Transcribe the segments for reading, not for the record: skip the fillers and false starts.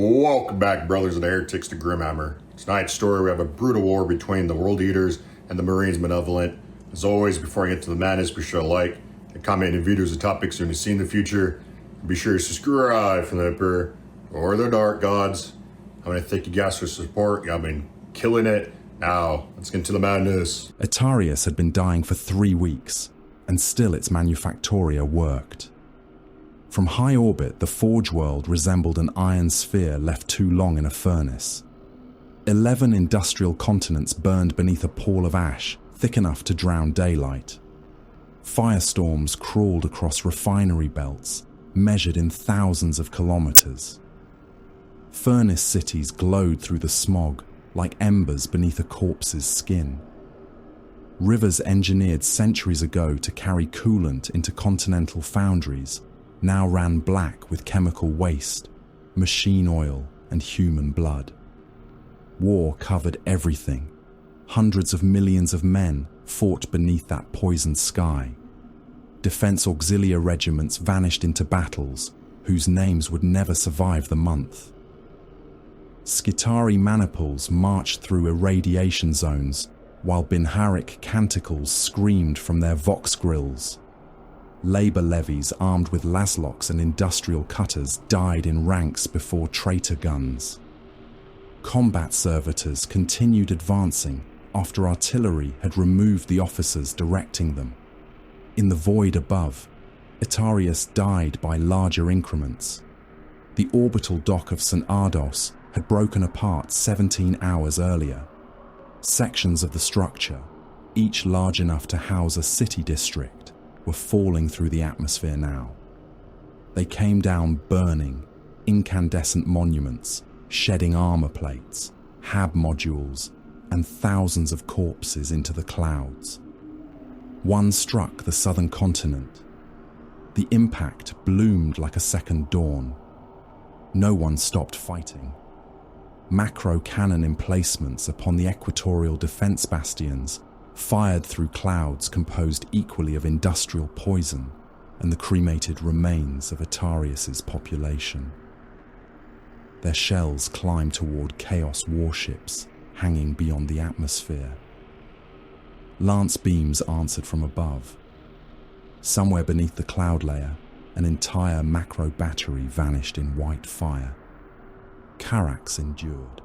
Welcome back, brothers and heretics, to Grimhammer. Tonight's story, we have a brutal war between the World Eaters and the Marines Malevolent. As always, before I get to the madness, be sure to like and comment any videos and topics you want to see in the future. And be sure to subscribe from the Emperor or the Dark Gods. I want to thank you guys for support. Y'all been killing it. Now, let's get into the madness. Etariis had been dying for 3 weeks, and still its manufactoria worked. From high orbit, the Forge world resembled an iron sphere left too long in a furnace. 11 industrial continents burned beneath a pall of ash thick enough to drown daylight. Firestorms crawled across refinery belts, measured in thousands of kilometers. Furnace cities glowed through the smog like embers beneath a corpse's skin. Rivers engineered centuries ago to carry coolant into continental foundries now ran black with chemical waste, machine oil, and human blood. War covered everything. Hundreds of millions of men fought beneath that poisoned sky. Defense auxiliary regiments vanished into battles whose names would never survive the month. Skitarii maniples marched through irradiation zones while Binharic canticles screamed from their vox grills. Labour levies armed with laslocks and industrial cutters died in ranks before traitor guns. Combat servitors continued advancing after artillery had removed the officers directing them. In the void above, Etariis died by larger increments. The orbital dock of St. Ardos had broken apart 17 hours earlier. Sections of the structure, each large enough to house a city district, were falling through the atmosphere now. They came down burning, incandescent monuments, shedding armor plates, HAB modules, and thousands of corpses into the clouds. One struck the southern continent. The impact bloomed like a second dawn. No one stopped fighting. Macro cannon emplacements upon the equatorial defense bastions fired through clouds composed equally of industrial poison and the cremated remains of Etariis' population. Their shells climbed toward Chaos warships hanging beyond the atmosphere. Lance beams answered from above. Somewhere beneath the cloud layer, an entire macro battery vanished in white fire. Carax endured.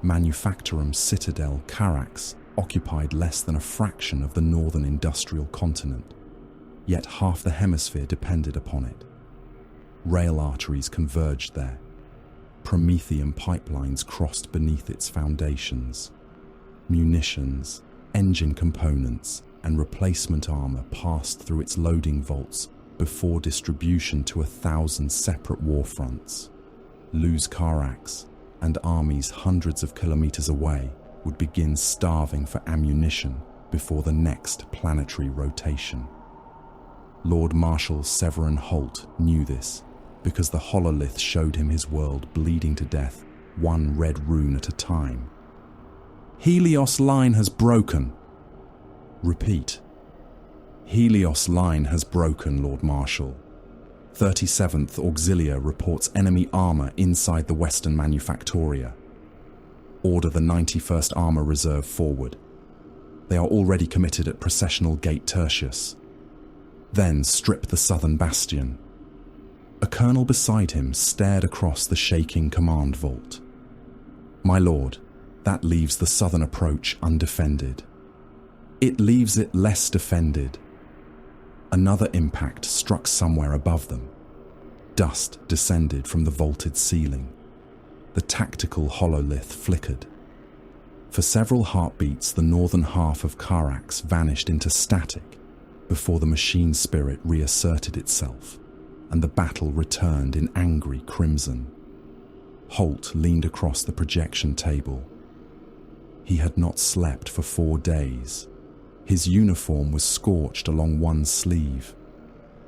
Manufactorum Citadel Carax occupied less than a fraction of the northern industrial continent, yet half the hemisphere depended upon it. Rail arteries converged there. Promethean pipelines crossed beneath its foundations. Munitions, engine components, and replacement armor passed through its loading vaults before distribution to 1,000 separate war fronts. Luz Carax and armies hundreds of kilometers away would begin starving for ammunition before the next planetary rotation. Lord Marshal Severin Holt knew this because the hololith showed him his world bleeding to death, one red rune at a time. Helios line has broken. Repeat. Helios line has broken, Lord Marshal. 37th Auxilia reports enemy armor inside the Western Manufactoria. Order the 91st Armor Reserve forward. They are already committed at Processional Gate Tertius. Then strip the southern bastion. A colonel beside him stared across the shaking command vault. My lord, that leaves the southern approach undefended. It leaves it less defended. Another impact struck somewhere above them. Dust descended from the vaulted ceiling. The tactical hololith flickered. For several heartbeats, the northern half of Carax vanished into static before the machine spirit reasserted itself, and the battle returned in angry crimson. Holt leaned across the projection table. He had not slept for 4 days. His uniform was scorched along one sleeve.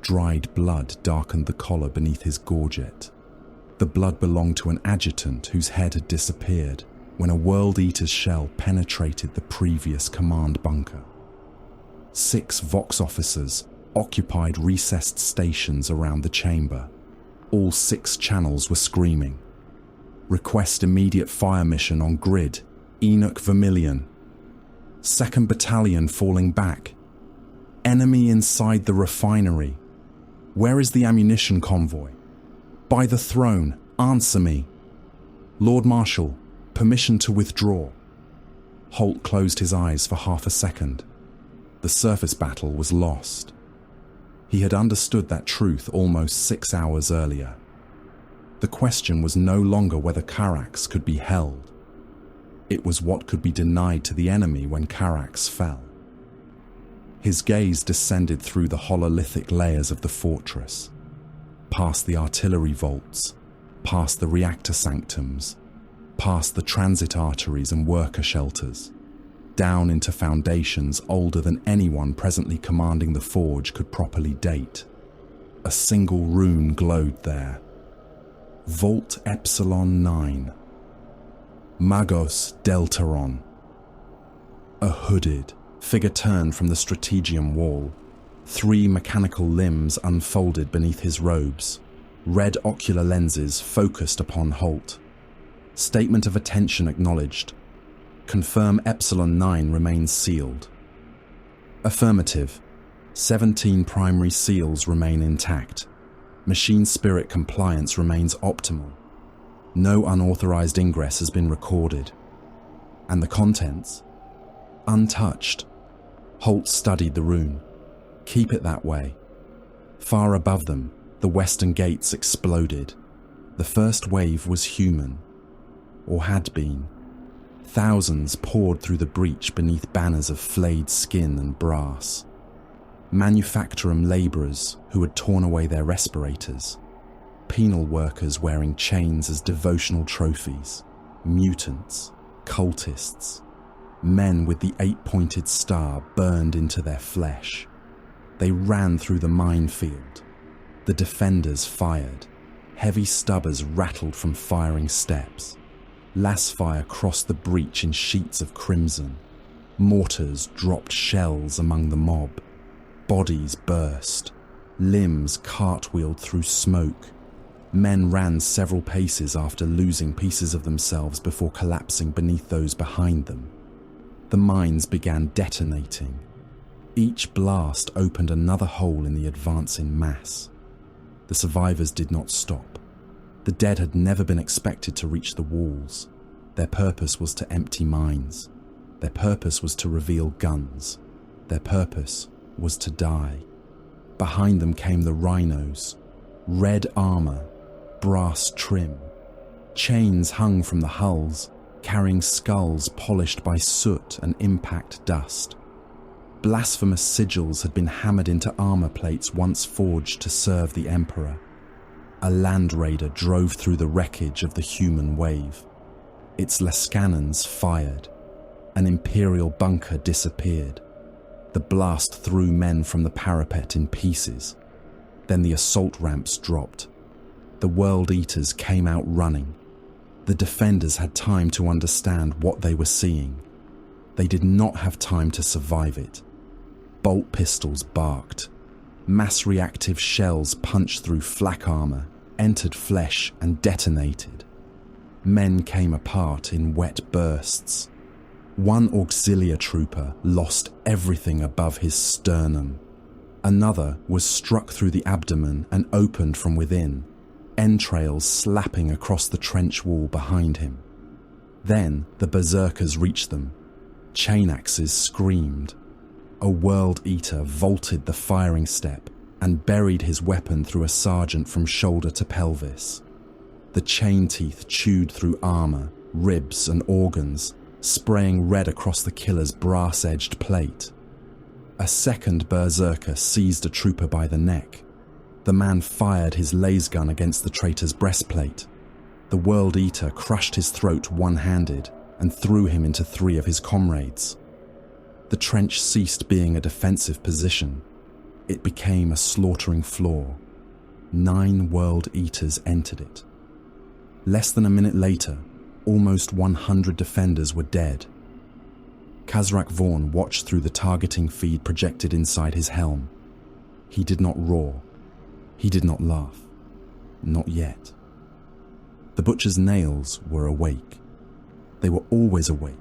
Dried blood darkened the collar beneath his gorget. The blood belonged to an adjutant whose head had disappeared when a World Eater's shell penetrated the previous command bunker. 6 Vox officers occupied recessed stations around the chamber. All 6 channels were screaming. Request immediate fire mission on grid. Enoch Vermilion. 2nd Battalion falling back. Enemy inside the refinery. Where is the ammunition convoy? By the throne, answer me. Lord Marshal, permission to withdraw. Holt closed his eyes for half a second. The surface battle was lost. He had understood that truth almost 6 hours earlier. The question was no longer whether Carax could be held. It was what could be denied to the enemy when Carax fell. His gaze descended through the hololithic layers of the fortress, past the artillery vaults, past the reactor sanctums, past the transit arteries and worker shelters, down into foundations older than anyone presently commanding the forge could properly date. A single rune glowed there. Vault Epsilon 9. Magos Deltaron. A hooded figure turned from the strategium wall. 3 mechanical limbs unfolded beneath his robes. Red ocular lenses focused upon Holt. Statement of attention acknowledged. Confirm Epsilon 9 remains sealed. Affirmative. 17 primary seals remain intact. Machine spirit compliance remains optimal. No unauthorized ingress has been recorded. And the contents? Untouched. Holt studied the rune. Keep it that way. Far above them, the western gates exploded. The first wave was human. Or had been. Thousands poured through the breach beneath banners of flayed skin and brass. Manufactorum labourers who had torn away their respirators. Penal workers wearing chains as devotional trophies. Mutants. Cultists. Men with the 8-pointed star burned into their flesh. They ran through the minefield. The defenders fired. Heavy stubbers rattled from firing steps. Lasfire crossed the breach in sheets of crimson. Mortars dropped shells among the mob. Bodies burst. Limbs cartwheeled through smoke. Men ran several paces after losing pieces of themselves before collapsing beneath those behind them. The mines began detonating. Each blast opened another hole in the advancing mass. The survivors did not stop. The dead had never been expected to reach the walls. Their purpose was to empty mines. Their purpose was to reveal guns. Their purpose was to die. Behind them came the rhinos. Red armor, brass trim. Chains hung from the hulls, carrying skulls polished by soot and impact dust. Blasphemous sigils had been hammered into armor plates once forged to serve the Emperor. A land raider drove through the wreckage of the human wave. Its Lascannons fired. An Imperial bunker disappeared. The blast threw men from the parapet in pieces. Then the assault ramps dropped. The World Eaters came out running. The defenders had time to understand what they were seeing. They did not have time to survive it. Bolt pistols barked. Mass reactive shells punched through flak armor, entered flesh and detonated. Men came apart in wet bursts. One auxiliary trooper lost everything above his sternum. Another was struck through the abdomen and opened from within, entrails slapping across the trench wall behind him. Then the berserkers reached them. Chain axes screamed. A World Eater vaulted the firing step and buried his weapon through a sergeant from shoulder to pelvis. The chain teeth chewed through armor, ribs and organs, spraying red across the killer's brass-edged plate. A second berserker seized a trooper by the neck. The man fired his laser gun against the traitor's breastplate. The World Eater crushed his throat one-handed and threw him into 3 of his comrades. The trench ceased being a defensive position. It became a slaughtering floor. 9 World Eaters entered it. Less than a minute later, almost 100 defenders were dead. Kazrak Vaughn watched through the targeting feed projected inside his helm. He did not roar. He did not laugh. Not yet. The butcher's nails were awake. They were always awake.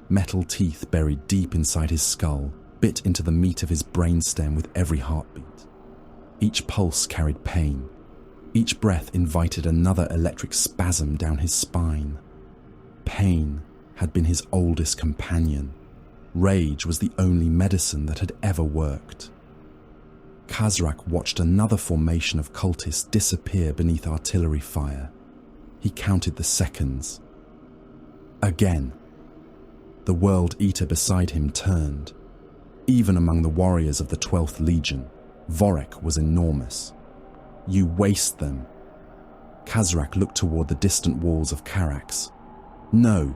Metal teeth buried deep inside his skull bit into the meat of his brainstem with every heartbeat. Each pulse carried pain. Each breath invited another electric spasm down his spine. Pain had been his oldest companion. Rage was the only medicine that had ever worked. Khazrak watched another formation of cultists disappear beneath artillery fire. He counted the seconds. Again. The World Eater beside him turned. Even among the warriors of the 12th Legion, Vorek was enormous. You waste them. Khazrak looked toward the distant walls of Karax. No.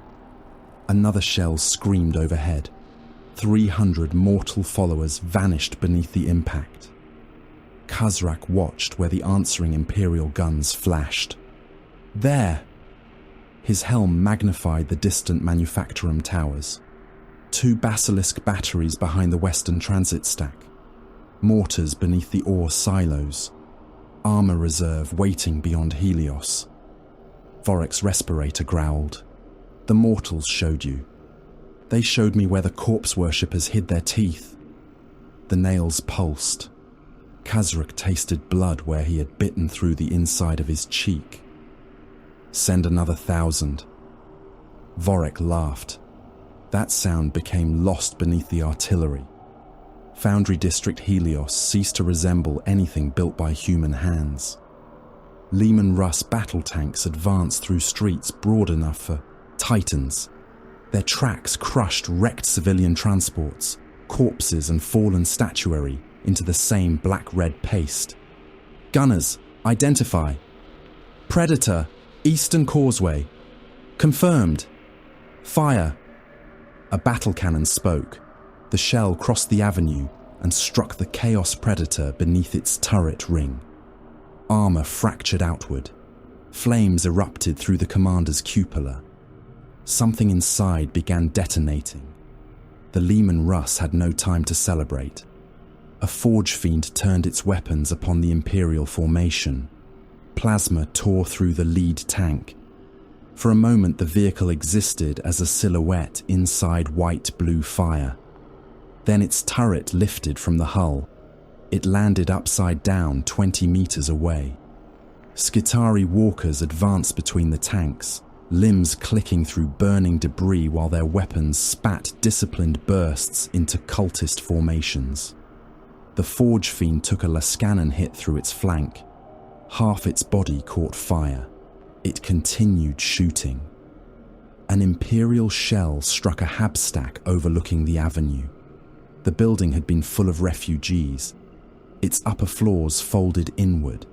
Another shell screamed overhead. 300 mortal followers vanished beneath the impact. Khazrak watched where the answering Imperial guns flashed. There! His helm magnified the distant Manufactorum towers. 2 basilisk batteries behind the western transit stack. Mortars beneath the ore silos. Armor reserve waiting beyond Helios. Vorek's respirator growled. The mortals showed you. They showed me where the corpse worshippers hid their teeth. The nails pulsed. Khazrak tasted blood where he had bitten through the inside of his cheek. Send another 1,000. Vorek laughed. That sound became lost beneath the artillery. Foundry District Helios ceased to resemble anything built by human hands. Lehman Russ battle tanks advanced through streets broad enough for titans. Their tracks crushed wrecked civilian transports, corpses and fallen statuary into the same black-red paste. Gunners, identify. Predator, Eastern Causeway. Confirmed. Fire. A battle cannon spoke. The shell crossed the avenue and struck the Chaos Predator beneath its turret ring. Armor fractured outward. Flames erupted through the commander's cupola. Something inside began detonating. The Lehman Russ had no time to celebrate. A Forge Fiend turned its weapons upon the Imperial formation. Plasma tore through the lead tank. For a moment the vehicle existed as a silhouette inside white-blue fire. Then its turret lifted from the hull. It landed upside down 20 meters away. Skitarii walkers advanced between the tanks, limbs clicking through burning debris while their weapons spat disciplined bursts into cultist formations. The Forge Fiend took a Lascanon hit through its flank. Half its body caught fire. It continued shooting. An Imperial shell struck a habstack overlooking the avenue. The building had been full of refugees. Its upper floors folded inward.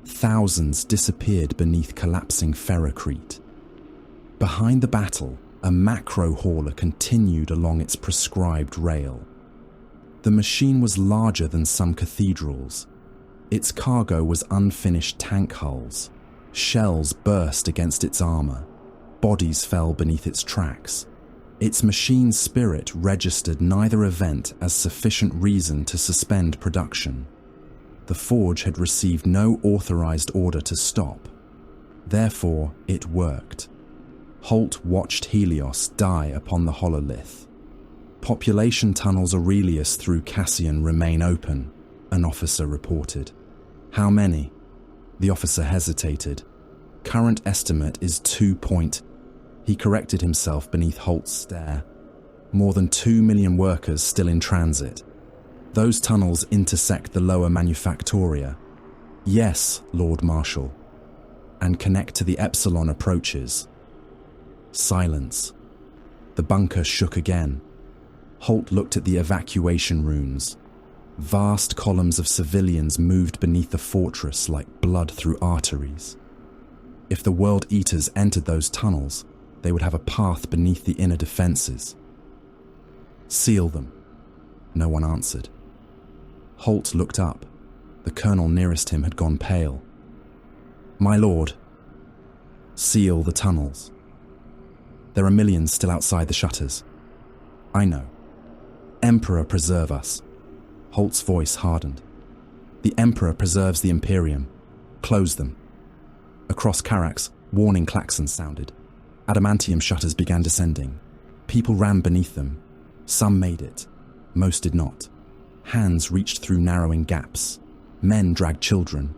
Thousands disappeared beneath collapsing ferrocrete. Behind the battle, a macro hauler continued along its prescribed rail. The machine was larger than some cathedrals. Its cargo was unfinished tank hulls. Shells burst against its armor. Bodies fell beneath its tracks. Its machine spirit registered neither event as sufficient reason to suspend production. The forge had received no authorized order to stop. Therefore, it worked. Holt watched Helios die upon the hololith. Population tunnels Aurelius through Cassian remain open, an officer reported. How many? The officer hesitated. Current estimate is 2 point. He corrected himself beneath Holt's stare. More than 2 million workers still in transit. Those tunnels intersect the lower Manufactoria. Yes, Lord Marshal. And connect to the Epsilon approaches. Silence. The bunker shook again. Holt looked at the evacuation runes. Vast columns of civilians moved beneath the fortress like blood through arteries. If the World Eaters entered those tunnels, they would have a path beneath the inner defenses. Seal them. No one answered. Holt looked up. The colonel nearest him had gone pale. My lord. Seal the tunnels. There are millions still outside the shutters. I know. Emperor preserve us. Holt's voice hardened. The Emperor preserves the Imperium. Close them. Across Karax, Warning klaxons sounded. Adamantium shutters began descending. People ran beneath them. Some made it. Most did not. Hands reached through narrowing gaps. Men dragged children.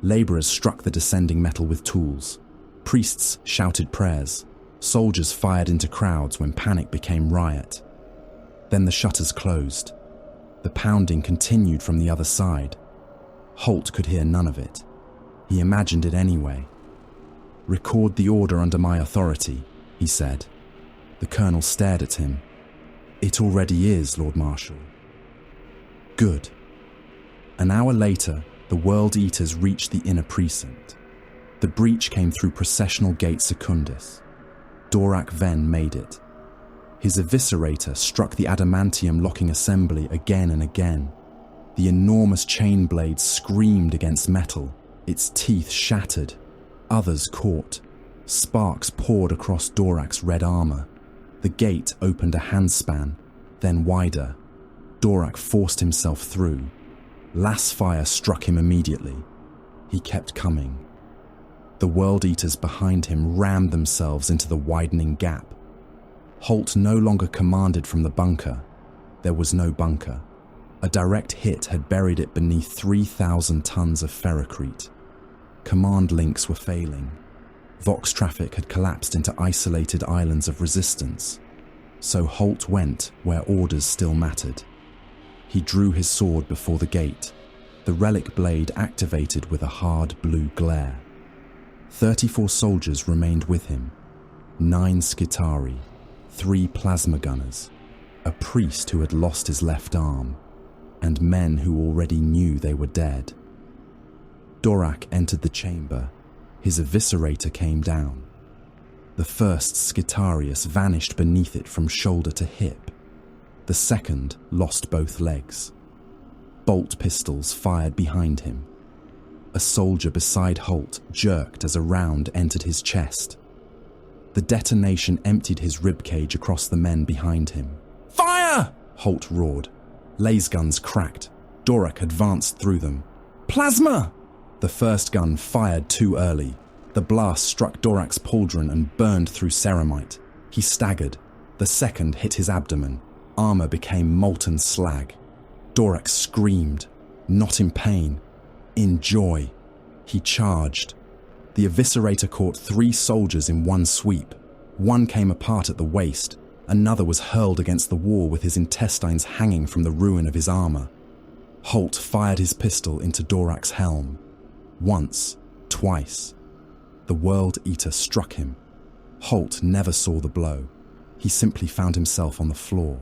Laborers struck the descending metal with tools. Priests shouted prayers. Soldiers fired into crowds when panic became riot. Then the shutters closed. The pounding continued from the other side. Holt could hear none of it. He imagined it anyway. "Record the order under my authority," he said. The colonel stared at him. "It already is, Lord Marshal." "Good." An hour later, the World Eaters reached the inner precinct. The breach came through processional gate Secundus. Dorak Ven made it. His eviscerator struck the adamantium locking assembly again and again. The enormous chain blade screamed against metal, its teeth shattered. Others caught. Sparks poured across Dorak's red armor. The gate opened a handspan, then wider. Dorak forced himself through. Lass fire struck him immediately. He kept coming. The World Eaters behind him rammed themselves into the widening gap. Holt no longer commanded from the bunker. There was no bunker. A direct hit had buried it beneath 3,000 tons of ferrocrete. Command links were failing. Vox traffic had collapsed into isolated islands of resistance. So Holt went where orders still mattered. He drew his sword before the gate. The relic blade activated with a hard blue glare. 34 soldiers remained with him. 9 Skitari, 3 plasma gunners, a priest who had lost his left arm, and men who already knew they were dead. Dorak entered the chamber. His eviscerator came down. The first Skitarius vanished beneath it from shoulder to hip. The second lost both legs. Bolt pistols fired behind him. A soldier beside Holt jerked as a round entered his chest. The detonation emptied his ribcage across the men behind him. "Fire!" Holt roared. Laser guns cracked. Dorak advanced through them. "Plasma!" The first gun fired too early. The blast struck Dorak's pauldron and burned through ceramite. He staggered. The second hit his abdomen. Armor became molten slag. Dorak screamed, not in pain, in joy. He charged. The eviscerator caught 3 soldiers in one sweep. One came apart at the waist. Another was hurled against the wall with his intestines hanging from the ruin of his armor. Holt fired his pistol into Dorak's helm. Once, twice. The World Eater struck him. Holt never saw the blow. He simply found himself on the floor.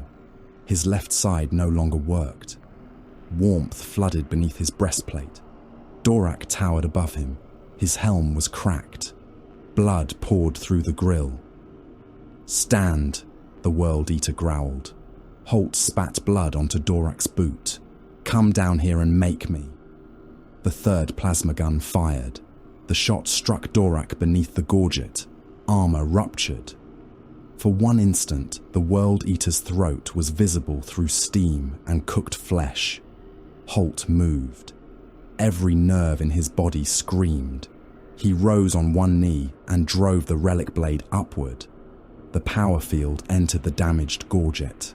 His left side no longer worked. Warmth flooded beneath his breastplate. Dorak towered above him. His helm was cracked. Blood poured through the grill. "Stand," the World Eater growled. Holt spat blood onto Dorak's boot. "Come down here and make me." The third plasma gun fired. The shot struck Dorak beneath the gorget. Armor ruptured. For one instant, the World Eater's throat was visible through steam and cooked flesh. Holt moved. Every nerve in his body screamed. He rose on one knee and drove the relic blade upward. The power field entered the damaged gorget.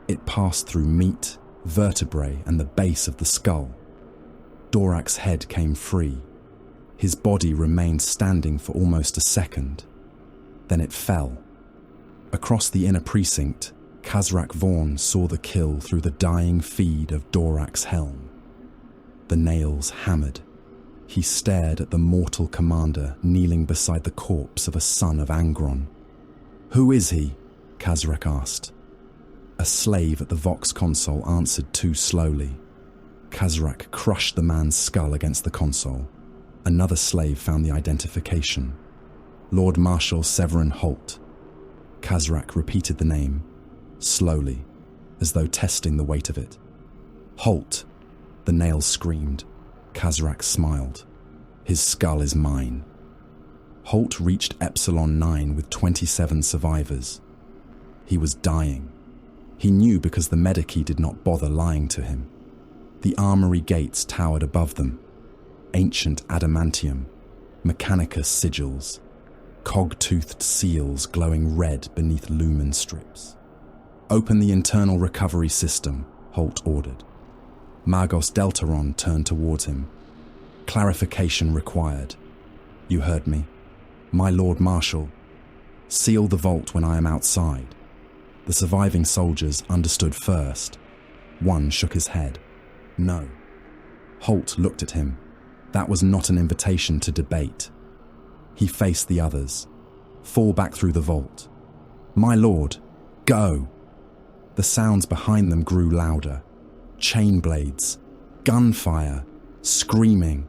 It passed through meat, vertebrae, and the base of the skull. Dorak's head came free. His body remained standing for almost a second. Then it fell. Across the inner precinct, Khazrak Vaughn saw the kill through the dying feed of Dorak's helm. The nails hammered. He stared at the mortal commander kneeling beside the corpse of a son of Angron. "Who is he?" Khazrak asked. A slave at the Vox console answered too slowly. Khazrak crushed the man's skull against the console. Another slave found the identification. Lord Marshal Severin Holt. Khazrak repeated the name, slowly, as though testing the weight of it. "Holt," the nails screamed. Khazrak smiled. "His skull is mine." Holt reached Epsilon 9 with 27 survivors. He was dying. He knew because the Medici did not bother lying to him. The armory gates towered above them. Ancient adamantium, Mechanicus sigils, cog-toothed seals glowing red beneath lumen strips. "Open the internal recovery system," Holt ordered. Magos Deltaron turned towards him. "Clarification required." "You heard me. My Lord Marshal, seal the vault when I am outside." The surviving soldiers understood first. One shook his head. "No." Holt looked at him. That was not an invitation to debate. He faced the others. "Fall back through the vault." "My lord, go!" The sounds behind them grew louder. Chain blades, gunfire, screaming.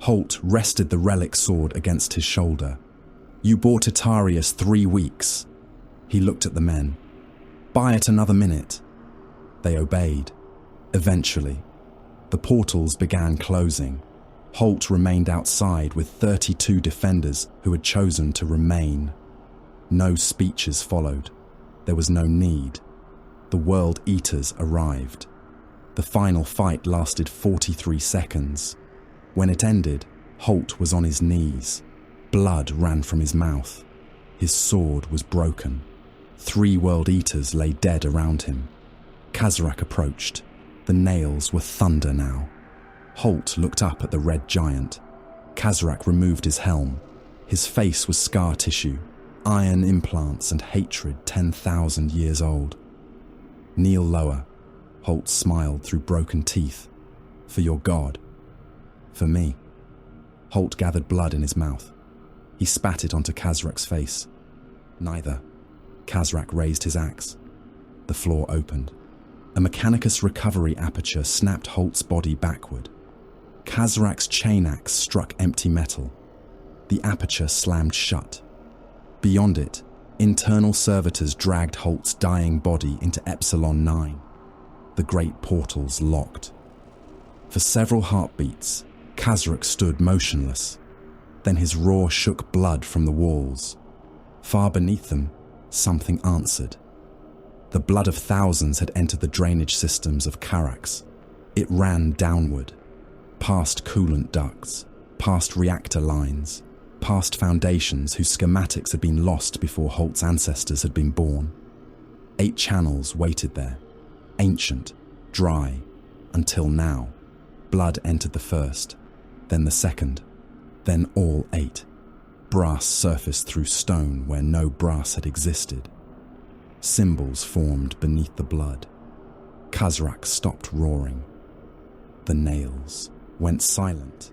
Holt rested the relic sword against his shoulder. "You bought Etariis 3 weeks." He looked at the men. "Buy it another minute." They obeyed. Eventually, the portals began closing. Holt remained outside with 32 defenders who had chosen to remain. No speeches followed. There was no need. The World Eaters arrived. The final fight lasted 43 seconds. When it ended, Holt was on his knees. Blood ran from his mouth. His sword was broken. 3 World Eaters lay dead around him. Kazarak approached. The nails were thunder now. Holt looked up at the red giant. Kazarak removed his helm. His face was scar tissue, iron implants and hatred 10,000 years old. "Kneel lower," Holt smiled through broken teeth. "For your god." "For me." Holt gathered blood in his mouth. He spat it onto Kazarak's face. "Neither." Kazarak raised his axe. The floor opened. A Mechanicus recovery aperture snapped Holt's body backward. Kazarak's chain axe struck empty metal. The aperture slammed shut. Beyond it, internal servitors dragged Holt's dying body into Epsilon 9. The great portals locked. For several heartbeats, Kazarak stood motionless. Then his roar shook blood from the walls. Far beneath them, something answered. The blood of thousands had entered the drainage systems of Karax. It ran downward, past coolant ducts, past reactor lines, past foundations whose schematics had been lost before Holt's ancestors had been born. 8 channels waited there, ancient, dry, until now. Blood entered the first, then the second, then all 8. Brass surfaced through stone where no brass had existed. Symbols formed beneath the blood. Kazarak stopped roaring. The nails went silent,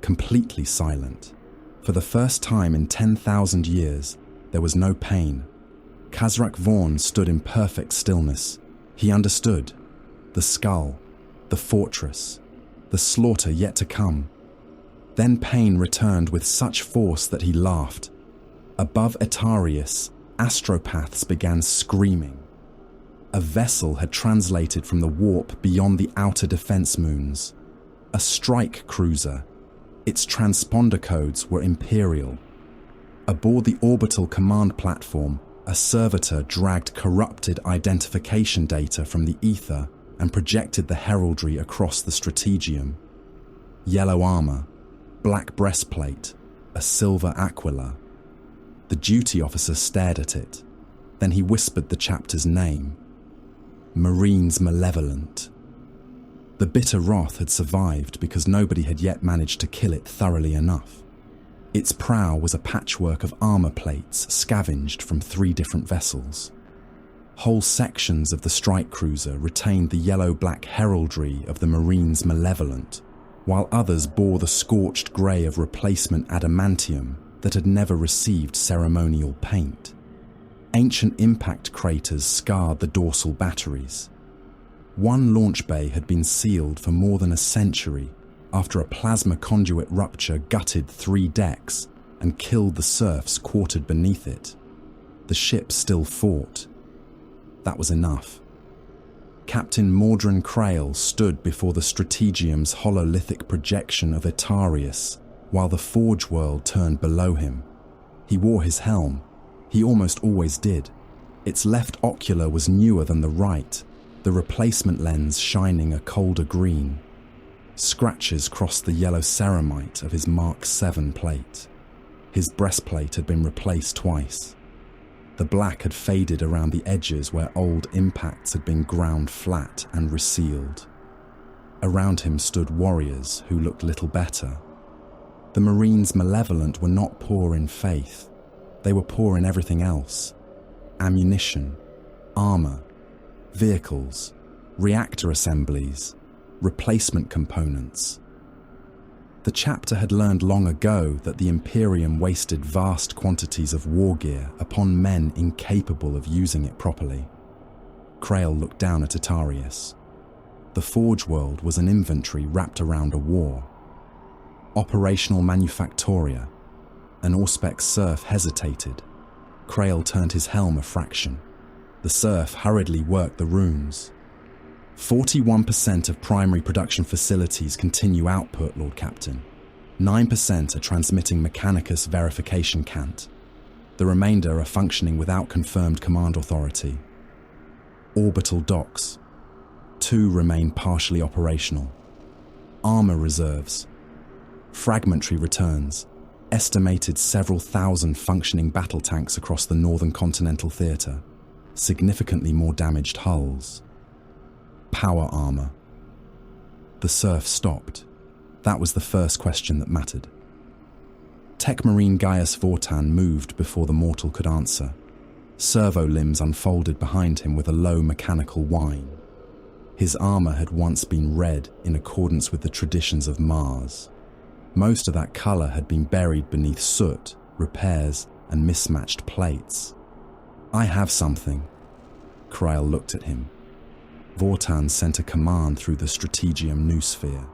completely silent. For the first time in 10,000 years, there was no pain. Kazarak Vaughn stood in perfect stillness. He understood. The skull, the fortress, the slaughter yet to come. Then pain returned with such force that he laughed. Above Etariis, astropaths began screaming. A vessel had translated from the warp beyond the outer defense moons. A strike cruiser. Its transponder codes were imperial. Aboard the orbital command platform, a servitor dragged corrupted identification data from the ether and projected the heraldry across the strategium. Yellow armor, black breastplate, a silver aquila. The duty officer stared at it. Then he whispered the chapter's name. Marines Malevolent. The bitter wrath had survived because nobody had yet managed to kill it thoroughly enough. Its prow was a patchwork of armor plates scavenged from 3 different vessels. Whole sections of the strike cruiser retained the yellow-black heraldry of the Marines Malevolent, while others bore the scorched grey of replacement adamantium that had never received ceremonial paint. Ancient impact craters scarred the dorsal batteries. One launch bay had been sealed for more than a century after a plasma conduit rupture gutted 3 decks and killed the serfs quartered beneath it. The ship still fought. That was enough. Captain Mordrin Krail stood before the strategium's hololithic projection of Etariis, while the forge world turned below him. He wore his helm. He almost always did. Its left ocular was newer than the right, the replacement lens shining a colder green. Scratches crossed the yellow ceramite of his Mark 7 plate. His breastplate had been replaced twice. The black had faded around the edges where old impacts had been ground flat and resealed. Around him stood warriors who looked little better. The Marines' Malevolent were not poor in faith. They were poor in everything else: ammunition, armor, vehicles, reactor assemblies, replacement components. The chapter had learned long ago that the Imperium wasted vast quantities of war gear upon men incapable of using it properly. Krail looked down at Etariis. The Forge World was an inventory wrapped around a war. Operational Manufactoria. An Auspex serf hesitated. Krail turned his helm a fraction. The serf hurriedly worked the runes. 41% of primary production facilities continue output, Lord Captain. 9% are transmitting Mechanicus verification cant. The remainder are functioning without confirmed command authority. Orbital docks. 2 remain partially operational. Armor reserves. Fragmentary returns. Estimated several thousand functioning battle tanks across the Northern Continental Theatre. Significantly more damaged hulls. Power armor. The serf stopped. That was the first question that mattered. Tech Marine Gaius Vortan moved before the mortal could answer. Servo limbs unfolded behind him with a low mechanical whine. His armor had once been red in accordance with the traditions of Mars. Most of that color had been buried beneath soot, repairs, and mismatched plates. I have something. Krail looked at him. Vortan sent a command through the Strategium Noosphere.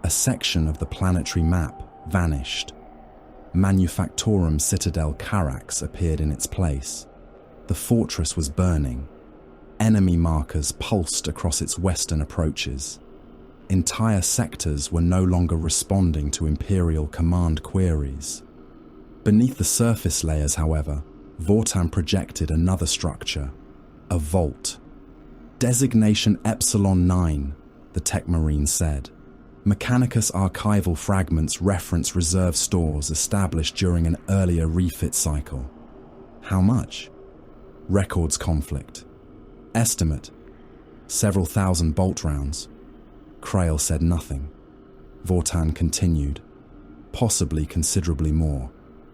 A section of the planetary map vanished. Manufactorum Citadel Carax appeared in its place. The fortress was burning. Enemy markers pulsed across its western approaches. Entire sectors were no longer responding to Imperial command queries. Beneath the surface layers, however, Vortan projected another structure, a vault. Designation Epsilon 9, the Tech Marine said. Mechanicus archival fragments reference reserve stores established during an earlier refit cycle. How much? Records conflict. Estimate: several thousand bolt rounds. Krail said nothing. Vortan continued. Possibly considerably more.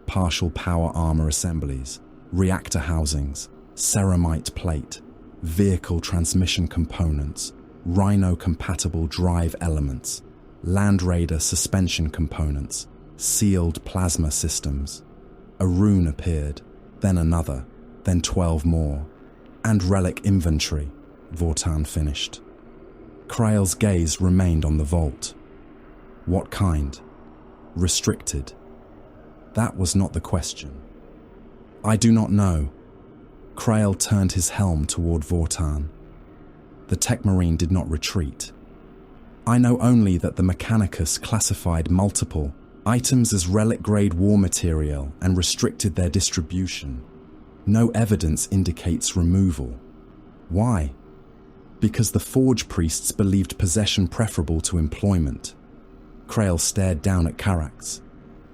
Partial power armor assemblies, reactor housings, ceramite plate, vehicle transmission components, Rhino-compatible drive elements, Land Raider suspension components, sealed plasma systems. A rune appeared, then another, then 12 more. And relic inventory, Vortan finished. Krail's gaze remained on the vault. What kind? Restricted. That was not the question. I do not know. Krail turned his helm toward Vortan. The Tech Marine did not retreat. I know only that the Mechanicus classified multiple items as relic-grade war material and restricted their distribution. No evidence indicates removal. Why? Because the Forge priests believed possession preferable to employment. Krail stared down at Carax.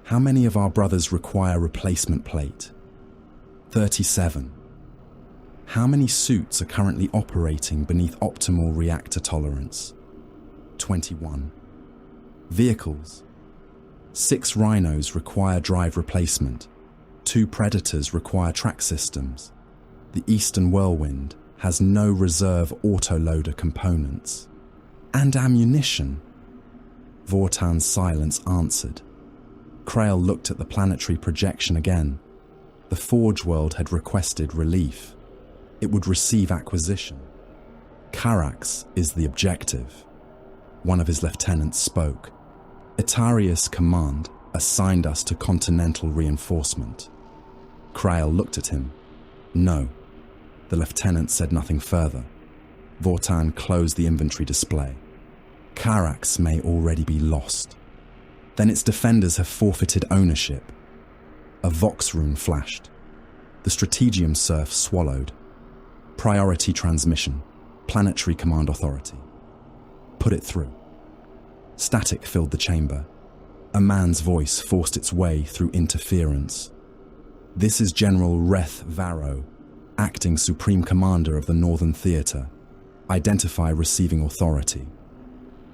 How many of our brothers require replacement plate? 37. How many suits are currently operating beneath optimal reactor tolerance? 21. Vehicles. 6 Rhinos require drive replacement. 2 Predators require track systems. The Eastern Whirlwind has no reserve autoloader components. And ammunition. Vortan's silence answered. Krail looked at the planetary projection again. The Forge World had requested relief. It would receive acquisition. Carax is the objective. One of his lieutenants spoke. Etariis Command assigned us to continental reinforcement. Krail looked at him. No. The lieutenant said nothing further. Vortan closed the inventory display. Carax may already be lost. Then its defenders have forfeited ownership. A Vox rune flashed. The Strategium serf swallowed. Priority transmission. Planetary command authority. Put it through. Static filled the chamber. A man's voice forced its way through interference. "This is General Reth Varro, acting Supreme Commander of the Northern Theatre. Identify receiving authority."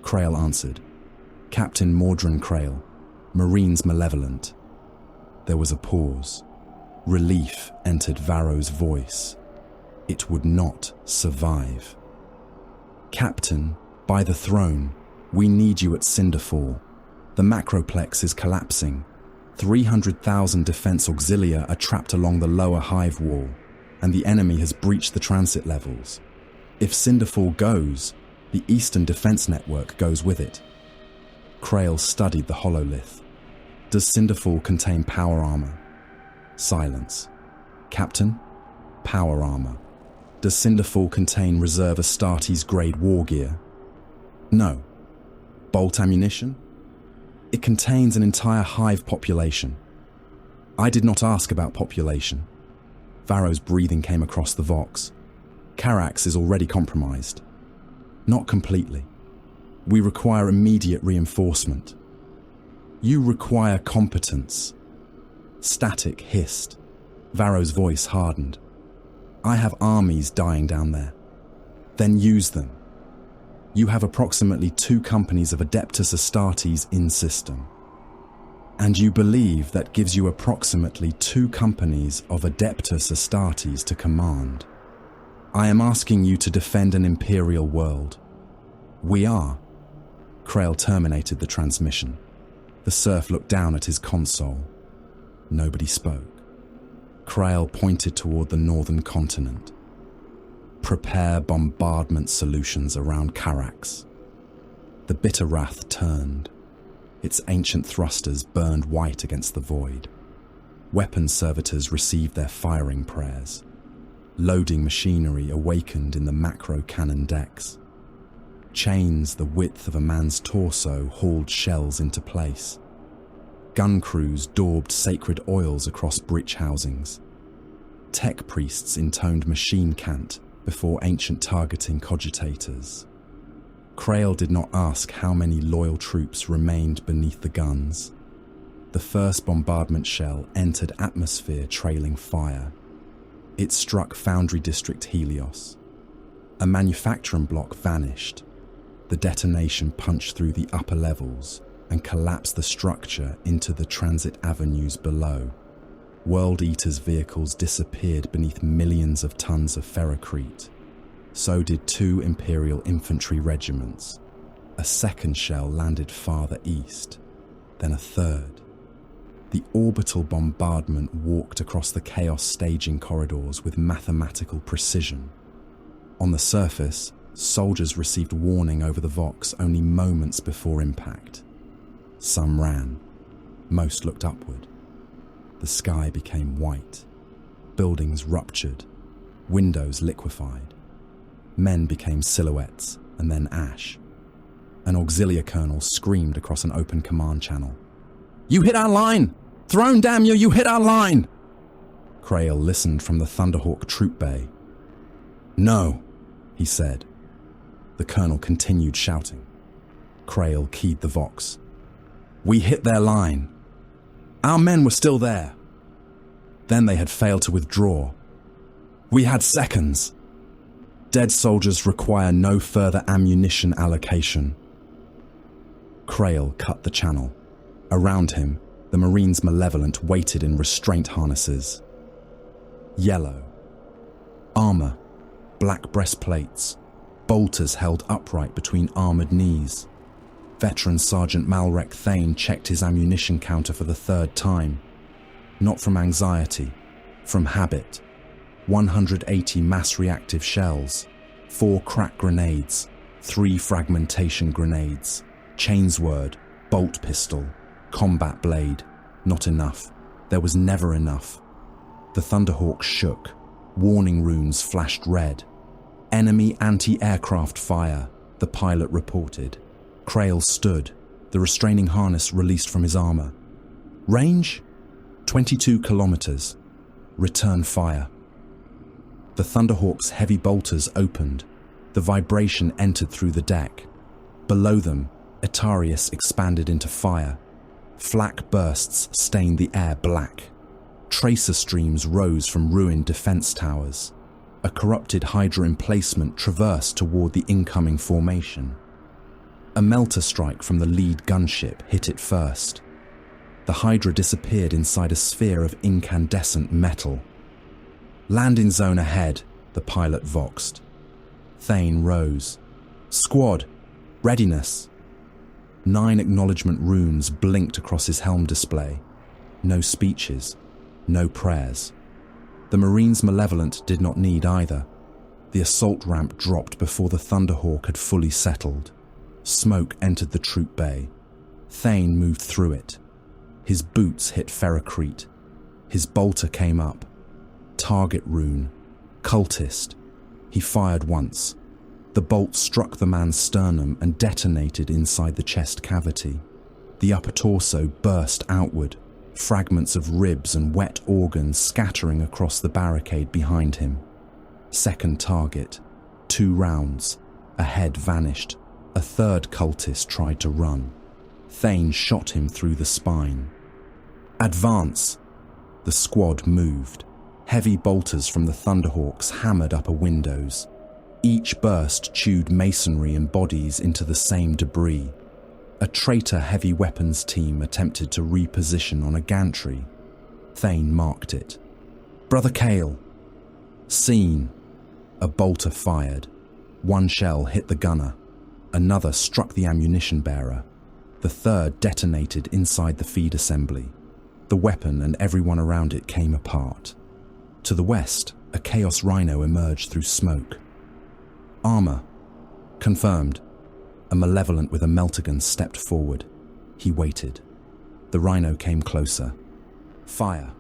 Krail answered. "Captain Mordrin Krail, Marines Malevolent." There was a pause. Relief entered Varro's voice. It would not survive. "Captain, by the throne, we need you at Cinderfall. The macroplex is collapsing. 300,000 defense auxilia are trapped along the lower hive wall, and the enemy has breached the transit levels. If Cinderfall goes, the Eastern Defense Network goes with it." Krail studied the hololith. "Does Cinderfall contain power armor?" Silence. "Captain, power armor. Does Cinderfall contain Reserve Astartes grade war gear?" "No." "Bolt ammunition?" "It contains an entire hive population." "I did not ask about population." Varro's breathing came across the Vox. "Carax is already compromised." "Not completely. We require immediate reinforcement." "You require competence." Static hissed. Varro's voice hardened. "I have armies dying down there." "Then use them. You have approximately 2 companies of Adeptus Astartes in system. And you believe that gives you approximately 2 companies of Adeptus Astartes to command. I am asking you to defend an imperial world. We are." Krail terminated the transmission. The serf looked down at his console. Nobody spoke. Krail pointed toward the northern continent. "Prepare bombardment solutions around Carax." The bitter wrath turned. Its ancient thrusters burned white against the void. Weapon servitors received their firing prayers. Loading machinery awakened in the macro cannon decks. Chains the width of a man's torso hauled shells into place. Gun crews daubed sacred oils across breech housings. Tech priests intoned machine cant before ancient targeting cogitators. Krail did not ask how many loyal troops remained beneath the guns. The first bombardment shell entered atmosphere trailing fire. It struck Foundry District Helios. A manufacturing block vanished. The detonation punched through the upper levels and collapsed the structure into the transit avenues below. World Eater's vehicles disappeared beneath millions of tons of ferrocrete. So did 2 Imperial infantry regiments. A second shell landed farther east, then a third. The orbital bombardment walked across the chaos staging corridors with mathematical precision. On the surface, soldiers received warning over the Vox only moments before impact. Some ran. Most looked upward. The sky became white. Buildings ruptured. Windows liquefied. Men became silhouettes and then ash. An auxiliary colonel screamed across an open command channel. "You hit our line! Throne, damn you, you hit our line!" Krail listened from the Thunderhawk troop bay. "No," he said. The colonel continued shouting. Krail keyed the Vox. "We hit their line. Our men were still there. Then they had failed to withdraw. We had seconds. Dead soldiers require no further ammunition allocation." Krail cut the channel. Around him, the Marines Malevolent waited in restraint harnesses. Yellow. Armor. Black breastplates. Bolters held upright between armored knees. Veteran Sergeant Malrek Thane checked his ammunition counter for the 3rd time. Not from anxiety, from habit. 180 mass-reactive shells, 4 crack grenades, 3 fragmentation grenades, chainsword, bolt pistol, combat blade. Not enough. There was never enough. The Thunderhawk shook. Warning runes flashed red. "Enemy anti-aircraft fire," the pilot reported. Krail stood, the restraining harness released from his armor. "Range? 22 kilometers. Return fire." The Thunderhawk's heavy bolters opened. The vibration entered through the deck. Below them, Etariis expanded into fire. Flak bursts stained the air black. Tracer streams rose from ruined defense towers. A corrupted Hydra emplacement traversed toward the incoming formation. A melter strike from the lead gunship hit it first. The Hydra disappeared inside a sphere of incandescent metal. "Landing zone ahead," the pilot voxed. Thane rose. "Squad, readiness." 9 acknowledgement runes blinked across his helm display. No speeches, no prayers. The Marines' Malevolent did not need either. The assault ramp dropped before the Thunderhawk had fully settled. Smoke entered the troop bay. Thane moved through it. His boots hit ferrocrete. His bolter came up. Target rune. Cultist. He fired once. The bolt struck the man's sternum and detonated inside the chest cavity. The upper torso burst outward, fragments of ribs and wet organs scattering across the barricade behind him. Second target. 2 rounds. A head vanished. A third cultist tried to run. Thane shot him through the spine. "Advance!" The squad moved. Heavy bolters from the Thunderhawks hammered upper windows. Each burst chewed masonry and bodies into the same debris. A traitor heavy weapons team attempted to reposition on a gantry. Thane marked it. "Brother Cale!" Seen. A bolter fired. 1 shell hit the gunner. Another struck the ammunition bearer. The third detonated inside the feed assembly. The weapon and everyone around it came apart. To the west, a Chaos Rhino emerged through smoke. "Armor." "Confirmed." A Malevolent with a meltagun stepped forward. He waited. The Rhino came closer. "Fire."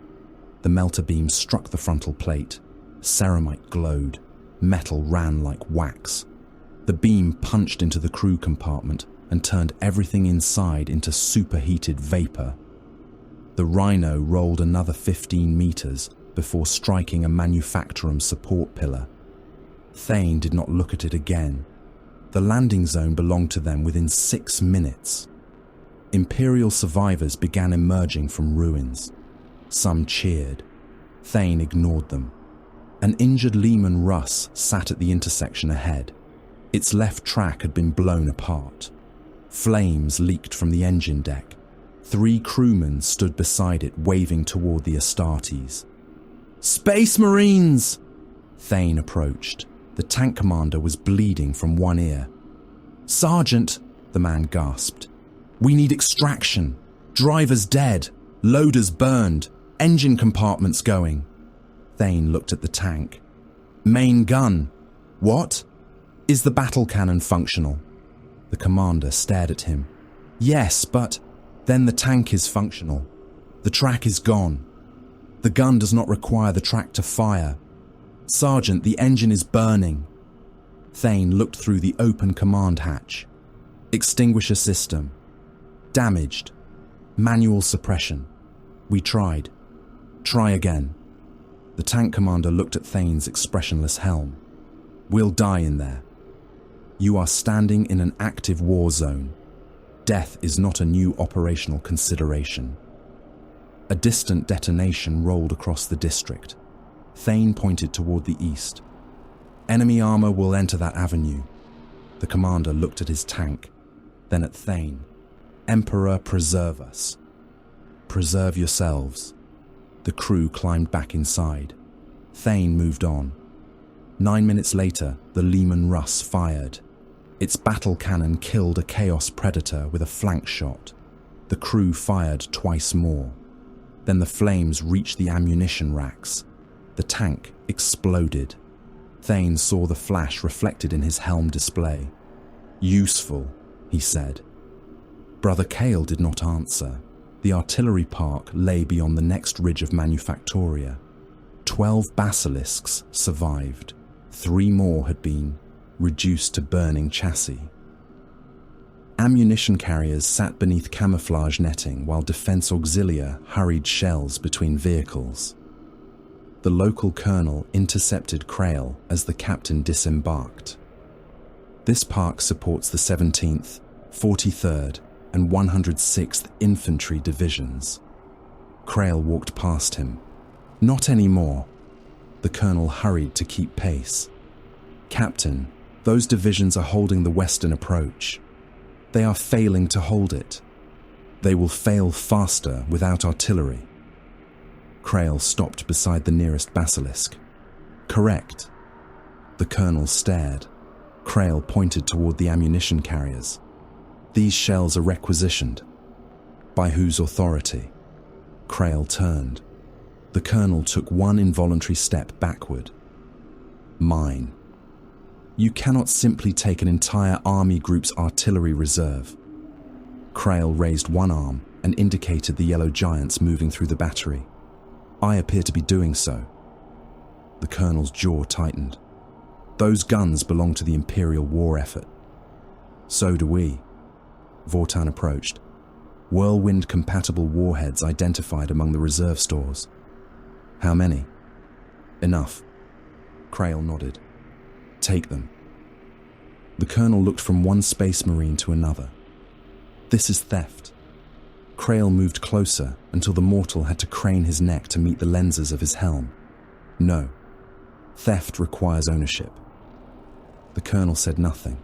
The melter beam struck the frontal plate. Ceramite glowed. Metal ran like wax. The beam punched into the crew compartment and turned everything inside into superheated vapor. The Rhino rolled another 15 meters before striking a Manufactorum support pillar. Thane did not look at it again. The landing zone belonged to them within 6 minutes. Imperial survivors began emerging from ruins. Some cheered. Thane ignored them. An injured Leman Russ sat at the intersection ahead. Its left track had been blown apart. Flames leaked from the engine deck. 3 crewmen stood beside it, waving toward the Astartes. "Space Marines!" Thane approached. The tank commander was bleeding from one ear. "Sergeant," the man gasped. "We need extraction. Driver's dead. Loaders burned. Engine compartments going." Thane looked at the tank. "Main gun." "What?" "Is the battle cannon functional?" The commander stared at him. "Yes, but..." "Then the tank is functional. The track is gone. The gun does not require the track to fire. Sergeant, the engine is burning." Thane looked through the open command hatch. "Extinguisher system. Damaged. Manual suppression. We tried. Try again." The tank commander looked at Thane's expressionless helm. "We'll die in there. You are standing in an active war zone. Death is not a new operational consideration." A distant detonation rolled across the district. Thane pointed toward the east. "Enemy armor will enter that avenue." The commander looked at his tank, then at Thane. "Emperor, preserve us." "Preserve yourselves." The crew climbed back inside. Thane moved on. 9 minutes later, the Leman Russ fired. Its battle cannon killed a Chaos Predator with a flank shot. The crew fired twice more. Then the flames reached the ammunition racks. The tank exploded. Thane saw the flash reflected in his helm display. "Useful," he said. Brother Cale did not answer. The artillery park lay beyond the next ridge of Manufactoria. 12 basilisks survived. 3 more had been reduced to burning chassis. Ammunition carriers sat beneath camouflage netting while Defense Auxilia hurried shells between vehicles. The local colonel intercepted Crail as the captain disembarked. "This park supports the 17th, 43rd, and 106th Infantry Divisions. Crail walked past him. Not anymore. The colonel hurried to keep pace. Captain, those divisions are holding the western approach. They are failing to hold it. They will fail faster without artillery. Crail stopped beside the nearest basilisk. Correct. The colonel stared. Crail pointed toward the ammunition carriers. These shells are requisitioned. By whose authority? Crail turned. The colonel took one involuntary step backward. Mine. You cannot simply take an entire army group's artillery reserve. Crail raised one arm and indicated the yellow giants moving through the battery. I appear to be doing so. The colonel's jaw tightened. Those guns belong to the Imperial war effort. So do we. Vortan approached. Whirlwind-compatible warheads identified among the reserve stores. How many? Enough. Crail nodded. Take them. The colonel looked from one space marine to another. This is theft. Crail moved closer until the mortal had to crane his neck to meet the lenses of his helm. No. Theft requires ownership. The colonel said nothing.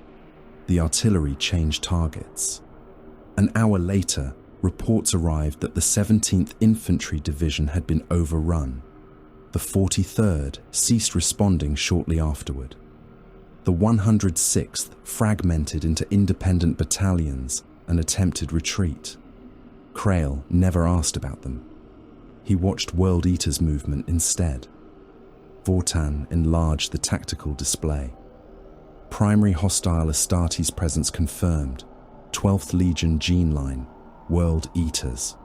The artillery changed targets. An hour later, reports arrived that the 17th Infantry Division had been overrun. The 43rd ceased responding shortly afterward. The 106th fragmented into independent battalions and attempted retreat. Crail never asked about them. He watched World Eater's movement instead. Vortan enlarged the tactical display. Primary hostile Etariis presence confirmed. 12th Legion Gene Line, World Eaters.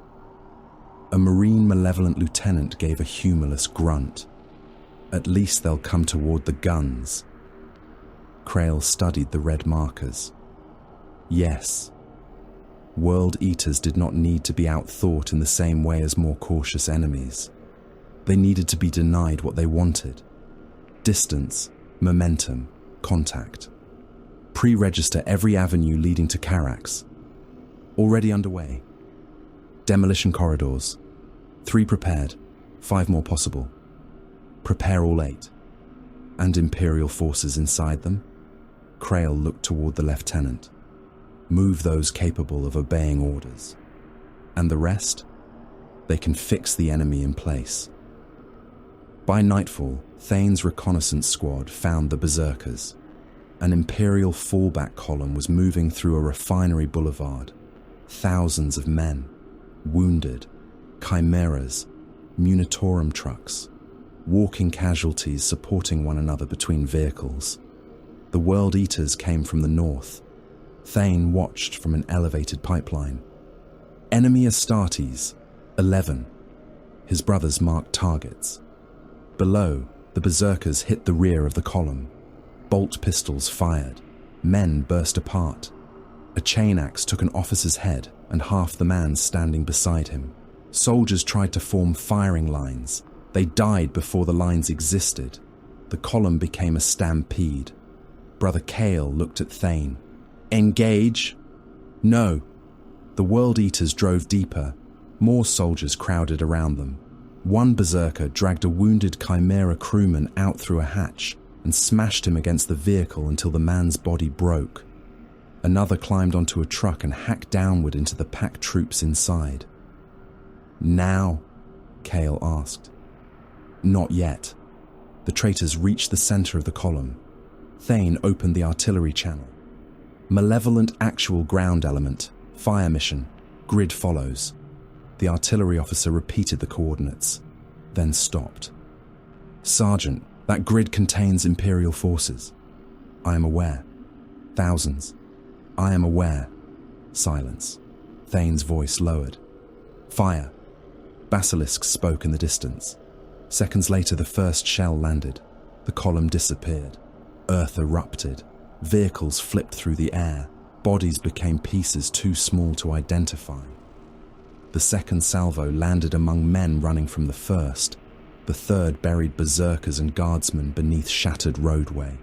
A Marine Malevolent lieutenant gave a humorless grunt. At least they'll come toward the guns. Crail studied the red markers. Yes. World Eaters did not need to be outthought in the same way as more cautious enemies. They needed to be denied what they wanted. Distance, momentum, contact. Pre-register every avenue leading to Carax. Already underway. Demolition corridors. 3 prepared, 5 more possible. Prepare all 8. And Imperial forces inside them? Crail looked toward the lieutenant. Move those capable of obeying orders. And the rest? They can fix the enemy in place. By nightfall, Thane's reconnaissance squad found the Berserkers. An Imperial fallback column was moving through a refinery boulevard. Thousands of men, wounded, chimeras, Munitorum trucks, walking casualties supporting one another between vehicles. The World Eaters came from the north. Thane watched from an elevated pipeline. Enemy Astartes, 11. His brothers marked targets. Below, the Berserkers hit the rear of the column. Bolt pistols fired. Men burst apart. A chain axe took an officer's head and half the man standing beside him. Soldiers tried to form firing lines. They died before the lines existed. The column became a stampede. Brother Cale looked at Thane. Engage? No. The World Eaters drove deeper. More soldiers crowded around them. One berserker dragged a wounded Chimera crewman out through a hatch and smashed him against the vehicle until the man's body broke. Another climbed onto a truck and hacked downward into the pack troops inside. Now? Cale asked. Not yet. The traitors reached the center of the column. Thane opened the artillery channel. Malevolent actual ground element. Fire mission. Grid follows. The artillery officer repeated the coordinates, then stopped. Sergeant, that grid contains Imperial forces. I am aware. Thousands. I am aware. Silence. Thane's voice lowered. Fire. Basilisks spoke in the distance. Seconds later, the first shell landed. The column disappeared. Earth erupted. Vehicles flipped through the air. Bodies became pieces too small to identify. The second salvo landed among men running from the first. The third buried berserkers and guardsmen beneath shattered roadway.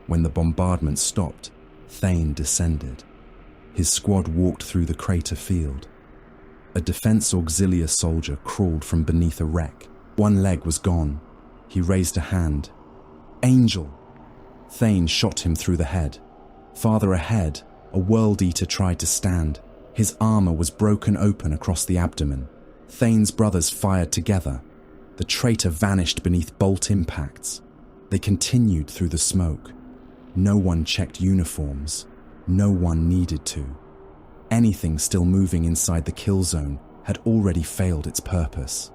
When the bombardment stopped, Thane descended. His squad walked through the crater field. A defense auxiliary soldier crawled from beneath a wreck. One leg was gone. He raised a hand. Angel! Thane shot him through the head. Farther ahead, a World Eater tried to stand. His armor was broken open across the abdomen. Thane's brothers fired together. The traitor vanished beneath bolt impacts. They continued through the smoke. No one checked uniforms. No one needed to. Anything still moving inside the kill zone had already failed its purpose.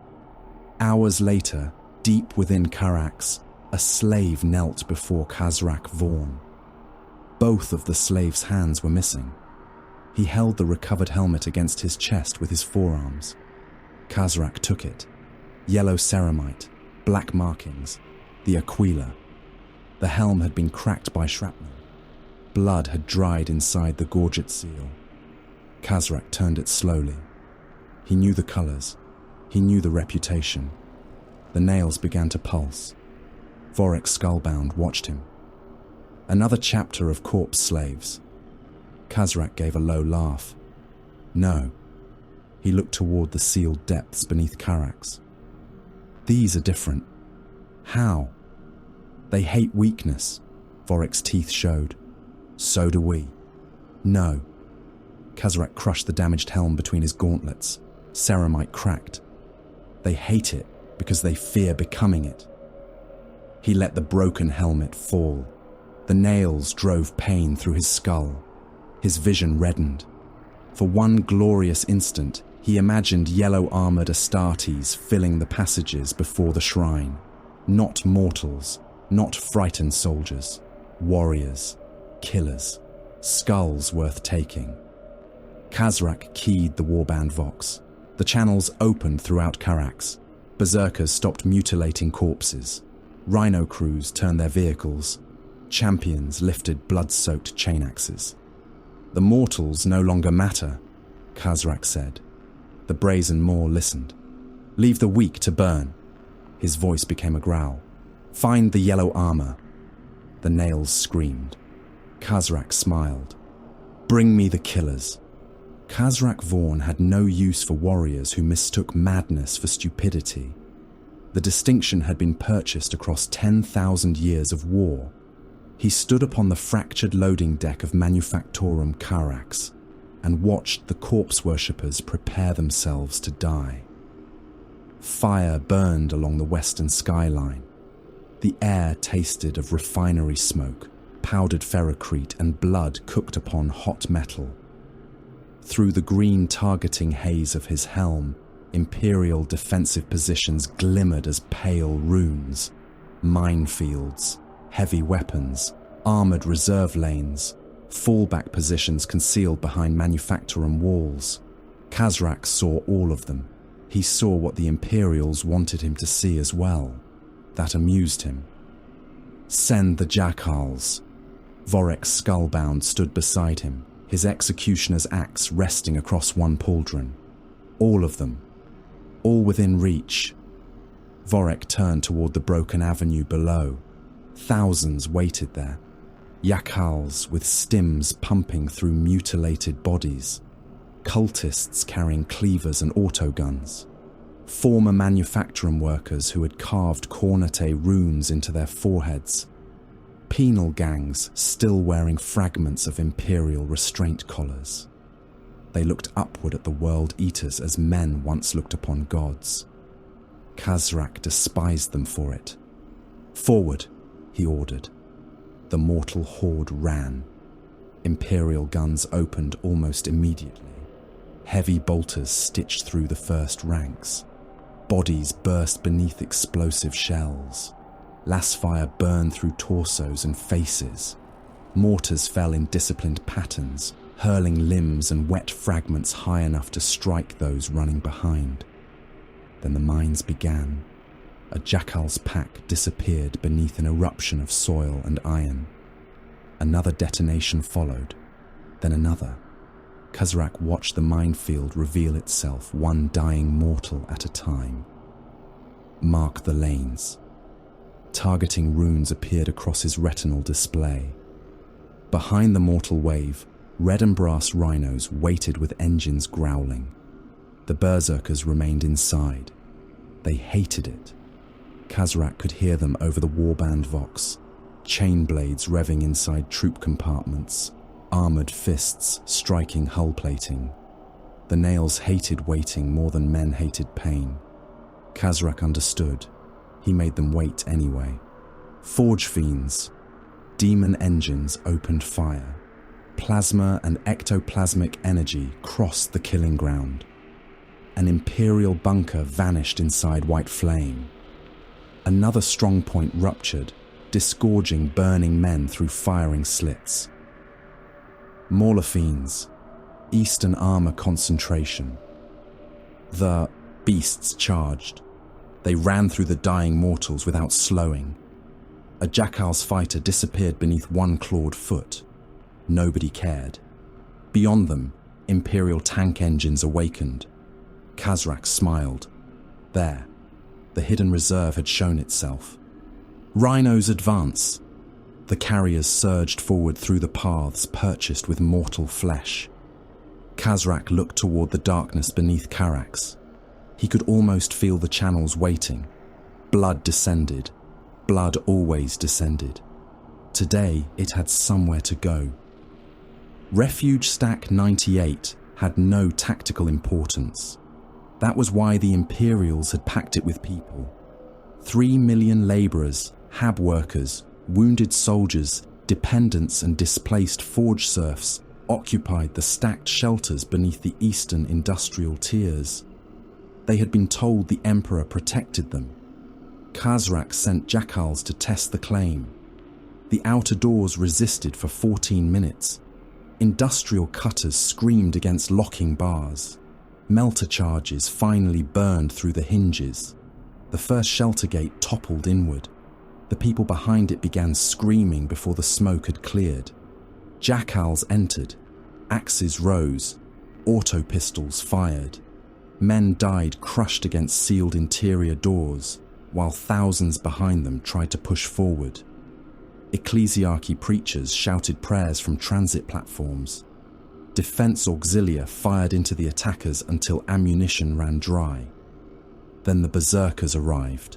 Hours later, deep within Carax, a slave knelt before Khazrak Vaughn. Both of the slave's hands were missing. He held the recovered helmet against his chest with his forearms. Khazrak took it. Yellow ceramite, black markings, the Aquila. The helm had been cracked by shrapnel. Blood had dried inside the gorget seal. Khazrak turned it slowly. He knew the colors. He knew the reputation. The nails began to pulse. Vorek skullbound watched him. Another chapter of corpse slaves. Khazrak gave a low laugh. No. He looked toward the sealed depths beneath Carax. These are different. How? They hate weakness, Vorek's teeth showed. So do we. No. Khazrak crushed the damaged helm between his gauntlets. Ceramite cracked. They hate it because they fear becoming it. He let the broken helmet fall. The nails drove pain through his skull. His vision reddened. For one glorious instant, he imagined yellow-armored Astartes filling the passages before the shrine. Not mortals, not frightened soldiers. Warriors, killers, skulls worth taking. Khazrak keyed the warband vox. The channels opened throughout Carax. Berserkers stopped mutilating corpses. Rhino crews turned their vehicles. Champions lifted blood-soaked chain axes. The mortals no longer matter, Khazrak said. The brazen Moor listened. Leave the weak to burn. His voice became a growl. Find the yellow armor. The nails screamed. Khazrak smiled. Bring me the killers. Khazrak Vaughn had no use for warriors who mistook madness for stupidity. The distinction had been purchased across 10,000 years of war. He stood upon the fractured loading deck of Manufactorum Carax and watched the corpse worshippers prepare themselves to die. Fire burned along the western skyline. The air tasted of refinery smoke, powdered ferrocrete, and blood cooked upon hot metal. Through the green targeting haze of his helm, Imperial defensive positions glimmered as pale runes. Minefields, heavy weapons, armoured reserve lanes, fallback positions concealed behind Manufactorum walls. Khazrak saw all of them. He saw what the Imperials wanted him to see as well. That amused him. Send the jackals. Vorek skullbound stood beside him, his executioner's axe resting across one pauldron. All of them. All within reach. Vorek turned toward the broken avenue below. Thousands waited there. Yakals with stims pumping through mutilated bodies. Cultists carrying cleavers and autoguns. Former Manufactorum workers who had carved Cornate runes into their foreheads. Penal gangs still wearing fragments of Imperial restraint collars. They looked upward at the World Eaters as men once looked upon gods. Khazrak despised them for it. Forward, he ordered. The mortal horde ran. Imperial guns opened almost immediately. Heavy bolters stitched through the first ranks. Bodies burst beneath explosive shells. Lasfire burned through torsos and faces. Mortars fell in disciplined patterns, hurling limbs and wet fragments high enough to strike those running behind. Then the mines began. A jackal's pack disappeared beneath an eruption of soil and iron. Another detonation followed, then another. Khazrak watched the minefield reveal itself, one dying mortal at a time. Mark the lanes. Targeting runes appeared across his retinal display. Behind the mortal wave, Red and brass rhinos waited with engines growling. The berserkers remained inside. They hated it. Khazrak could hear them over the warband vox, chain blades revving inside troop compartments, armored fists striking hull plating. The nails hated waiting more than men hated pain. Khazrak understood. He made them wait anyway. Forge fiends. Demon engines opened fire. Plasma and ectoplasmic energy crossed the killing ground. An Imperial bunker vanished inside white flame. Another strongpoint ruptured, disgorging burning men through firing slits. Mauler fiends. Eastern armor concentration. The beasts charged. They ran through the dying mortals without slowing. A Jackal's fighter disappeared beneath one clawed foot. Nobody cared. Beyond them, Imperial tank engines awakened. Khazrak smiled. There, the hidden reserve had shown itself. Rhinos advance. The carriers surged forward through the paths purchased with mortal flesh. Khazrak looked toward the darkness beneath Karax. He could almost feel the channels waiting. Blood descended. Blood always descended. Today, it had somewhere to go. Refuge Stack 98 had no tactical importance. That was why the Imperials had packed it with people. 3 million labourers, hab workers, wounded soldiers, dependents and displaced forge serfs occupied the stacked shelters beneath the eastern industrial tiers. They had been told the Emperor protected them. Khazrak sent jackals to test the claim. The outer doors resisted for 14 minutes. Industrial cutters screamed against locking bars. Melter charges finally burned through the hinges. The first shelter gate toppled inward. The people behind it began screaming before the smoke had cleared. Jackals entered. Axes rose. Auto pistols fired. Men died crushed against sealed interior doors, while thousands behind them tried to push forward. Ecclesiarchy preachers shouted prayers from transit platforms. Defense auxilia fired into the attackers until ammunition ran dry. Then the berserkers arrived.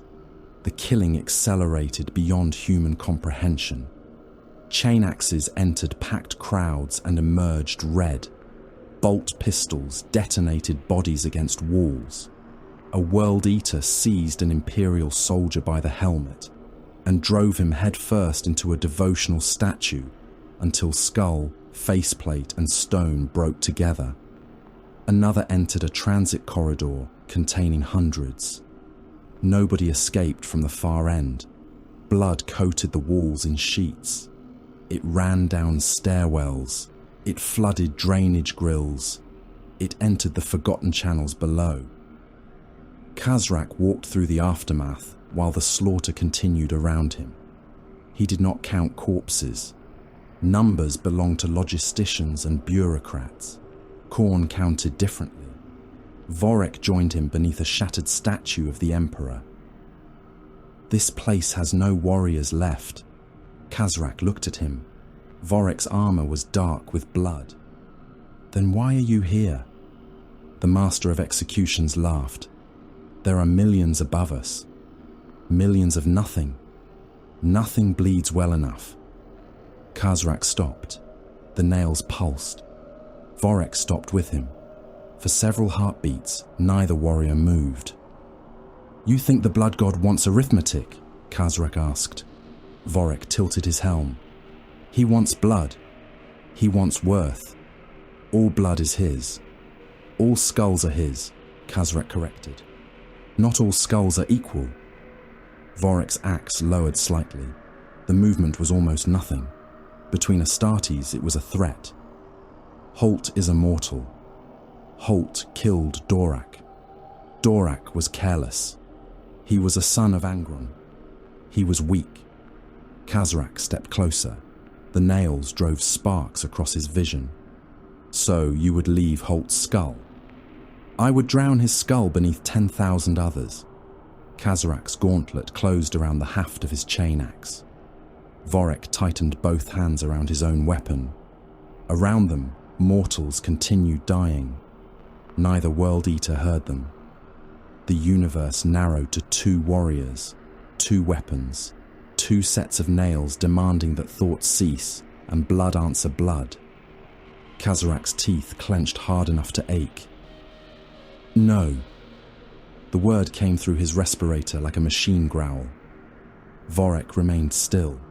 The killing accelerated beyond human comprehension. Chain axes entered packed crowds and emerged red. Bolt pistols detonated bodies against walls. A World Eater seized an Imperial soldier by the helmet and drove him headfirst into a devotional statue until skull, faceplate and stone broke together. Another entered a transit corridor containing hundreds. Nobody escaped from the far end. Blood coated the walls in sheets. It ran down stairwells. It flooded drainage grills. It entered the forgotten channels below. Khazrak walked through the aftermath while the slaughter continued around him. He did not count corpses. Numbers belonged to logisticians and bureaucrats. Khorne counted differently. Vorek joined him beneath a shattered statue of the Emperor. This place has no warriors left. Khazrak looked at him. Vorek's armor was dark with blood. Then why are you here? The Master of Executions laughed. There are millions above us. Millions of nothing. Nothing bleeds well enough. Khazrak stopped. The nails pulsed. Vorek stopped with him. For several heartbeats, neither warrior moved. You think the Blood God wants arithmetic? Khazrak asked. Vorek tilted his helm. He wants blood. He wants worth. All blood is his. All skulls are his, Khazrak corrected. Not all skulls are equal. Vorek's axe lowered slightly. The movement was almost nothing. Between Astartes, it was a threat. Holt is immortal. Holt killed Dorak. Dorak was careless. He was a son of Angron. He was weak. Khazrak stepped closer. The nails drove sparks across his vision. So you would leave Holt's skull? I would drown his skull beneath 10,000 others. Khazrak's gauntlet closed around the haft of his chain axe. Vorek tightened both hands around his own weapon. Around them, mortals continued dying. Neither World Eater heard them. The universe narrowed to 2 warriors, 2 weapons, 2 sets of nails demanding that thoughts cease and blood answer blood. Kazarak's teeth clenched hard enough to ache. No. The word came through his respirator like a machine growl. Vorek remained still.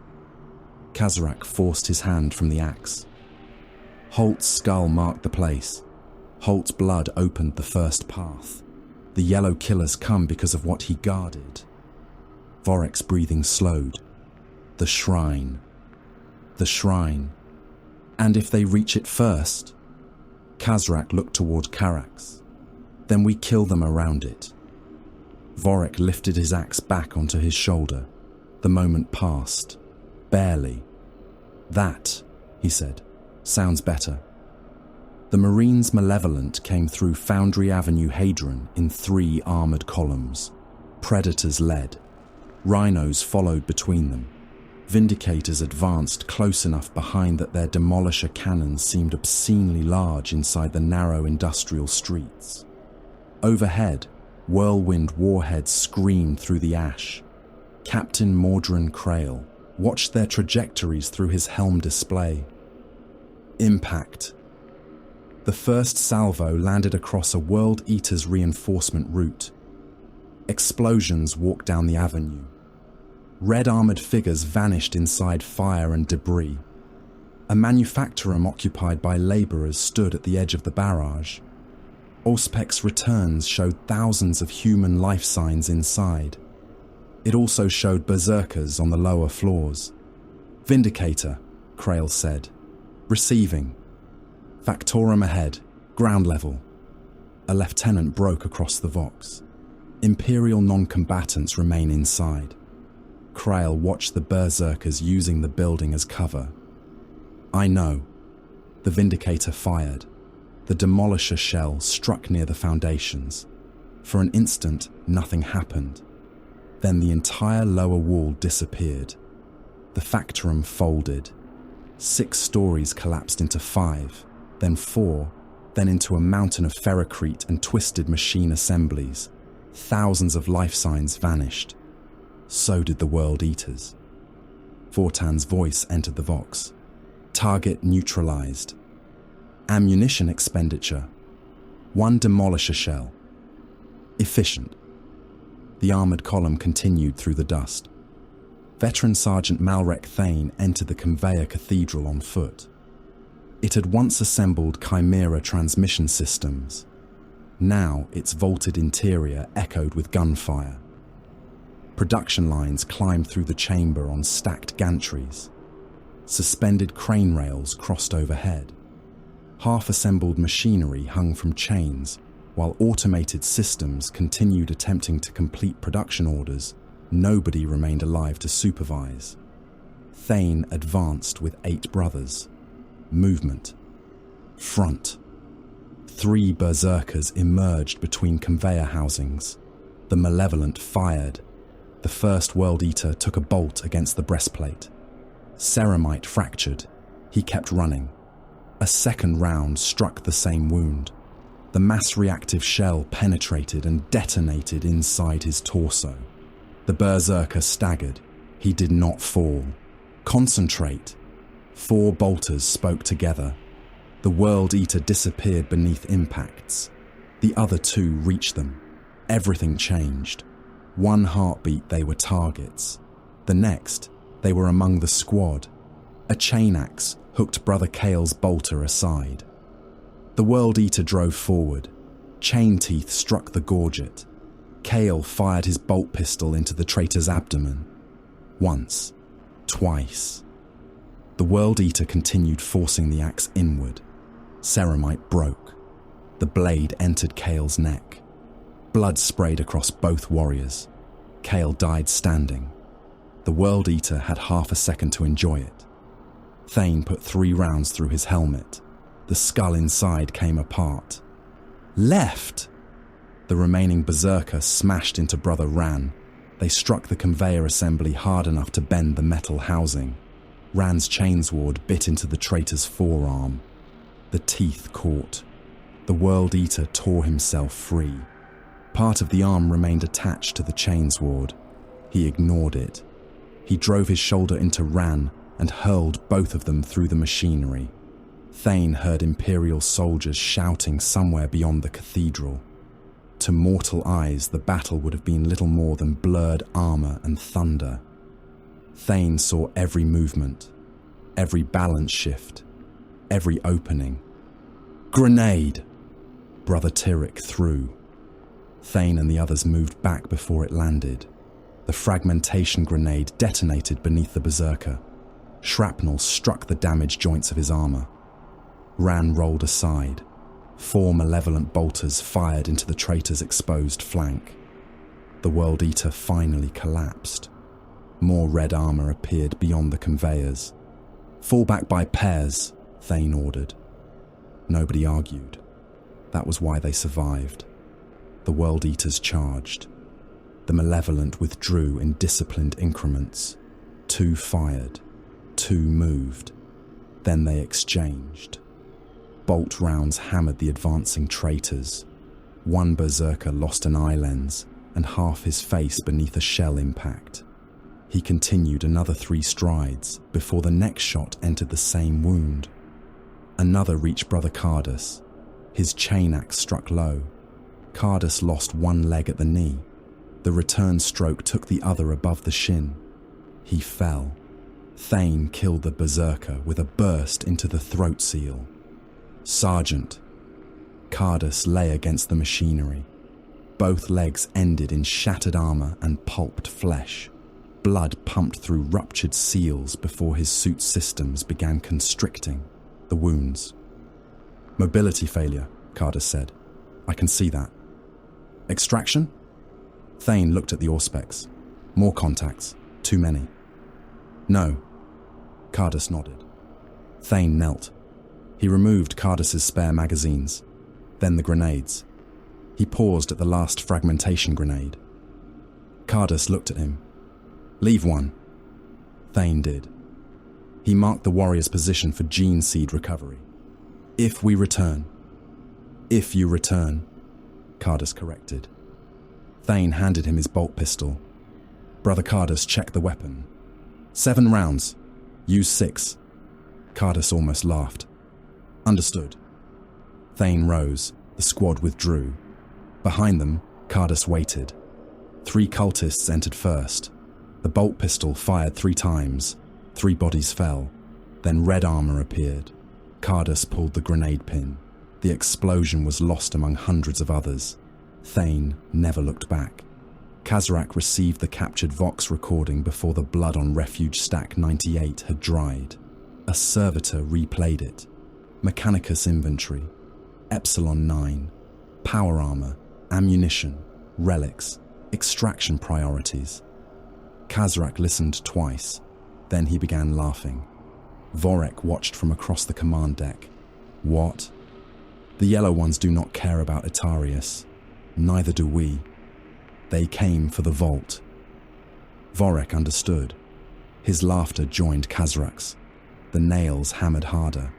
Kazarak forced his hand from the axe. Holt's skull marked the place. Holt's blood opened the first path. The yellow killers come because of what he guarded. Vorek's breathing slowed. The shrine. The shrine. And if they reach it first? Kazarak looked toward Karax. Then we kill them around it. Vorek lifted his axe back onto his shoulder. The moment passed. Barely. That, he said, sounds better. The Marines' Malevolent came through Foundry Avenue Hadron in 3 armoured columns. Predators led. Rhinos followed between them. Vindicators advanced close enough behind that their demolisher cannons seemed obscenely large inside the narrow industrial streets. Overhead, whirlwind warheads screamed through the ash. Captain Mordrin Krail watched their trajectories through his helm display. Impact. The first salvo landed across a World Eater's reinforcement route. Explosions walked down the avenue. Red armoured figures vanished inside fire and debris. A manufactorum occupied by labourers stood at the edge of the barrage. Auspec's returns showed thousands of human life signs inside. It also showed berserkers on the lower floors. Vindicator, Krail said. Receiving. Factorum ahead, ground level. A lieutenant broke across the Vox. Imperial non-combatants remain inside. Krail watched the berserkers using the building as cover. I know. The Vindicator fired. The demolisher shell struck near the foundations. For an instant, nothing happened. Then the entire lower wall disappeared. The Factorum folded. 6 stories collapsed into 5, then 4, then into a mountain of ferrocrete and twisted machine assemblies. Thousands of life signs vanished. So did the World Eaters. Vortan's voice entered the Vox. Target neutralized. Ammunition expenditure. 1 demolisher shell. Efficient. The armoured column continued through the dust. Veteran Sergeant Malrek Thane entered the conveyor cathedral on foot. It had once assembled Chimera transmission systems. Now its vaulted interior echoed with gunfire. Production lines climbed through the chamber on stacked gantries. Suspended crane rails crossed overhead. Half-assembled machinery hung from chains, while automated systems continued attempting to complete production orders. Nobody remained alive to supervise. Thane advanced with 8 brothers. Movement. Front. 3 berserkers emerged between conveyor housings. The Malevolent fired. The first World Eater took a bolt against the breastplate. Ceramite fractured. He kept running. A second round struck the same wound. The mass-reactive shell penetrated and detonated inside his torso. The berserker staggered. He did not fall. Concentrate. 4 bolters spoke together. The World Eater disappeared beneath impacts. The other 2 reached them. Everything changed. 1 heartbeat they were targets. The next, they were among the squad. A chain axe hooked Brother Kale's bolter aside. The World Eater drove forward. Chain teeth struck the gorget. Kale fired his bolt pistol into the traitor's abdomen. Once. Twice. The World Eater continued forcing the axe inward. Ceramite broke. The blade entered Kale's neck. Blood sprayed across both warriors. Kale died standing. The World Eater had half a second to enjoy it. Thane put 3 rounds through his helmet. The skull inside came apart. Left! The remaining berserker smashed into Brother Ran. They struck the conveyor assembly hard enough to bend the metal housing. Ran's chainsword bit into the traitor's forearm. The teeth caught. The World Eater tore himself free. Part of the arm remained attached to the chains ward. He ignored it. He drove his shoulder into Ran and hurled both of them through the machinery. Thane heard Imperial soldiers shouting somewhere beyond the cathedral. To mortal eyes, the battle would have been little more than blurred armor and thunder. Thane saw every movement, every balance shift, every opening. Grenade! Brother Tyrrick threw. Thane and the others moved back before it landed. The fragmentation grenade detonated beneath the berserker. Shrapnel struck the damaged joints of his armor. Ran rolled aside. 4 malevolent bolters fired into the traitor's exposed flank. The World Eater finally collapsed. More red armor appeared beyond the conveyors. "Fall back by pairs," Thane ordered. Nobody argued. That was why they survived. The World Eaters charged. The Malevolent withdrew in disciplined increments. 2 fired. 2 moved. Then they exchanged. Bolt rounds hammered the advancing traitors. 1 berserker lost an eye lens and half his face beneath a shell impact. He continued another 3 strides before the next shot entered the same wound. Another reached Brother Cardus. His chain axe struck low. Cardus lost 1 leg at the knee. The return stroke took the other above the shin. He fell. Thane killed the berserker with a burst into the throat seal. "Sergeant." Cardus lay against the machinery. Both legs ended in shattered armor and pulped flesh. Blood pumped through ruptured seals before his suit's systems began constricting. The wounds. "Mobility failure," Cardus said. "I can see that." "Extraction?" Thane looked at the auspex. "More contacts. Too many." "No." Cardus nodded. Thane knelt. He removed Cardus's spare magazines, then the grenades. He paused at the last fragmentation grenade. Cardus looked at him. "Leave one." Thane did. He marked the warrior's position for gene seed recovery. "If we return." "If you return," Cardus corrected. Thane handed him his bolt pistol. Brother Cardus checked the weapon. 7 rounds. Use 6. Cardus almost laughed. "Understood." Thane rose. The squad withdrew. Behind them, Cardus waited. 3 cultists entered first. The bolt pistol fired 3 times. 3 bodies fell. Then red armor appeared. Cardus pulled the grenade pin. The explosion was lost among hundreds of others. Thane never looked back. Kazarak received the captured Vox recording before the blood on Refuge Stack 98 had dried. A servitor replayed it. Mechanicus inventory. Epsilon 9. Power armor. Ammunition. Relics. Extraction priorities. Kazarak listened twice. Then he began laughing. Vorek watched from across the command deck. "What? The Yellow Ones do not care about Etariis. Neither do we. They came for the vault." Vorek understood. His laughter joined Kazarak's. The nails hammered harder.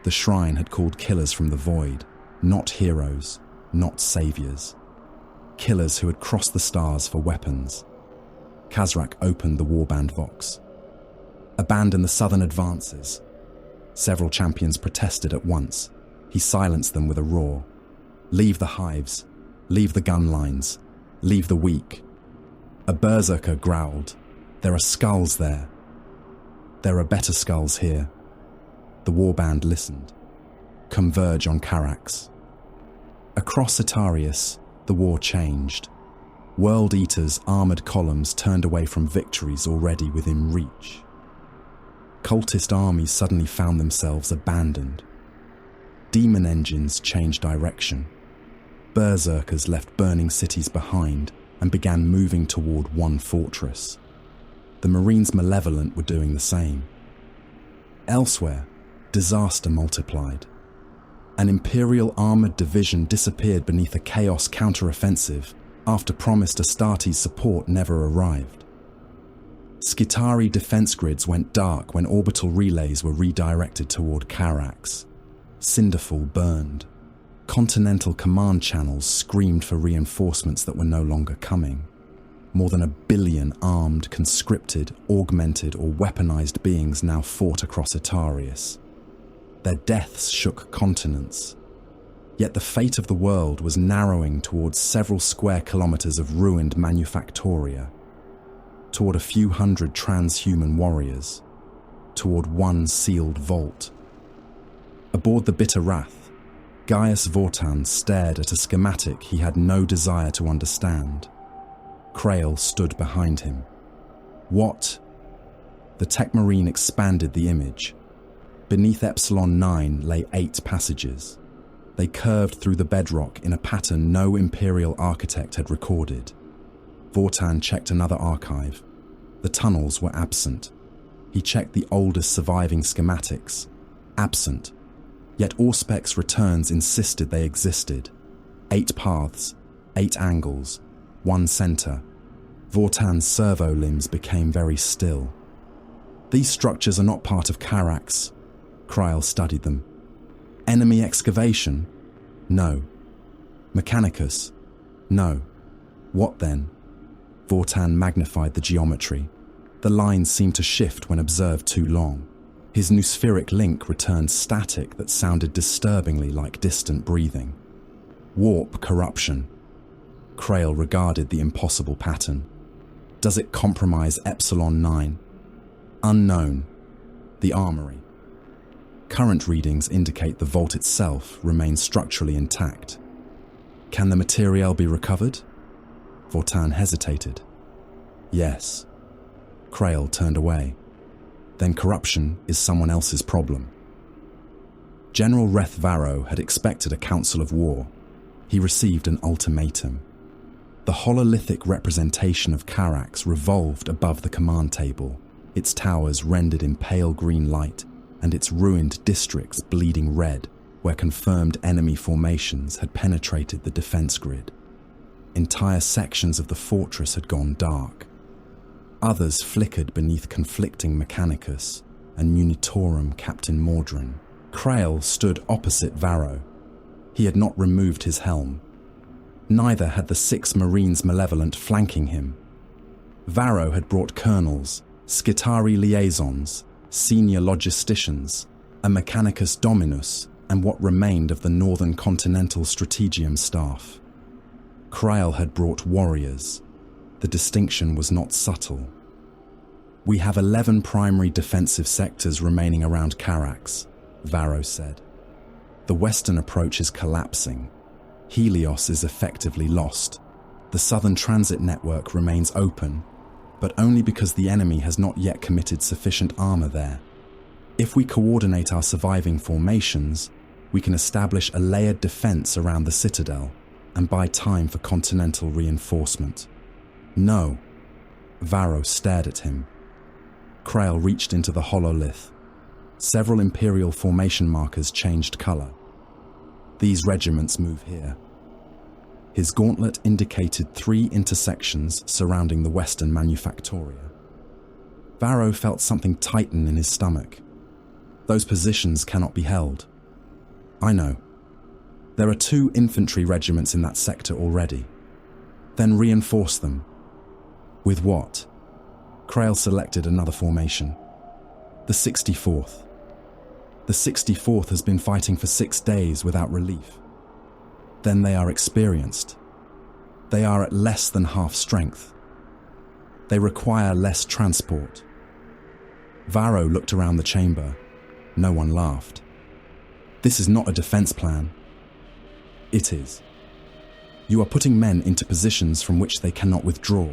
The shrine had called killers from the void, not heroes, not saviors. Killers who had crossed the stars for weapons. Kazarak opened the warband Vox. "Abandon the southern advances." Several champions protested at once. He silenced them with a roar. "Leave the hives. Leave the gun lines. Leave the weak." A berserker growled. "There are skulls there." "There are better skulls here." The warband listened. "Converge on Carax." Across Etariis, the war changed. World Eaters' armoured columns turned away from victories already within reach. Cultist armies suddenly found themselves abandoned. Demon engines changed direction. Berserkers left burning cities behind and began moving toward one fortress. The Marines Malevolent were doing the same. Elsewhere, disaster multiplied. An Imperial armoured division disappeared beneath a Chaos counteroffensive after promised Astartes support never arrived. Skitarii defense grids went dark when orbital relays were redirected toward Carax. Cinderfall burned. Continental command channels screamed for reinforcements that were no longer coming. More than 1 billion armed, conscripted, augmented or weaponized beings now fought across Etariis. Their deaths shook continents. Yet the fate of the world was narrowing towards several square kilometers of ruined manufactoria, toward a few hundred transhuman warriors, toward one sealed vault. Aboard the bitter wrath, Gaius Vortan stared at a schematic he had no desire to understand. Krail stood behind him. What? The tech marine expanded the image. Beneath Epsilon 9 lay 8 passages. They curved through the bedrock in a pattern no Imperial architect had recorded. Vortan checked another archive. The tunnels were absent. He checked the oldest surviving schematics. Absent. Yet Auspec's returns insisted they existed. 8 paths, 8 angles, 1 center. Vortan's servo limbs became very still. These structures are not part of Carax. Krail studied them. Enemy excavation? No. Mechanicus? No. What then? Vortan magnified the geometry. The lines seemed to shift when observed too long. His noospheric link returned static that sounded disturbingly like distant breathing. Warp corruption. Krail regarded the impossible pattern. Does it compromise Epsilon 9? Unknown. The armory. Current readings indicate the vault itself remains structurally intact. Can the material be recovered? Vortan hesitated. Yes. Krail turned away. Then corruption is someone else's problem. General Reth Varro had expected a council of war. He received an ultimatum. The hololithic representation of Carax revolved above the command table, its towers rendered in pale green light, and its ruined districts bleeding red, where confirmed enemy formations had penetrated the defense grid. Entire sections of the fortress had gone dark. Others flickered beneath conflicting Mechanicus and Munitorum Captain Mordrin. Krail stood opposite Varro. He had not removed his helm. Neither had the 6 Marines Malevolent flanking him. Varro had brought colonels, Skitari liaisons, senior logisticians, a Mechanicus Dominus, and what remained of the Northern Continental Strategium staff. Krail had brought warriors. The distinction was not subtle. We have 11 primary defensive sectors remaining around Carax, Varro said. The western approach is collapsing. Helios is effectively lost. The southern transit network remains open, but only because the enemy has not yet committed sufficient armor there. If we coordinate our surviving formations, we can establish a layered defense around the citadel and buy time for continental reinforcement. No. Varro stared at him. Krail reached into the hololith. Several Imperial formation markers changed color. These regiments move here. His gauntlet indicated 3 intersections surrounding the western manufactoria. Varro felt something tighten in his stomach. Those positions cannot be held. I know. There are 2 infantry regiments in that sector already. Then reinforce them. With what? Krail selected another formation. The 64th. The 64th has been fighting for 6 days without relief. Then they are experienced. They are at less than half strength. They require less transport. Varro looked around the chamber. No one laughed. This is not a defense plan. It is. You are putting men into positions from which they cannot withdraw.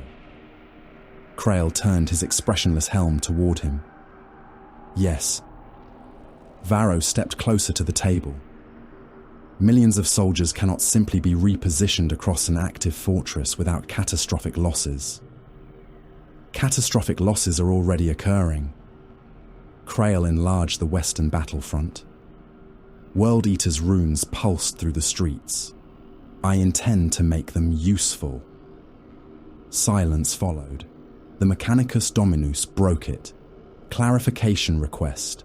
Krail turned his expressionless helm toward him. Yes. Varro stepped closer to the table. Millions of soldiers cannot simply be repositioned across an active fortress without catastrophic losses. Catastrophic losses are already occurring. Krail enlarged the western battlefront. World Eater's runes pulsed through the streets. I intend to make them useful. Silence followed. The Mechanicus Dominus broke it. Clarification request.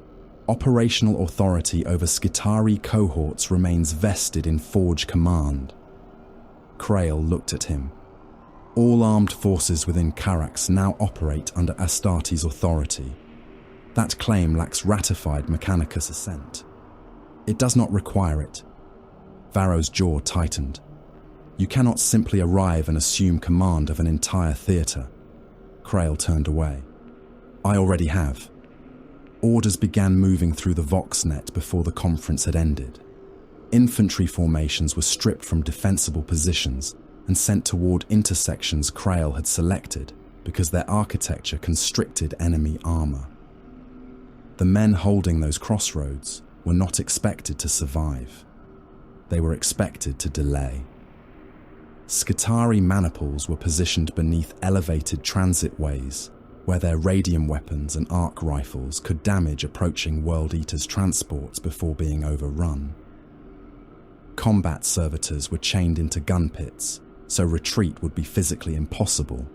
operational authority over Skitarii cohorts remains vested in Forge Command. Krail looked at him. All armed forces within Carax now operate under Astartes' authority. That claim lacks ratified Mechanicus assent. It does not require it. Varro's jaw tightened. You cannot simply arrive and assume command of an entire theatre. Krail turned away. I already have. Orders began moving through the Voxnet before the conference had ended. Infantry formations were stripped from defensible positions and sent toward intersections Krail had selected because their architecture constricted enemy armor. The men holding those crossroads were not expected to survive. They were expected to delay. Skitarii maniples were positioned beneath elevated transitways where their radium weapons and arc rifles could damage approaching World Eaters' transports before being overrun. Combat servitors were chained into gun pits, so retreat would be physically impossible.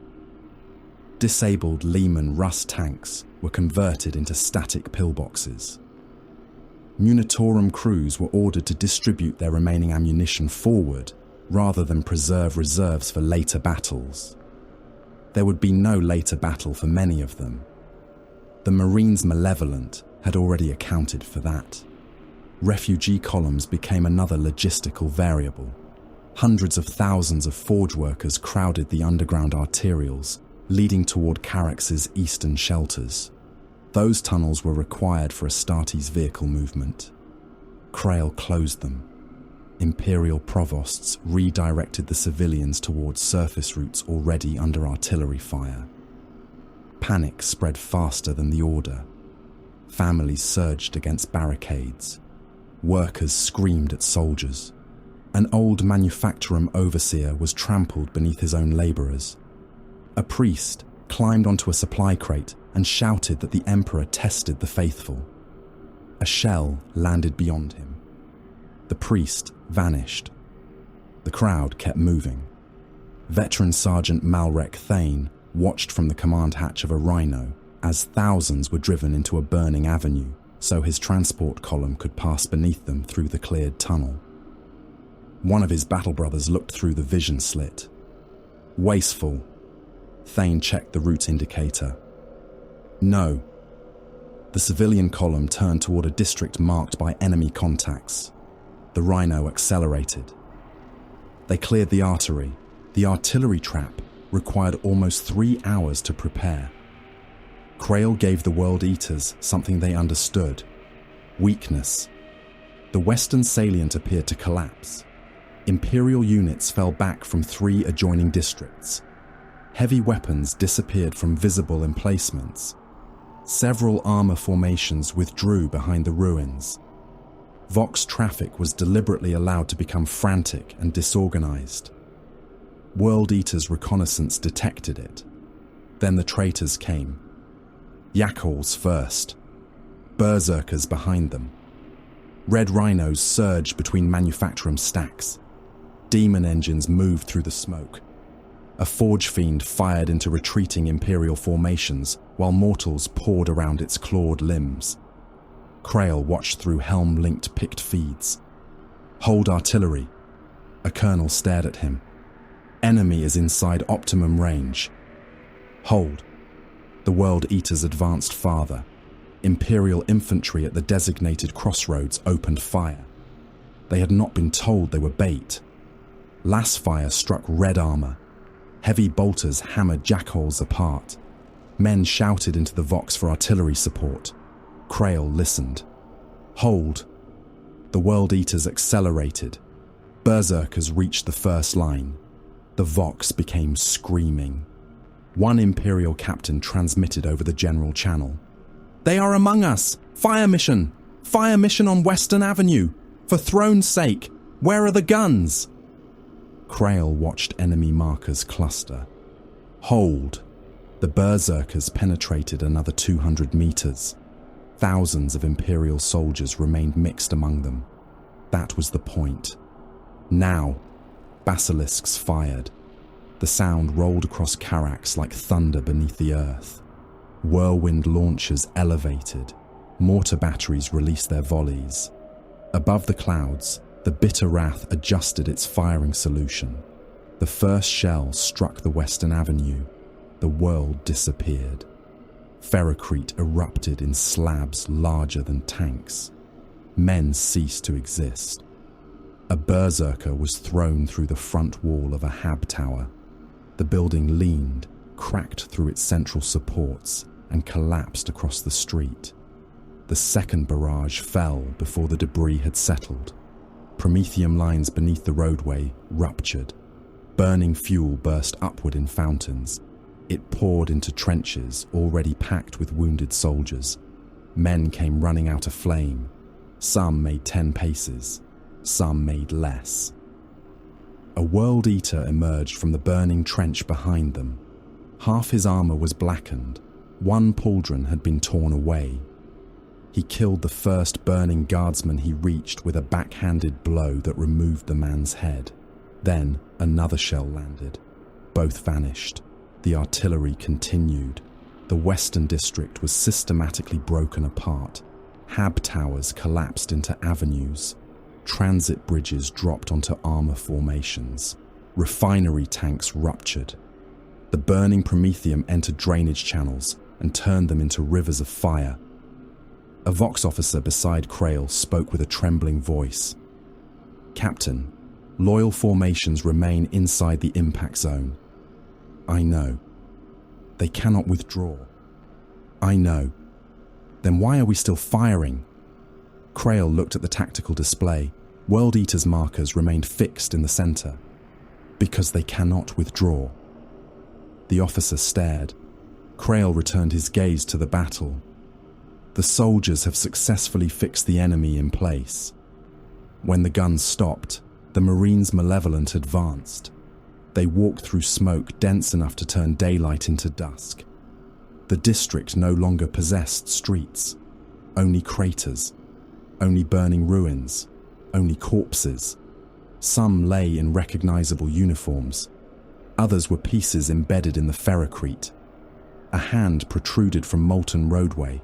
Disabled Lehman Russ tanks were converted into static pillboxes. Munitorum crews were ordered to distribute their remaining ammunition forward rather than preserve reserves for later battles. There would be no later battle for many of them. The Marines' Malevolent had already accounted for that. Refugee columns became another logistical variable. Hundreds of thousands of forge workers crowded the underground arterials, leading toward Carax's eastern shelters. Those tunnels were required for Astartes' vehicle movement. Krail closed them. Imperial provosts redirected the civilians towards surface routes already under artillery fire. Panic spread faster than the order. Families surged against barricades. Workers screamed at soldiers. An old manufactorum overseer was trampled beneath his own labourers. A priest climbed onto a supply crate and shouted that the Emperor tested the faithful. A shell landed beyond him. The priest vanished. The crowd kept moving. Veteran Sergeant Malrek Thane watched from the command hatch of a Rhino as thousands were driven into a burning avenue so his transport column could pass beneath them through the cleared tunnel. One of his battle brothers looked through the vision slit. Wasteful. Thane checked the route indicator. No. The civilian column turned toward a district marked by enemy contacts. The Rhino accelerated. They cleared the artery. The artillery trap required almost 3 hours to prepare. Krail gave the World Eaters something they understood: weakness. The western salient appeared to collapse. Imperial units fell back from 3 adjoining districts. Heavy weapons disappeared from visible emplacements. Several armor formations withdrew behind the ruins. Vox traffic was deliberately allowed to become frantic and disorganized. World Eaters' reconnaissance detected it. Then the traitors came. Yakhals first. Berserkers behind them. Red Rhinos surged between manufactorum stacks. Demon engines moved through the smoke. A forge fiend fired into retreating Imperial formations while mortals poured around its clawed limbs. Krail watched through helm-linked picked feeds. Hold artillery. A colonel stared at him. Enemy is inside optimum range. Hold. The World Eaters advanced farther. Imperial infantry at the designated crossroads opened fire. They had not been told they were bait. Lass fire struck red armor. Heavy bolters hammered jackholes apart. Men shouted into the Vox for artillery support. Krail listened. Hold. The World Eaters accelerated. Berserkers reached the first line. The Vox became screaming. One Imperial captain transmitted over the general channel. "They are among us! Fire mission! Fire mission on Western Avenue! For throne's sake, where are the guns?" Krail watched enemy markers cluster. Hold. The Berserkers penetrated another 200 meters. Thousands of Imperial soldiers remained mixed among them. That was the point. Now, basilisks fired. The sound rolled across Carax like thunder beneath the earth. Whirlwind launchers elevated. Mortar batteries released their volleys. Above the clouds, the bitter wrath adjusted its firing solution. The first shell struck the Western Avenue. The world disappeared. Ferrocrete erupted in slabs larger than tanks. Men ceased to exist. A berserker was thrown through the front wall of a hab tower. The building leaned, cracked through its central supports, and collapsed across the street. The second barrage fell before the debris had settled. Promethium lines beneath the roadway ruptured. Burning fuel burst upward in fountains. It poured into trenches already packed with wounded soldiers. Men came running out of flame. Some made 10 paces. Some made less. A World Eater emerged from the burning trench behind them. Half his armor was blackened. One pauldron had been torn away. He killed the first burning guardsman he reached with a backhanded blow that removed the man's head. Then another shell landed. Both vanished. The artillery continued. The Western District was systematically broken apart. Hab towers collapsed into avenues. Transit bridges dropped onto armor formations. Refinery tanks ruptured. The burning promethium entered drainage channels and turned them into rivers of fire. A Vox officer beside Krail spoke with a trembling voice. "Captain, loyal formations remain inside the impact zone." "I know." "They cannot withdraw." "I know." "Then why are we still firing?" Krail looked at the tactical display. World Eater's markers remained fixed in the center. "Because they cannot withdraw." The officer stared. Krail returned his gaze to the battle. "The soldiers have successfully fixed the enemy in place." When the guns stopped, the Marines' Malevolent advanced. They walked through smoke dense enough to turn daylight into dusk. The district no longer possessed streets. Only craters. Only burning ruins. Only corpses. Some lay in recognizable uniforms. Others were pieces embedded in the ferrocrete. A hand protruded from molten roadway.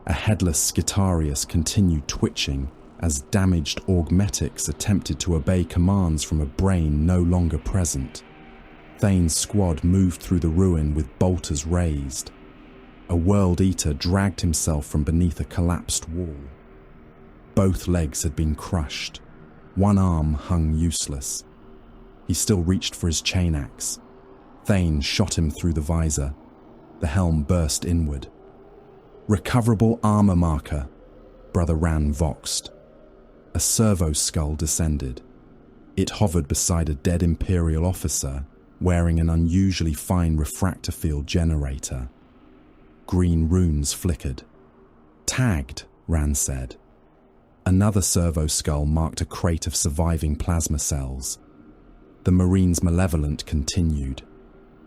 A headless Etariis continued twitching as damaged augmetics attempted to obey commands from a brain no longer present. Thane's squad moved through the ruin with bolters raised. A World Eater dragged himself from beneath a collapsed wall. Both legs had been crushed. One arm hung useless. He still reached for his chain axe. Thane shot him through the visor. The helm burst inward. "Recoverable armor marker," Brother Ran voxed. A servo skull descended. It hovered beside a dead Imperial officer wearing an unusually fine refractor field generator. Green runes flickered. "Tagged," Ran said. Another servo skull marked a crate of surviving plasma cells. The Marines' Malevolent continued.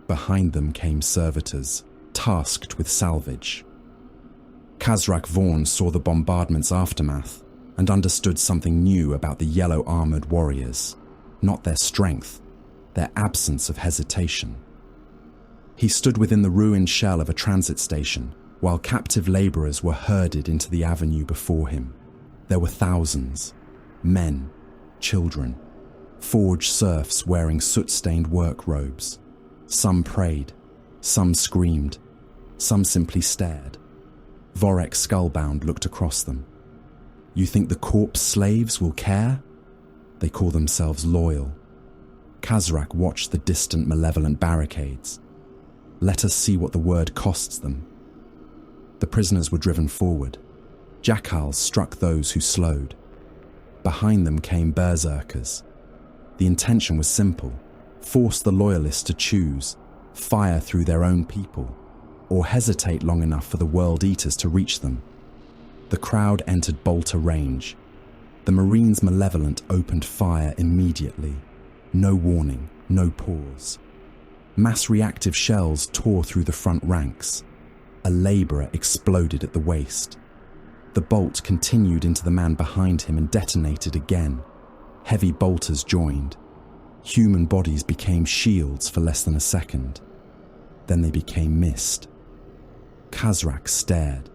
Behind them came servitors, tasked with salvage. Khazrak Vaughn saw the bombardment's aftermath and understood something new about the yellow-armored warriors. Not their strength, their absence of hesitation. He stood within the ruined shell of a transit station, while captive laborers were herded into the avenue before him. There were thousands, men, children, forged serfs wearing soot-stained work robes. Some prayed, some screamed, some simply stared. Vorek skullbound looked across them. "You think the corpse slaves will care? They call themselves loyal." Khazrak watched the distant Malevolent barricades. "Let us see what the word costs them." The prisoners were driven forward. Jackals struck those who slowed. Behind them came berserkers. The intention was simple: force the loyalists to choose, fire through their own people, or hesitate long enough for the World Eaters to reach them. The crowd entered bolter range. The Marines' Malevolent opened fire immediately. No warning, no pause. Mass reactive shells tore through the front ranks. A laborer exploded at the waist. The bolt continued into the man behind him and detonated again. Heavy bolters joined. Human bodies became shields for less than a second. Then they became mist. Khazrak stared.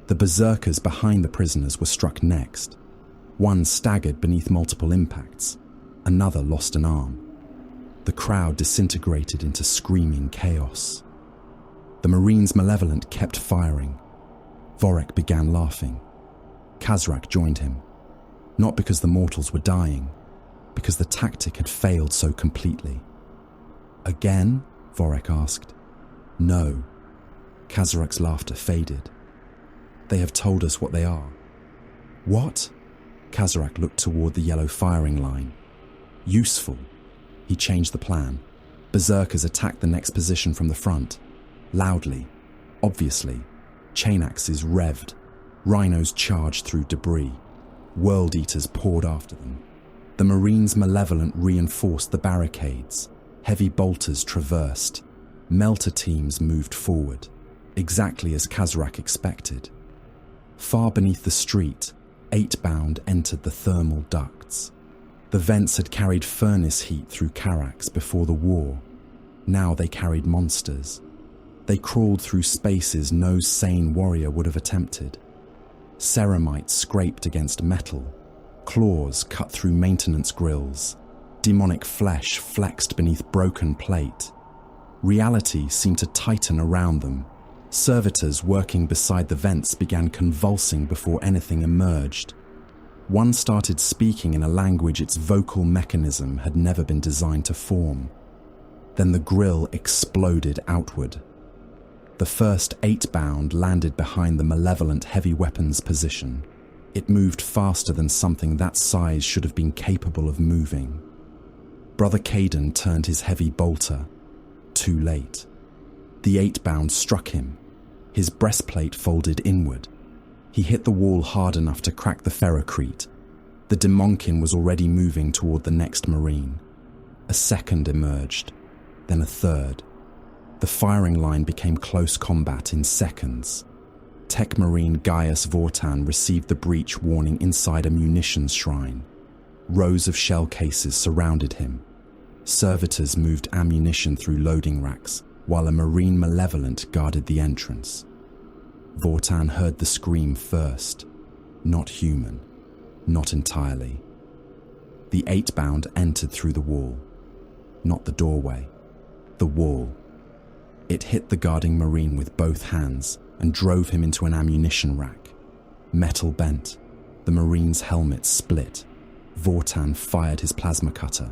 The berserkers behind the prisoners were struck next. One staggered beneath multiple impacts, another lost an arm. The crowd disintegrated into screaming chaos. The Marines' Malevolent kept firing. Vorek began laughing. Khazrak joined him. Not because the mortals were dying, because the tactic had failed so completely. Again? Vorek asked. No. Khazrak's laughter faded. They have told us what they are. What? Khazrak looked toward the yellow firing line. Useful. He changed the plan. Berserkers attacked the next position from the front. Loudly. Obviously. Chain axes revved. Rhinos charged through debris. World Eaters poured after them. The Marines' Malevolent reinforced the barricades. Heavy bolters traversed. Melter teams moved forward, exactly as Khazrak expected. Far beneath the street, 8-bound entered the thermal ducts. The vents had carried furnace heat through Karax before the war. Now they carried monsters. They crawled through spaces no sane warrior would have attempted. Ceramite scraped against metal. Claws cut through maintenance grills. Demonic flesh flexed beneath broken plate. Reality seemed to tighten around them. Servitors working beside the vents began convulsing before anything emerged. One started speaking in a language its vocal mechanism had never been designed to form. Then the grill exploded outward. The first 8-bound landed behind the Malevolent heavy weapons position. It moved faster than something that size should have been capable of moving. Brother Caden turned his heavy bolter. Too late. The 8-bound struck him. His breastplate folded inward. He hit the wall hard enough to crack the ferrocrete. The Demonkin was already moving toward the next Marine. A second emerged, then a third. The firing line became close combat in seconds. Tech Marine Gaius Vortan received the breach warning inside a munitions shrine. Rows of shell cases surrounded him. Servitors moved ammunition through loading racks, while a Marine Malevolent guarded the entrance. Vortan heard the scream first. Not human. Not entirely. The 8-bound entered through the wall. Not the doorway. The wall. It hit the guarding Marine with both hands and drove him into an ammunition rack. Metal bent. The Marine's helmet split. Vortan fired his plasma cutter.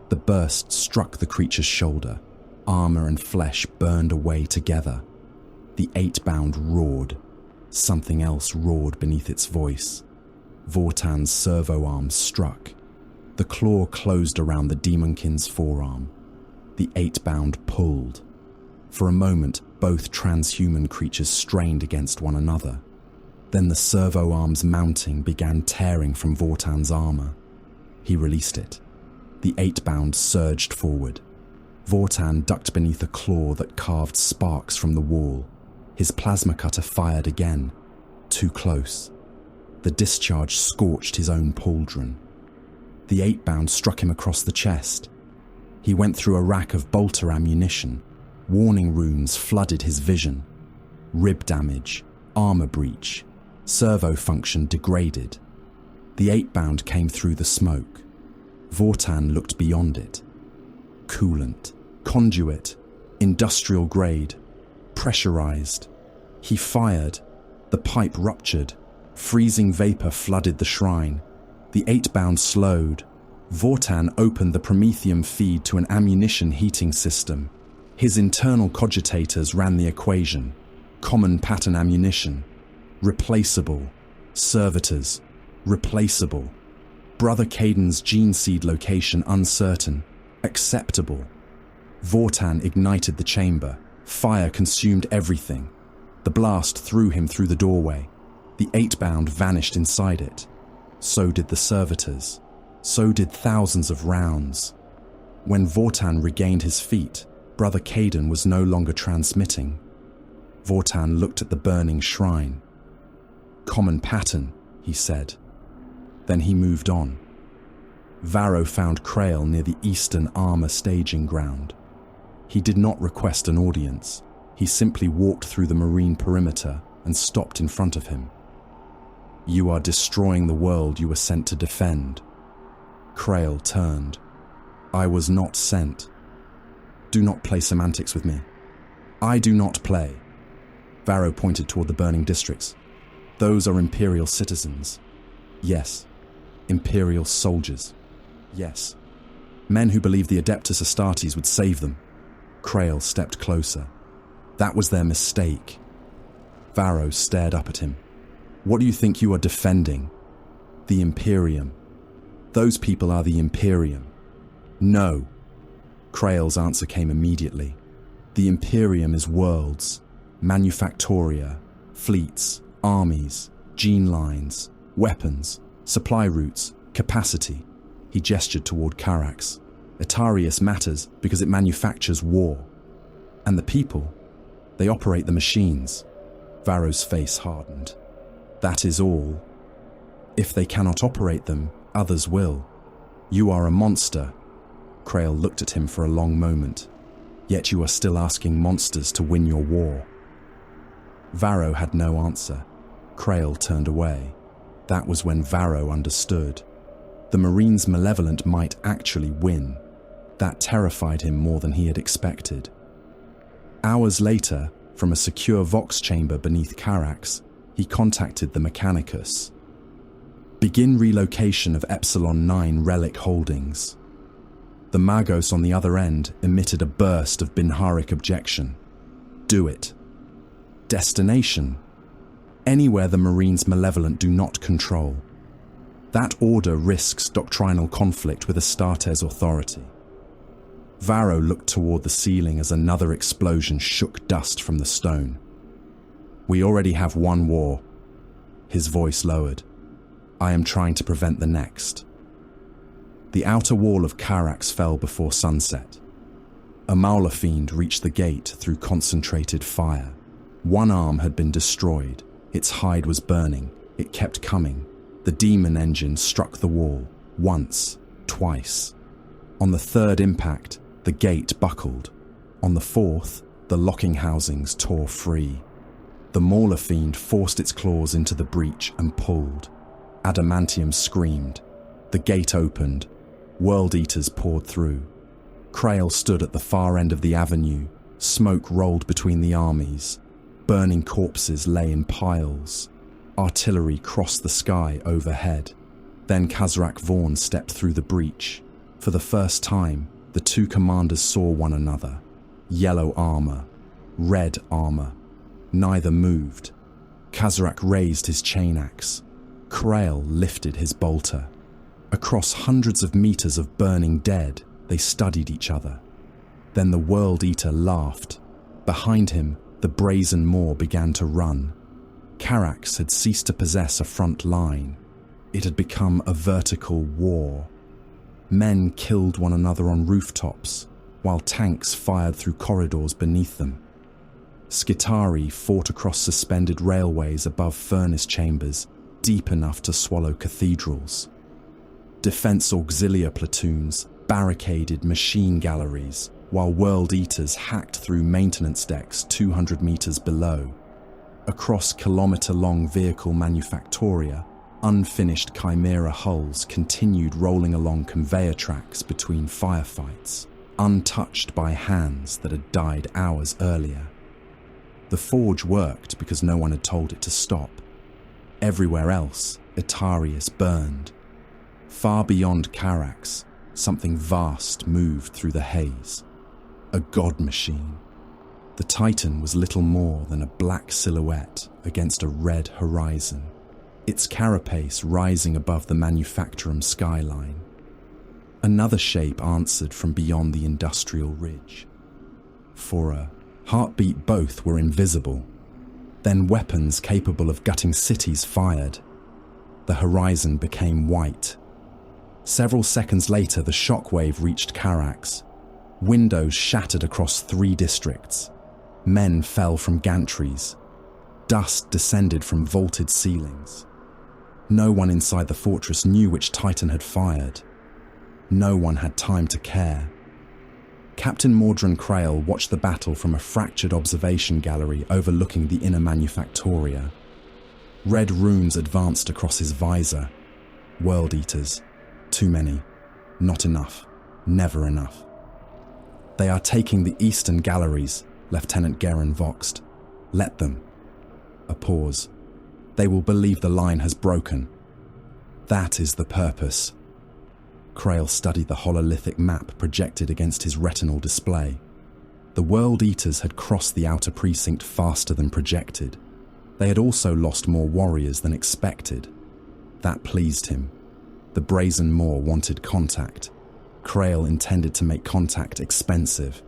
The burst struck the creature's shoulder. Armor and flesh burned away together. The 8-bound roared. Something else roared beneath its voice. Vortan's servo arm struck. The claw closed around the Demonkin's forearm. The 8-bound pulled. For a moment, both transhuman creatures strained against one another. Then the servo arm's mounting began tearing from Vortan's armor. He released it. The 8-bound surged forward. Vortan ducked beneath a claw that carved sparks from the wall. His plasma cutter fired again. Too close. The discharge scorched his own pauldron. The 8-bound struck him across the chest. He went through a rack of bolter ammunition. Warning runes flooded his vision. Rib damage, armor breach, servo function degraded. The 8-bound came through the smoke. Vortan looked beyond it. Coolant, conduit, industrial grade, pressurized. He fired. The pipe ruptured. Freezing vapor flooded the shrine. The 8-bound slowed. Vortan opened the Prometheum feed to an ammunition heating system. His internal cogitators ran the equation. Common pattern ammunition. Replaceable. Servitors. Replaceable. Brother Caden's gene seed location uncertain. Acceptable. Vortan ignited the chamber. Fire consumed everything. The blast threw him through the doorway. The 8-bound vanished inside it. So did the servitors. So did thousands of rounds. When Vortan regained his feet, Brother Caden was no longer transmitting. Vortan looked at the burning shrine. Common pattern, he said. Then he moved on. Varro found Krail near the Eastern Armor staging ground. He did not request an audience. He simply walked through the marine perimeter, and stopped in front of him. "You are destroying the world you were sent to defend." Krail turned. "I was not sent." "Do not play semantics with me." "I do not play." Varro pointed toward the burning districts. "Those are Imperial citizens." "Yes." "Imperial soldiers." "Yes." "Men who believed the Adeptus Astartes would save them." Krail stepped closer. "That was their mistake." Varro stared up at him. "What do you think you are defending?" "The Imperium." "Those people are the Imperium." "No." Krail's answer came immediately. "The Imperium is worlds, manufactoria, fleets, armies, gene lines, weapons, supply routes, capacity." He gestured toward Carax. "Etariis matters because it manufactures war. And the people, they operate the machines." Varro's face hardened. "That is all. If they cannot operate them, others will. You are a monster." Krail looked at him for a long moment. "Yet you are still asking monsters to win your war." Varro had no answer. Krail turned away. That was when Varro understood. The Marines' Malevolent might actually win. That terrified him more than he had expected. Hours later, from a secure Vox chamber beneath Carax, he contacted the Mechanicus. "Begin relocation of Epsilon 9 relic holdings." The Magos on the other end emitted a burst of Binharic objection. "Do it." "Destination? Anywhere the Marines' Malevolent do not control. That order risks doctrinal conflict with Astartes authority." Varro looked toward the ceiling as another explosion shook dust from the stone. "We already have one war." His voice lowered. "I am trying to prevent the next." The outer wall of Carax fell before sunset. A Mauler fiend reached the gate through concentrated fire. One arm had been destroyed. Its hide was burning. It kept coming. The demon engine struck the wall, once, twice. On the third impact, the gate buckled. On the fourth, the locking housings tore free. The Mauler fiend forced its claws into the breach and pulled. Adamantium screamed. The gate opened. World Eaters poured through. Krail stood at the far end of the avenue. Smoke rolled between the armies. Burning corpses lay in piles. Artillery crossed the sky overhead. Then Khazrak Vaughn stepped through the breach. For the first time, the two commanders saw one another. Yellow armor, red armor. Neither moved. Khazrak raised his chain axe. Krail lifted his bolter. Across hundreds of meters of burning dead, they studied each other. Then the World Eater laughed. Behind him, the brazen Maw began to run. Carax had ceased to possess a front line. It had become a vertical war. Men killed one another on rooftops, while tanks fired through corridors beneath them. Skitarii fought across suspended railways above furnace chambers, deep enough to swallow cathedrals. Defense auxiliar platoons barricaded machine galleries, while World Eaters hacked through maintenance decks 200 meters below. Across kilometer-long vehicle manufactoria, unfinished Chimera hulls continued rolling along conveyor tracks between firefights, untouched by hands that had died hours earlier. The forge worked because no one had told it to stop. Everywhere else, Etariis burned. Far beyond Carax, something vast moved through the haze. A god machine. The Titan was little more than a black silhouette against a red horizon, its carapace rising above the Manufactorum skyline. Another shape answered from beyond the industrial ridge. For a heartbeat, both were invisible. Then weapons capable of gutting cities fired. The horizon became white. Several seconds later, the shockwave reached Carax. Windows shattered across 3 districts. Men fell from gantries. Dust descended from vaulted ceilings. No one inside the fortress knew which Titan had fired. No one had time to care. Captain Mordred Crail watched the battle from a fractured observation gallery overlooking the inner manufactoria. Red runes advanced across his visor. World Eaters. Too many. Not enough. Never enough. They are taking the eastern galleries, Lieutenant Guerin voxed. Let them. A pause. They will believe the line has broken. That is the purpose. Crail studied the hololithic map projected against his retinal display. The World Eaters had crossed the outer precinct faster than projected. They had also lost more warriors than expected. That pleased him. The Brazen Moor wanted contact. Crail intended to make contact expensive.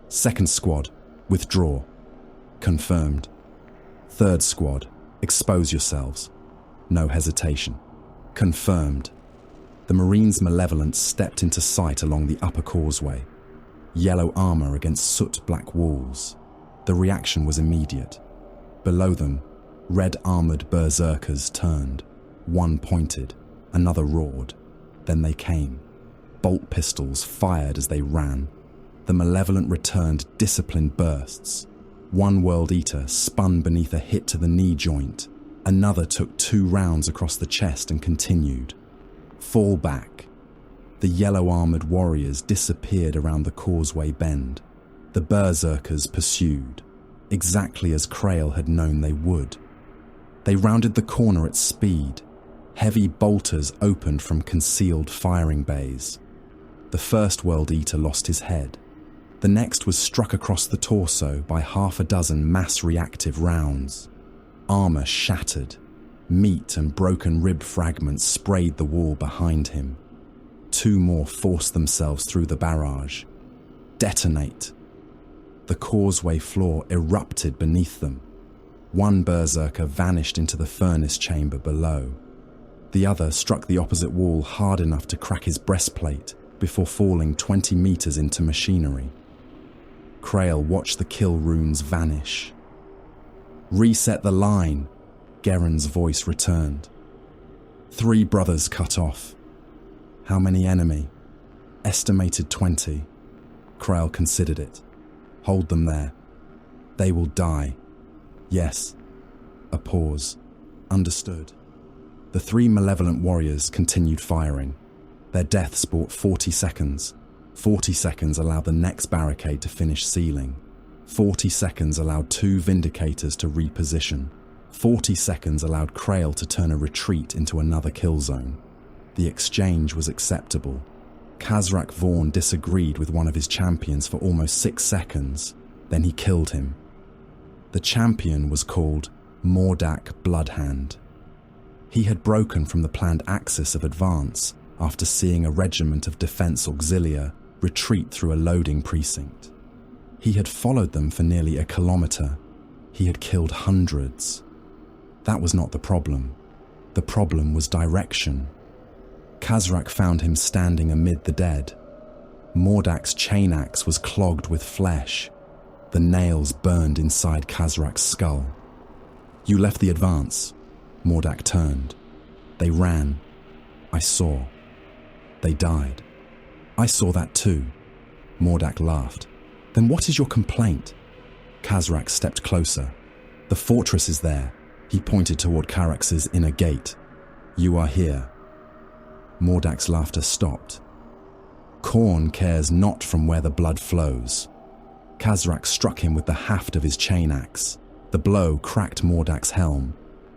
Second squad, withdraw. Confirmed. Third squad, expose yourselves. No hesitation. Confirmed. The Marines' Malevolent stepped into sight along the upper causeway. Yellow armor against soot-black walls. The reaction was immediate. Below them, red-armored berserkers turned. One pointed, another roared. Then they came. Bolt pistols fired as they ran. The Malevolent returned disciplined bursts. One World Eater spun beneath a hit to the knee joint. Another took 2 rounds across the chest and continued. Fall back. The yellow-armored warriors disappeared around the causeway bend. The berserkers pursued, exactly as Crail had known they would. They rounded the corner at speed. Heavy bolters opened from concealed firing bays. The first World Eater lost his head. The next was struck across the torso by 6 mass-reactive rounds. Armor shattered. Meat and broken rib fragments sprayed the wall behind him. 2 more forced themselves through the barrage. Detonate. The causeway floor erupted beneath them. One berserker vanished into the furnace chamber below. The other struck the opposite wall hard enough to crack his breastplate before falling 20 meters into machinery. Crail watched the kill runes vanish. Reset the line, Guerin's voice returned. 3 brothers cut off. How many enemy? Estimated 20. Crail considered it. Hold them there. They will die. Yes. A pause. Understood. The 3 Malevolent warriors continued firing. Their deaths bought 40 seconds. 40 seconds allowed the next barricade to finish sealing. 40 seconds allowed 2 Vindicators to reposition. 40 seconds allowed Crail to turn a retreat into another kill zone. The exchange was acceptable. Khazrak Vaughn disagreed with one of his champions for almost 6 seconds, then he killed him. The champion was called Mordak Bloodhand. He had broken from the planned axis of advance after seeing a regiment of Defense Auxilia retreat through a loading precinct. He had followed them for nearly 1 kilometer. He had killed hundreds. That was not the problem. The problem was direction. Khazrak found him standing amid the dead. Mordak's chain axe was clogged with flesh. The nails burned inside Khazrak's skull. You left the advance. Mordak turned. They ran. I saw. They died. I saw that too. Mordak laughed. Then what is your complaint? Khazrak stepped closer. The fortress is there. He pointed toward Carax's inner gate. You are here. Mordak's laughter stopped. Khorne cares not from where the blood flows. Khazrak struck him with the haft of his chain axe. The blow cracked Mordak's helm.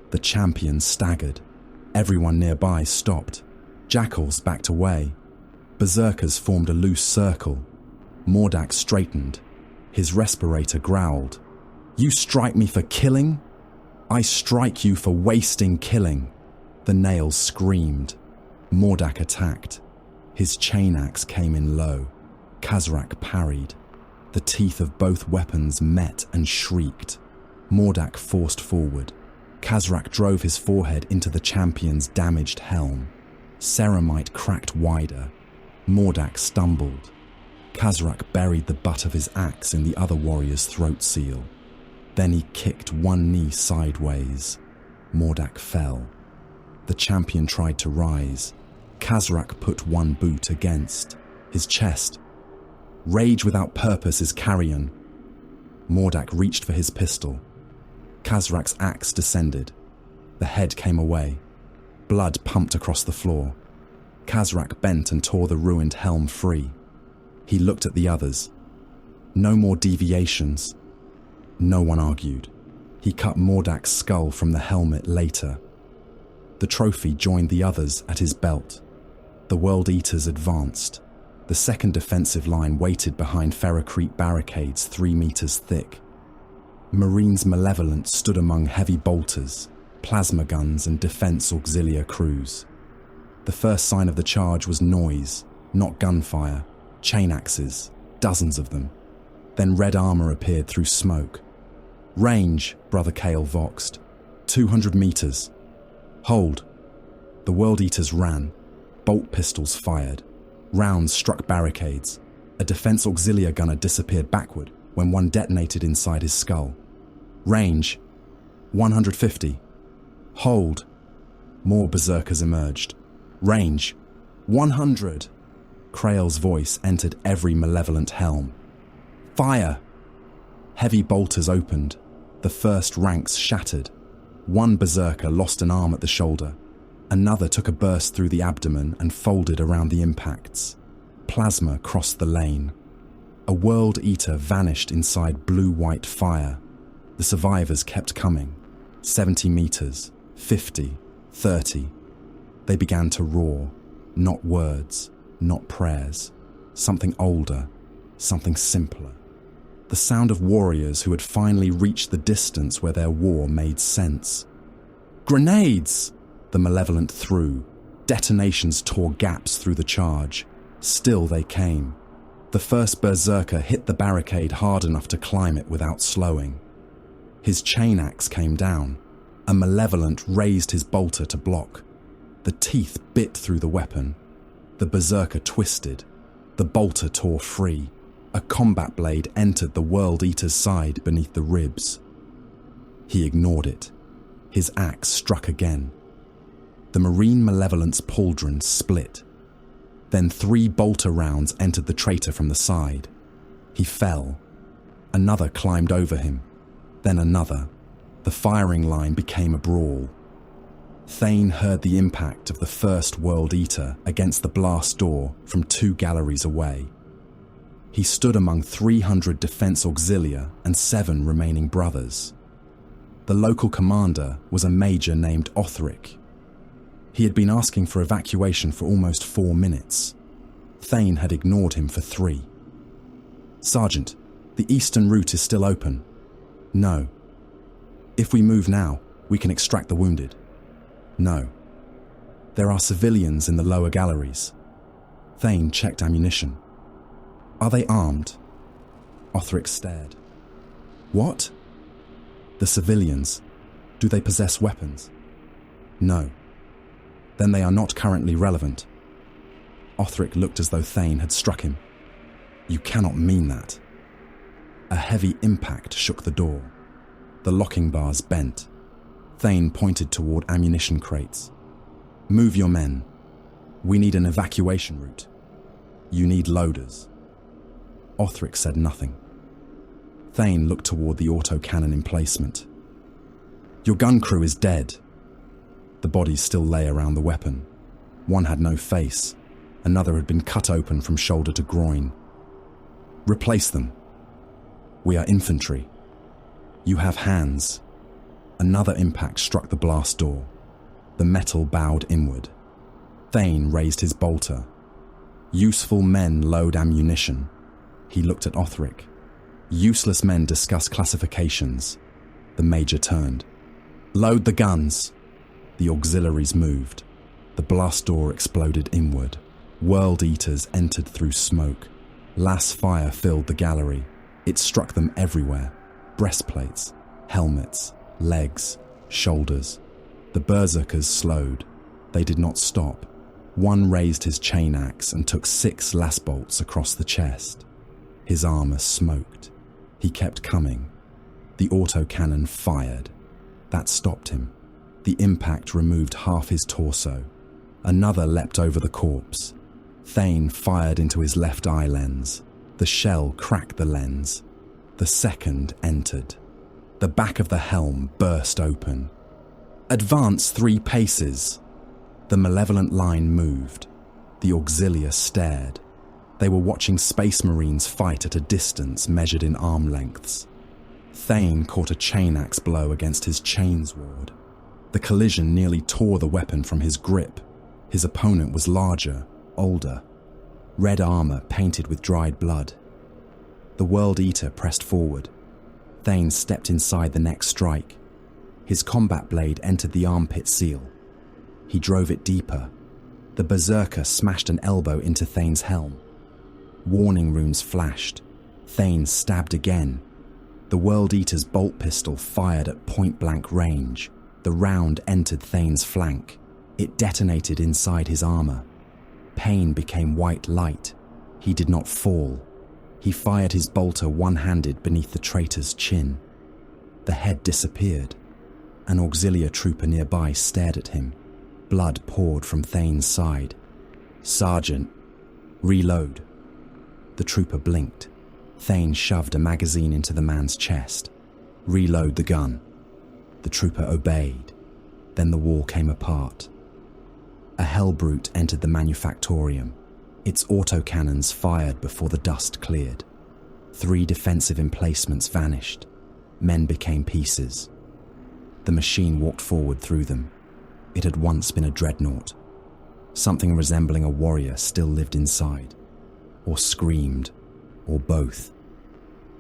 The champion staggered. Everyone nearby stopped. Jackals backed away. Berserkers formed a loose circle. Mordak straightened. His respirator growled. You strike me for killing? I strike you for wasting killing. The nails screamed. Mordak attacked. His chain axe came in low. Khazrak parried. The teeth of both weapons met and shrieked. Mordak forced forward. Khazrak drove his forehead into the champion's damaged helm. Ceramite cracked wider. Mordak stumbled. Khazrak buried the butt of his axe in the other warrior's throat seal. Then he kicked one knee sideways. Mordak fell. The champion tried to rise. Khazrak put one boot against his chest. Rage without purpose is carrion. Mordak reached for his pistol. Khazrak's axe descended. The head came away. Blood pumped across the floor. Khazrak bent and tore the ruined helm free. He looked at the others. No more deviations. No one argued. He cut Mordak's skull from the helmet later. The trophy joined the others at his belt. The World Eaters advanced. The second defensive line waited behind ferrocrete barricades 3 meters thick. Marines Malevolent stood among heavy bolters, plasma guns and defense auxiliary crews. The first sign of the charge was noise, not gunfire, chain axes, dozens of them. Then red armor appeared through smoke. Range, Brother Kale voxed. 200 meters. Hold. The World Eaters ran. Bolt pistols fired. Rounds struck barricades. A defense auxiliary gunner disappeared backward when one detonated inside his skull. Range. 150. Hold. More berserkers emerged. Range. 100. Krael's voice entered every Malevolent helm. Fire! Heavy bolters opened. The first ranks shattered. One berserker lost an arm at the shoulder. Another took a burst through the abdomen and folded around the impacts. Plasma crossed the lane. A World Eater vanished inside blue-white fire. The survivors kept coming. 70 meters, 50, 30. They began to roar. Not words, not prayers. Something older, something simpler. The sound of warriors who had finally reached the distance where their war made sense. Grenades! The Malevolent threw. Detonations tore gaps through the charge. Still they came. The first berserker hit the barricade hard enough to climb it without slowing. His chain axe came down. A Malevolent raised his bolter to block. The teeth bit through the weapon. The berserker twisted. The bolter tore free. A combat blade entered the World Eater's side beneath the ribs. He ignored it. His axe struck again. The Marine Malevolent's pauldron split. Then 3 bolter rounds entered the traitor from the side. He fell. Another climbed over him. Then another. The firing line became a brawl. Thane heard the impact of the first World Eater against the blast door from 2 galleries away. He stood among 300 defense auxilia and 7 remaining brothers. The local commander was a major named Othric. He had been asking for evacuation for almost 4 minutes. Thane had ignored him for 3. Sergeant, the eastern route is still open. No. If we move now, we can extract the wounded. No. There are civilians in the lower galleries. Thane checked ammunition. Are they armed? Othric stared. What? The civilians. Do they possess weapons? No. Then they are not currently relevant. Othric looked as though Thane had struck him. You cannot mean that. A heavy impact shook the door. The locking bars bent. Thane pointed toward ammunition crates. Move your men. We need an evacuation route. You need loaders. Othric said nothing. Thane looked toward the autocannon emplacement. Your gun crew is dead. The bodies still lay around the weapon. One had no face. Another had been cut open from shoulder to groin. Replace them. We are infantry. You have hands. Another impact struck the blast door. The metal bowed inward. Thane raised his bolter. Useful men load ammunition. He looked at Othric. Useless men discuss classifications. The major turned. Load the guns. The auxiliaries moved. The blast door exploded inward. World Eaters entered through smoke. Las fire filled the gallery. It struck them everywhere. Breastplates, helmets, legs, shoulders. The berserkers slowed. They did not stop. One raised his chain axe and took 6 las bolts across the chest. His armor smoked. He kept coming. The autocannon fired. That stopped him. The impact removed half his torso. Another leapt over the corpse. Thane fired into his left eye lens. The shell cracked the lens. The second entered. The back of the helm burst open. "Advance 3 paces." The Malevolent line moved. The Auxilia stared. They were watching Space Marines fight at a distance measured in arm lengths. Thane caught a chain axe blow against his chains ward. The collision nearly tore the weapon from his grip. His opponent was larger, older. Red armor painted with dried blood. The World Eater pressed forward. Thane stepped inside the next strike. His combat blade entered the armpit seal. He drove it deeper. The Berserker smashed an elbow into Thane's helm. Warning runes flashed. Thane stabbed again. The World Eater's bolt pistol fired at point-blank range. The round entered Thane's flank. It detonated inside his armor. Pain became white light. He did not fall. He fired his bolter one-handed beneath the traitor's chin. The head disappeared. An Auxilia trooper nearby stared at him. Blood poured from Thane's side. "Sergeant, reload." The trooper blinked. Thane shoved a magazine into the man's chest. "Reload the gun." The trooper obeyed. Then the wall came apart. A Hellbrute entered the manufactorium. Its autocannons fired before the dust cleared. 3 defensive emplacements vanished. Men became pieces. The machine walked forward through them. It had once been a dreadnought. Something resembling a warrior still lived inside, or screamed, or both.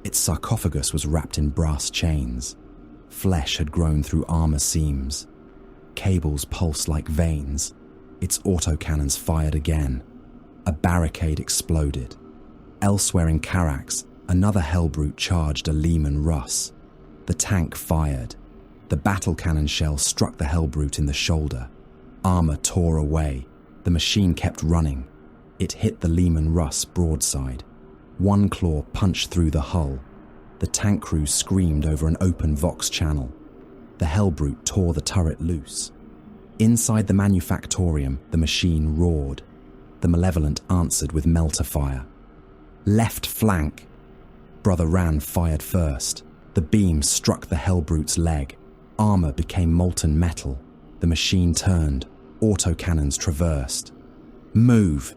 Its sarcophagus was wrapped in brass chains. Flesh had grown through armor seams. Cables pulsed like veins. Its autocannons fired again. A barricade exploded. Elsewhere in Carax, another Hellbrute charged a Lehman Russ. The tank fired. The battle cannon shell struck the Hellbrute in the shoulder. Armor tore away. The machine kept running. It hit the Lehman Russ broadside. One claw punched through the hull. The tank crew screamed over an open Vox channel. The Hellbrute tore the turret loose. Inside the manufactorium, the machine roared. The Malevolent answered with melter fire. "Left flank!" Brother Ran fired first. The beam struck the Hellbrute's leg. Armor became molten metal. The machine turned. Autocannons traversed. "Move!"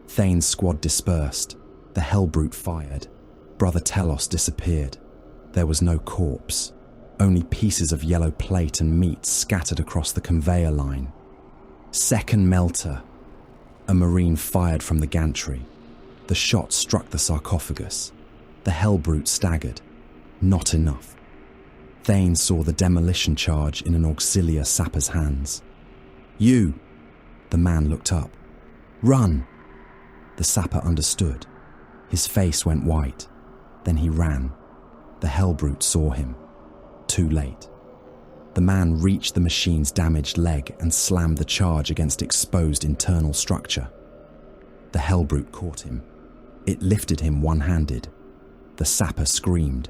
Thane's squad dispersed. The Hellbrute fired. Brother Telos disappeared. There was no corpse. Only pieces of yellow plate and meat scattered across the conveyor line. Second melter. A Marine fired from the gantry. The shot struck the sarcophagus. The Hellbrute staggered. Not enough. Thane saw the demolition charge in an Auxilia sapper's hands. "You!" The man looked up. "Run!" The sapper understood. His face went white. Then he ran. The Hellbrute saw him. Too late. The man reached the machine's damaged leg and slammed the charge against exposed internal structure. The Hellbrute caught him. It lifted him one-handed. The sapper screamed.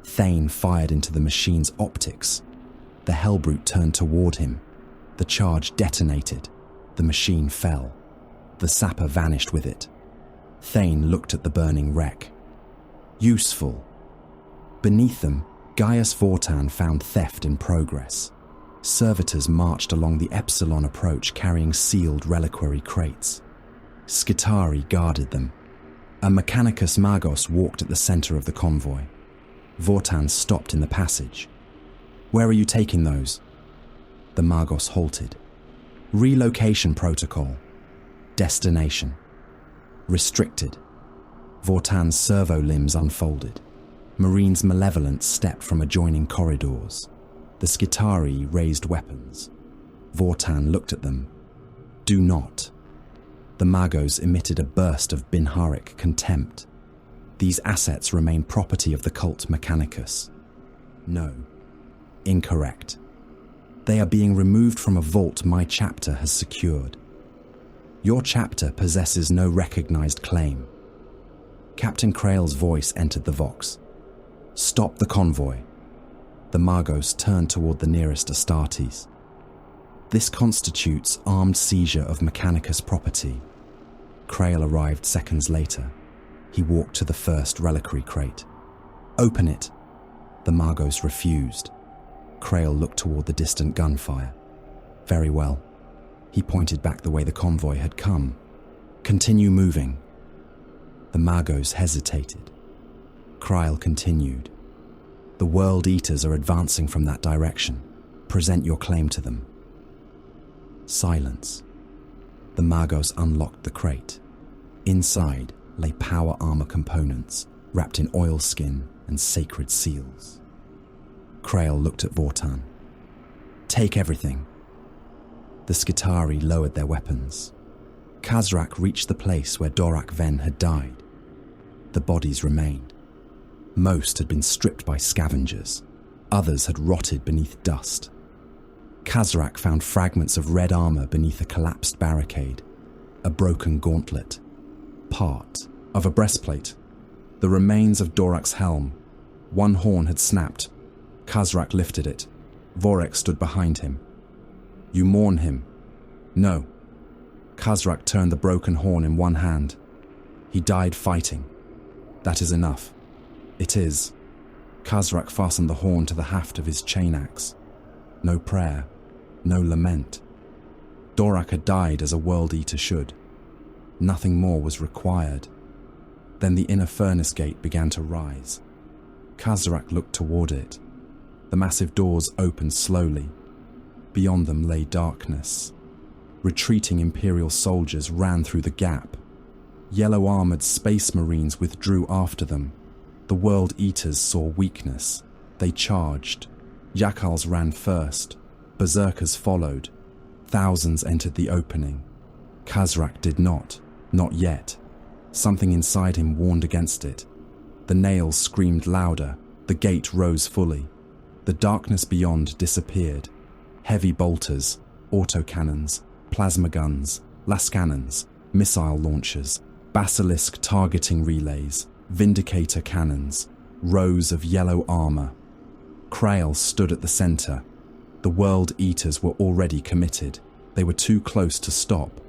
Thane fired into the machine's optics. The Hellbrute turned toward him. The charge detonated. The machine fell. The sapper vanished with it. Thane looked at the burning wreck. Useful. Beneath them, Gaius Vortan found theft in progress. Servitors marched along the Epsilon approach carrying sealed reliquary crates. Skitarii guarded them. A Mechanicus Magos walked at the center of the convoy. Vortan stopped in the passage. "Where are you taking those?" The Magos halted. "Relocation protocol. Destination. Restricted." Vortan's servo limbs unfolded. Marines Malevolent stepped from adjoining corridors. The Skitarii raised weapons. Vortan looked at them. "Do not." The Magos emitted a burst of Binharic contempt. "These assets remain property of the cult Mechanicus." "No. Incorrect. They are being removed from a vault my chapter has secured. Your chapter possesses no recognized claim." Captain Krail's voice entered the Vox. "Stop the convoy." The Magos turned toward the nearest Astartes. "This constitutes armed seizure of Mechanicus property." Krail arrived seconds later. He walked to the first reliquary crate. "Open it." The Magos refused. Krail looked toward the distant gunfire. "Very well." He pointed back the way the convoy had come. "Continue moving." The Magos hesitated. Krail continued. "The World Eaters are advancing from that direction. Present your claim to them." Silence. The Magos unlocked the crate. Inside lay power armor components wrapped in oilskin and sacred seals. Krail looked at Vortan. "Take everything." The Skitarii lowered their weapons. Khazrak reached the place where Dorak Ven had died. The bodies remained. Most had been stripped by scavengers. Others had rotted beneath dust. Khazrak found fragments of red armor beneath a collapsed barricade, a broken gauntlet, part of a breastplate, the remains of Dorak's helm. One horn had snapped. Khazrak lifted it. Vorek stood behind him. "You mourn him." "No." Khazrak turned the broken horn in one hand. "He died fighting. That is enough." "It is." Khazrak fastened the horn to the haft of his chain axe. No prayer, no lament. Dorak had died as a World Eater should. Nothing more was required. Then the inner furnace gate began to rise. Khazrak looked toward it. The massive doors opened slowly. Beyond them lay darkness. Retreating Imperial soldiers ran through the gap. Yellow-armored space marines withdrew after them. The World Eaters saw weakness. They charged. Jackals ran first. Berserkers followed. Thousands entered the opening. Khazrak did not yet. Something inside him warned against it. The nails screamed louder. The gate rose fully. The darkness beyond disappeared. Heavy bolters, autocannons, plasma guns, lascannons, missile launchers, basilisk targeting relays, vindicator cannons, rows of yellow armor. Krail stood at the center. The World Eaters were already committed. They were too close to stop.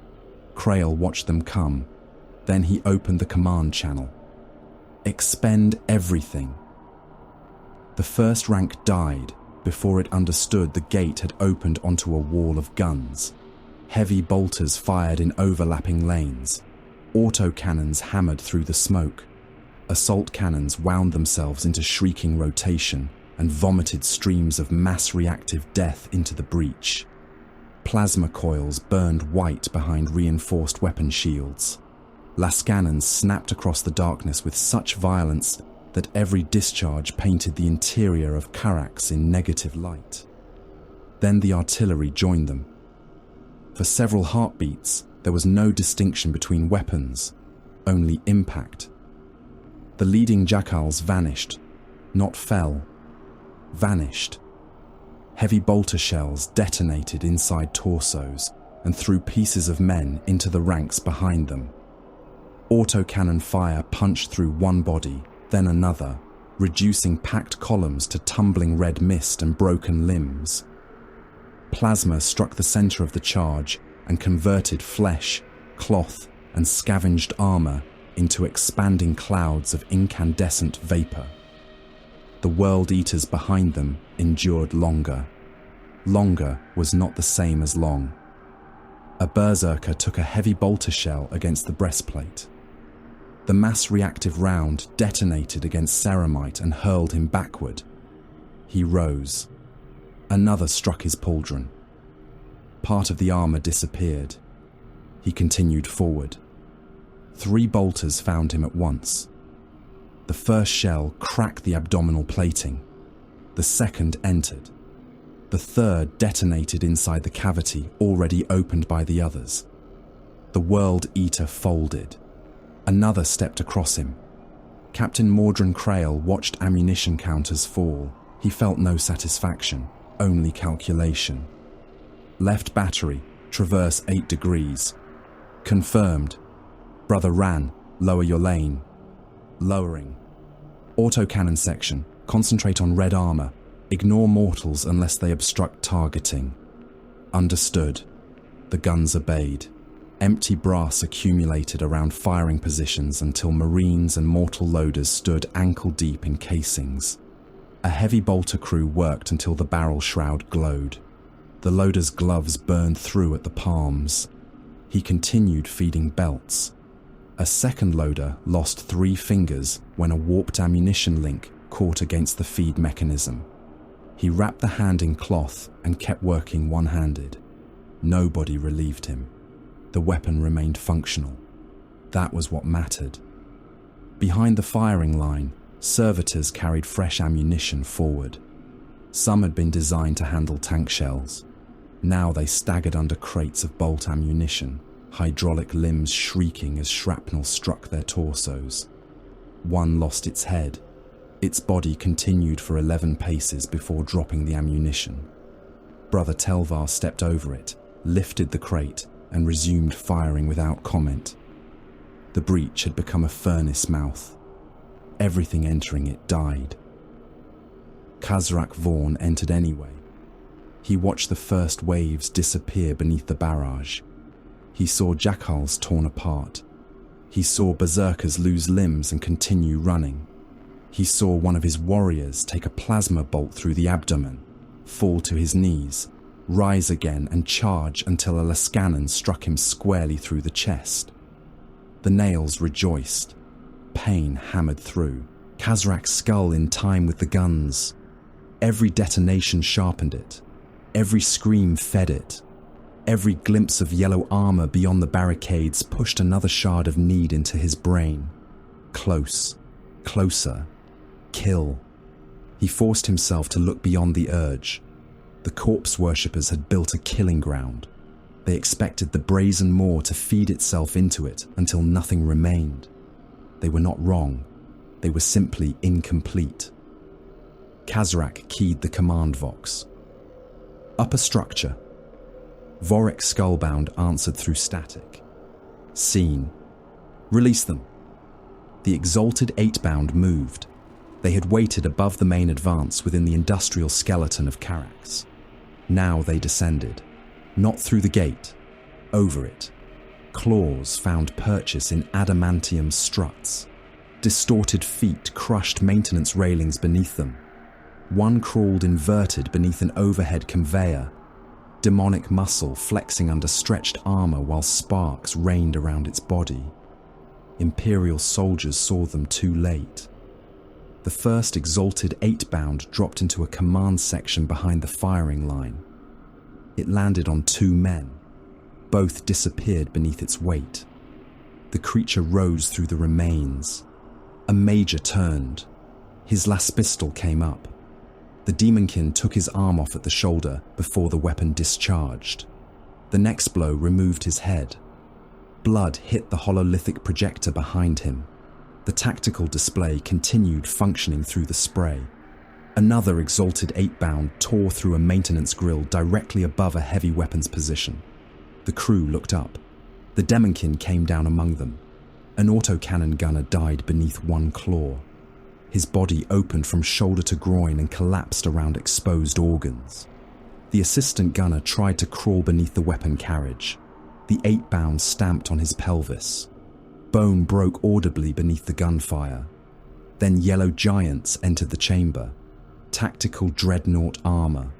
Krail watched them come. Then he opened the command channel. "Expend everything." The first rank died before it understood the gate had opened onto a wall of guns. Heavy bolters fired in overlapping lanes. Autocannons hammered through the smoke. Assault cannons wound themselves into shrieking rotation and vomited streams of mass-reactive death into the breach. Plasma coils burned white behind reinforced weapon shields. Lascannons snapped across the darkness with such violence that every discharge painted the interior of Karax in negative light. Then the artillery joined them. For several heartbeats, there was no distinction between weapons, only impact. The leading jackals vanished, not fell, vanished. Heavy bolter shells detonated inside torsos and threw pieces of men into the ranks behind them. Autocannon fire punched through one body, then another, reducing packed columns to tumbling red mist and broken limbs. Plasma struck the center of the charge and converted flesh, cloth, and scavenged armor into expanding clouds of incandescent vapor. The World Eaters behind them endured longer. Longer was not the same as long. A berserker took a heavy bolter shell against the breastplate. The mass-reactive round detonated against ceramite and hurled him backward. He rose. Another struck his pauldron. Part of the armor disappeared. He continued forward. 3 bolters found him at once. The first shell cracked the abdominal plating. The second entered. The third detonated inside the cavity already opened by the others. The World Eater folded. Another stepped across him. Captain Mordrin Krail watched ammunition counters fall. He felt no satisfaction, only calculation. Left battery, traverse 8 degrees. Confirmed. Brother Ran, lower your lane. Lowering. Autocannon section, concentrate on red armor. Ignore mortals unless they obstruct targeting. Understood. The guns obeyed. Empty brass accumulated around firing positions until Marines and mortal loaders stood ankle-deep in casings. A heavy bolter crew worked until the barrel shroud glowed. The loader's gloves burned through at the palms. He continued feeding belts. A second loader lost 3 fingers when a warped ammunition link caught against the feed mechanism. He wrapped the hand in cloth and kept working one-handed. Nobody relieved him. The weapon remained functional. That was what mattered. Behind the firing line, servitors carried fresh ammunition forward. Some had been designed to handle tank shells. Now they staggered under crates of bolt ammunition, hydraulic limbs shrieking as shrapnel struck their torsos. One lost its head. Its body continued for 11 paces before dropping the ammunition. Brother Telvar stepped over it, lifted the crate, and resumed firing without comment. The breach had become a furnace mouth. Everything entering it died. Khazrak Vaughn entered anyway. He watched the first waves disappear beneath the barrage. He saw jackals torn apart. He saw berserkers lose limbs and continue running. He saw one of his warriors take a plasma bolt through the abdomen, fall to his knees, rise again and charge until a Lascanon struck him squarely through the chest. The nails rejoiced. Pain hammered through. Khazrak's skull in time with the guns. Every detonation sharpened it. Every scream fed it. Every glimpse of yellow armor beyond the barricades pushed another shard of need into his brain. Close. Closer. Kill. He forced himself to look beyond the urge. The corpse worshippers had built a killing ground. They expected the brazen maw to feed itself into it until nothing remained. They were not wrong. They were simply incomplete. Khazrak keyed the command vox. Upper structure. Vorik Skullbound answered through static. Seen. Release them. The exalted 8-bound moved. They had waited above the main advance within the industrial skeleton of Carax. Now they descended. Not through the gate. Over it. Claws found purchase in adamantium struts. Distorted feet crushed maintenance railings beneath them. One crawled inverted beneath an overhead conveyor. Demonic muscle flexing under stretched armor while sparks rained around its body. Imperial soldiers saw them too late. The first exalted 8-bound dropped into a command section behind the firing line. It landed on 2 men. Both disappeared beneath its weight. The creature rose through the remains. A major turned. His last pistol came up. The demonkin took his arm off at the shoulder before the weapon discharged. The next blow removed his head. Blood hit the hololithic projector behind him. The tactical display continued functioning through the spray. Another exalted 8-bound tore through a maintenance grill directly above a heavy weapons position. The crew looked up. The demonkin came down among them. An autocannon gunner died beneath one claw. His body opened from shoulder to groin and collapsed around exposed organs. The assistant gunner tried to crawl beneath the weapon carriage. The 8-bound stamped on his pelvis. Bone broke audibly beneath the gunfire. Then yellow giants entered the chamber. Tactical dreadnought armor.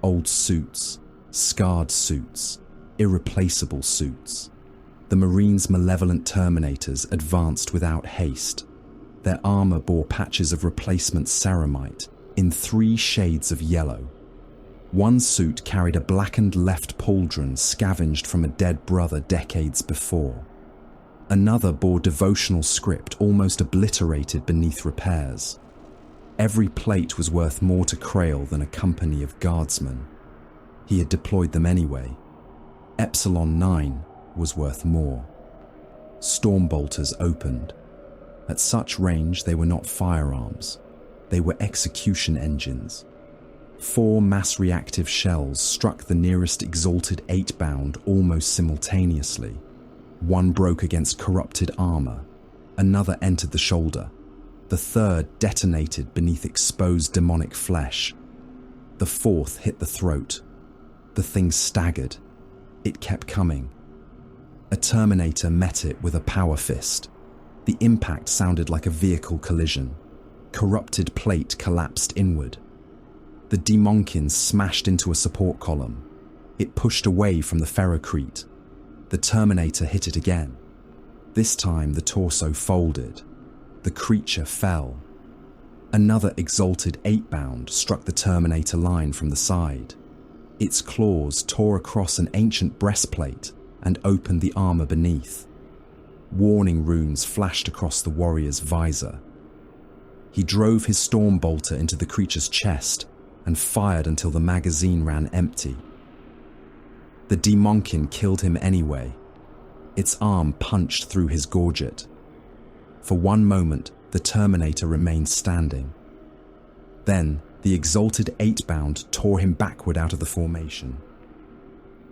Old suits. Scarred suits. Irreplaceable suits. The Marines' malevolent terminators advanced without haste. Their armor bore patches of replacement ceramite in 3 shades of yellow. One suit carried a blackened left pauldron scavenged from a dead brother decades before. Another bore devotional script almost obliterated beneath repairs. Every plate was worth more to Krail than a company of guardsmen. He had deployed them anyway. Epsilon 9 was worth more. Stormbolters opened. At such range, they were not firearms. They were execution engines. 4 mass-reactive shells struck the nearest exalted 8-bound almost simultaneously. One broke against corrupted armor. Another entered the shoulder. The third detonated beneath exposed demonic flesh. The fourth hit the throat. The thing staggered. It kept coming. A Terminator met it with a power fist. The impact sounded like a vehicle collision. Corrupted plate collapsed inward. The Demonkin smashed into a support column. It pushed away from the ferrocrete. The Terminator hit it again. This time the torso folded. The creature fell. Another exalted 8-bound struck the Terminator line from the side. Its claws tore across an ancient breastplate and opened the armor beneath. Warning runes flashed across the warrior's visor. He drove his storm bolter into the creature's chest and fired until the magazine ran empty. The Demonkin killed him anyway. Its arm punched through his gorget. For one moment, the Terminator remained standing. Then, the exalted 8-bound tore him backward out of the formation.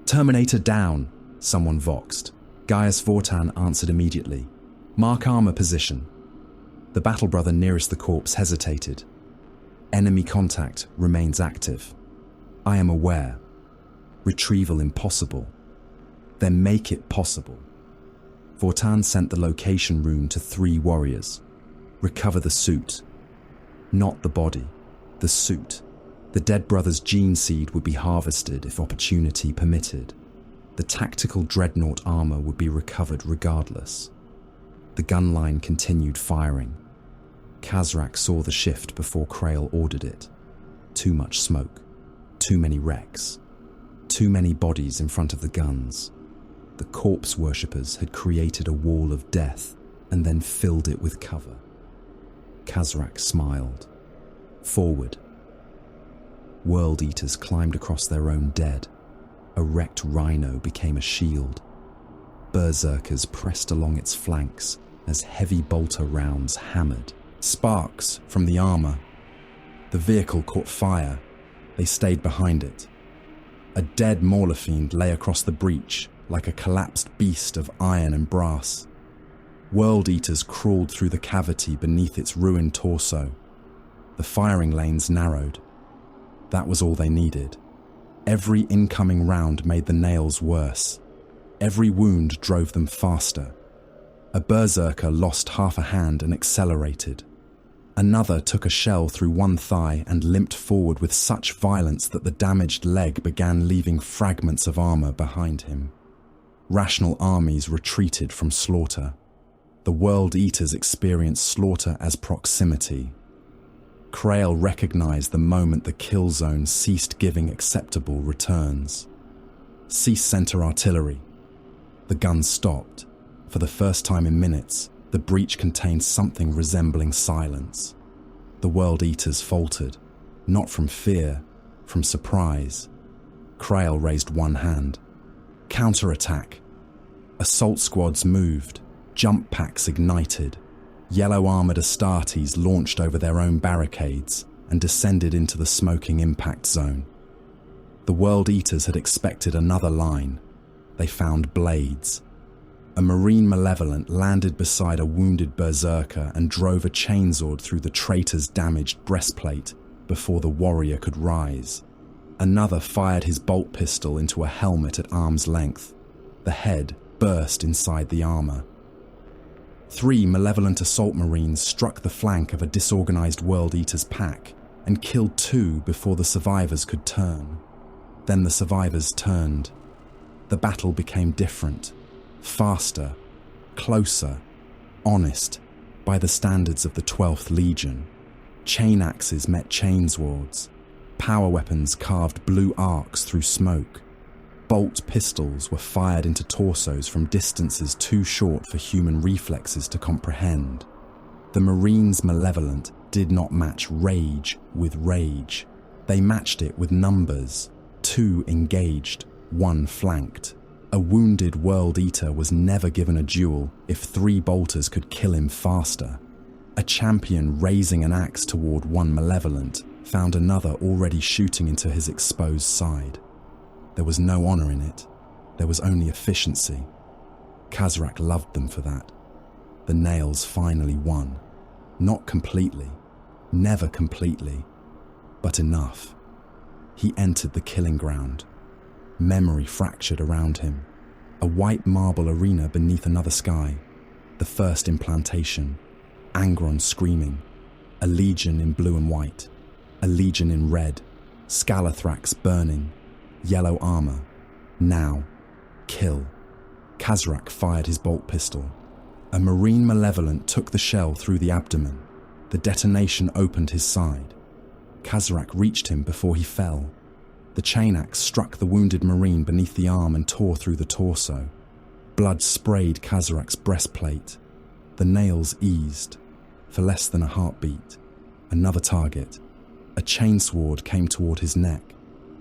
"Terminator down," someone voxed. Gaius Vortan answered immediately. "Mark armor position." The battle brother nearest the corpse hesitated. "Enemy contact remains active. I am aware. Retrieval impossible." "Then make it possible." Vortan sent the location rune to 3 warriors. "Recover the suit." Not the body, the suit. The dead brother's gene seed would be harvested if opportunity permitted. The tactical dreadnought armor would be recovered regardless. The gun line continued firing. Khazrak saw the shift before Krail ordered it. Too much smoke. Too many wrecks. Too many bodies in front of the guns. The corpse worshippers had created a wall of death and then filled it with cover. Khazrak smiled. Forward. World Eaters climbed across their own dead. A wrecked rhino became a shield. Berserkers pressed along its flanks as heavy bolter rounds hammered. Sparks from the armor. The vehicle caught fire. They stayed behind it. A dead Mauler fiend lay across the breach like a collapsed beast of iron and brass. World Eaters crawled through the cavity beneath its ruined torso. The firing lanes narrowed. That was all they needed. Every incoming round made the nails worse. Every wound drove them faster. A berserker lost half a hand and accelerated. Another took a shell through one thigh and limped forward with such violence that the damaged leg began leaving fragments of armor behind him. Rational armies retreated from slaughter. The World Eaters experienced slaughter as proximity. Krail recognized the moment the kill zone ceased giving acceptable returns. "Cease center artillery." The guns stopped. For the first time in minutes, the breach contained something resembling silence. The World Eaters faltered, not from fear, from surprise. Krail raised one hand. Counterattack. Assault squads moved. Jump packs ignited. Yellow-armored Astartes launched over their own barricades and descended into the smoking impact zone. The World Eaters had expected another line. They found blades. A Marine Malevolent landed beside a wounded berserker and drove a chainsword through the traitor's damaged breastplate before the warrior could rise. Another fired his bolt pistol into a helmet at arm's length. The head burst inside the armor. 3 Malevolent assault marines struck the flank of a disorganized World Eater's pack and killed 2 before the survivors could turn. Then the survivors turned. The battle became different. Faster, closer, honest, by the standards of the 12th Legion. Chain axes met chainswords. Power weapons carved blue arcs through smoke. Bolt pistols were fired into torsos from distances too short for human reflexes to comprehend. The Marines' Malevolent did not match rage with rage. They matched it with numbers. 2 engaged, 1 flanked. A wounded World Eater was never given a duel if 3 bolters could kill him faster. A champion raising an axe toward one Malevolent found another already shooting into his exposed side. There was no honor in it. There was only efficiency. Khazrak loved them for that. The nails finally won. Not completely. Never completely. But enough. He entered the killing ground. Memory fractured around him. A white marble arena beneath another sky. The first implantation. Angron screaming. A legion in blue and white. A legion in red. Scalathrax burning. Yellow armor. Now. Kill. Kazarak fired his bolt pistol. A Marine Malevolent took the shell through the abdomen. The detonation opened his side. Kazarak reached him before he fell. The chain axe struck the wounded Marine beneath the arm and tore through the torso. Blood sprayed Kazarak's breastplate. The nails eased. For less than a heartbeat. Another target. A chainsword came toward his neck.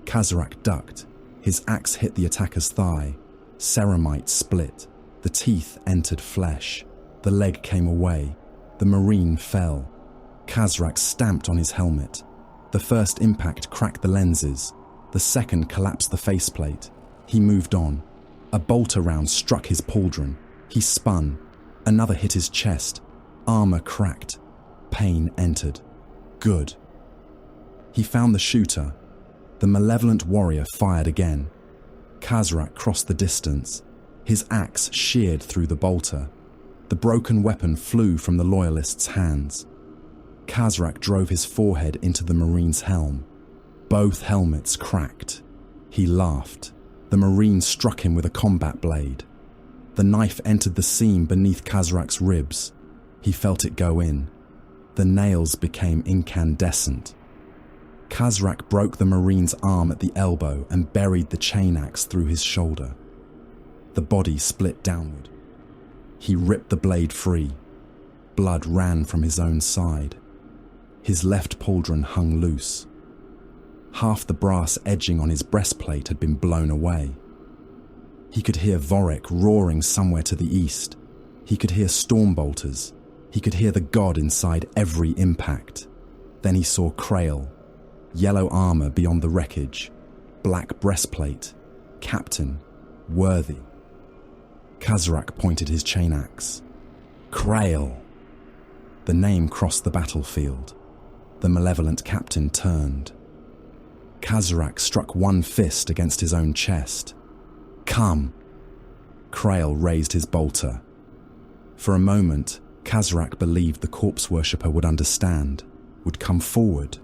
Kazarak ducked. His axe hit the attacker's thigh. Ceramite split. The teeth entered flesh. The leg came away. The Marine fell. Kazarak stamped on his helmet. The first impact cracked the lenses. The second collapsed the faceplate. He moved on. A bolter round struck his pauldron. He spun. Another hit his chest. Armor cracked. Pain entered. Good. He found the shooter. The malevolent warrior fired again. Kazarak crossed the distance. His axe sheared through the bolter. The broken weapon flew from the loyalist's hands. Kazarak drove his forehead into the Marine's helm. Both helmets cracked. He laughed. The Marine struck him with a combat blade. The knife entered the seam beneath Kazarak's ribs. He felt it go in. The nails became incandescent. Kazarak broke the Marine's arm at the elbow and buried the chain axe through his shoulder. The body split downward. He ripped the blade free. Blood ran from his own side. His left pauldron hung loose. Half the brass edging on his breastplate had been blown away. He could hear Vorek roaring somewhere to the east. He could hear stormbolters. He could hear the god inside every impact. Then he saw Krail. Yellow armor beyond the wreckage. Black breastplate. Captain. Worthy. Kazarak pointed his chain axe. Krail. The name crossed the battlefield. The malevolent captain turned. Kazarak struck one fist against his own chest. Come. Krail raised his bolter. For a moment, Kazarak believed the corpse worshipper would understand, would come forward,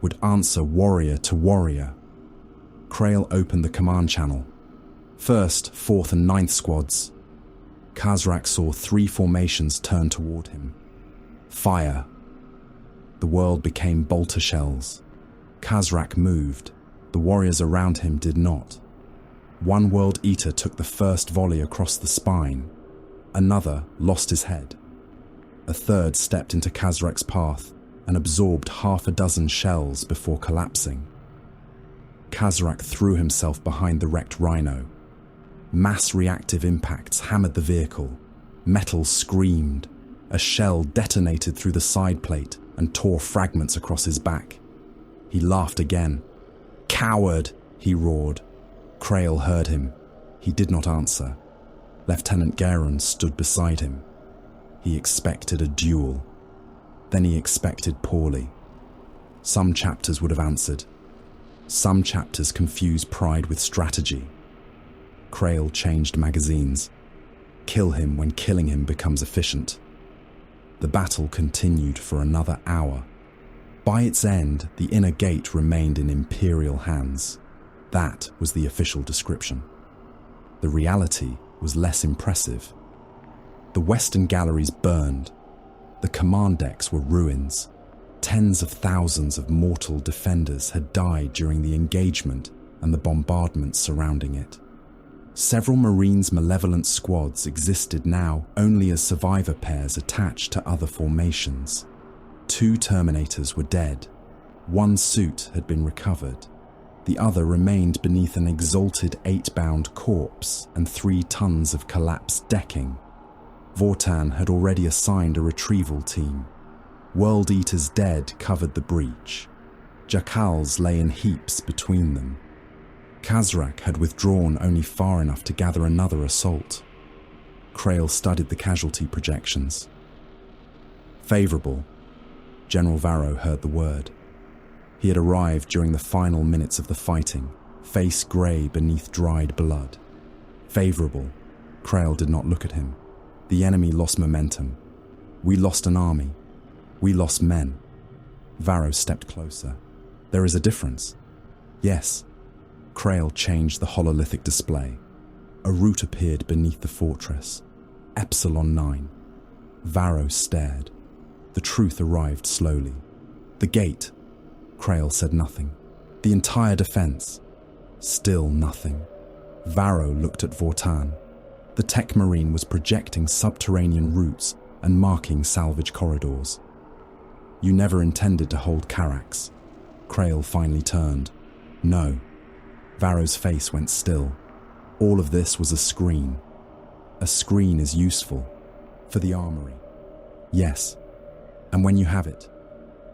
would answer warrior to warrior. Krail opened the command channel. First, 4th and 9th squads. Kazarak saw 3 formations turn toward him. Fire. The world became bolter shells. Kazarak moved. The warriors around him did not. One World Eater took the first volley across the spine. Another lost his head. A third stepped into Kazarak's path and absorbed half a dozen shells before collapsing. Kazarak threw himself behind the wrecked Rhino. Mass reactive impacts hammered the vehicle. Metal screamed. A shell detonated through the side plate and tore fragments across his back. He laughed again. Coward, he roared. Krail heard him. He did not answer. Lieutenant Garon stood beside him. He expected a duel. Then he expected poorly. Some chapters would have answered. Some chapters confused pride with strategy. Krail changed magazines. Kill him when killing him becomes efficient. The battle continued for another hour. By its end, the inner gate remained in Imperial hands. That was the official description. The reality was less impressive. The western galleries burned. The command decks were ruins. Tens of thousands of mortal defenders had died during the engagement and the bombardment surrounding it. Several Marines' malevolent squads existed now only as survivor pairs attached to other formations. 2 Terminators were dead. 1 suit had been recovered. The other remained beneath an exalted 8-bound corpse and 3 tons of collapsed decking. Vortan had already assigned a retrieval team. World Eaters dead covered the breach. Jackals lay in heaps between them. Kazarak had withdrawn only far enough to gather another assault. Krail studied the casualty projections. Favourable. General Varro heard the word. He had arrived during the final minutes of the fighting, face grey beneath dried blood. Favorable. Krail did not look at him. The enemy lost momentum. We lost an army. We lost men. Varro stepped closer. There is a difference. Yes. Krail changed the hololithic display. A route appeared beneath the fortress. Epsilon 9. Varro stared. The truth arrived slowly. The gate. Krail said nothing. The entire defense. Still nothing. Varro looked at Vortan. The tech marine was projecting subterranean routes and marking salvage corridors. You never intended to hold Carax. Krail finally turned. No. Varro's face went still. All of this was a screen. A screen is useful. For the armory. Yes. And when you have it.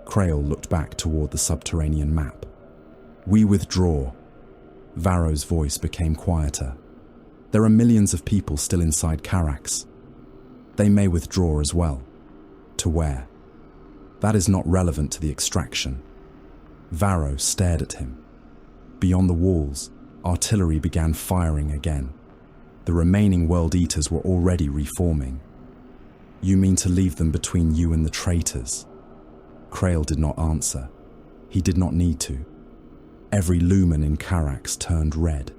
Krail looked back toward the subterranean map. We withdraw. Varro's voice became quieter. There are millions of people still inside Carax. They may withdraw as well. To where? That is not relevant to the extraction. Varro stared at him. Beyond the walls, artillery began firing again. The remaining World Eaters were already reforming. You mean to leave them between you and the traitors? Krail did not answer. He did not need to. Every lumen in Carax turned red.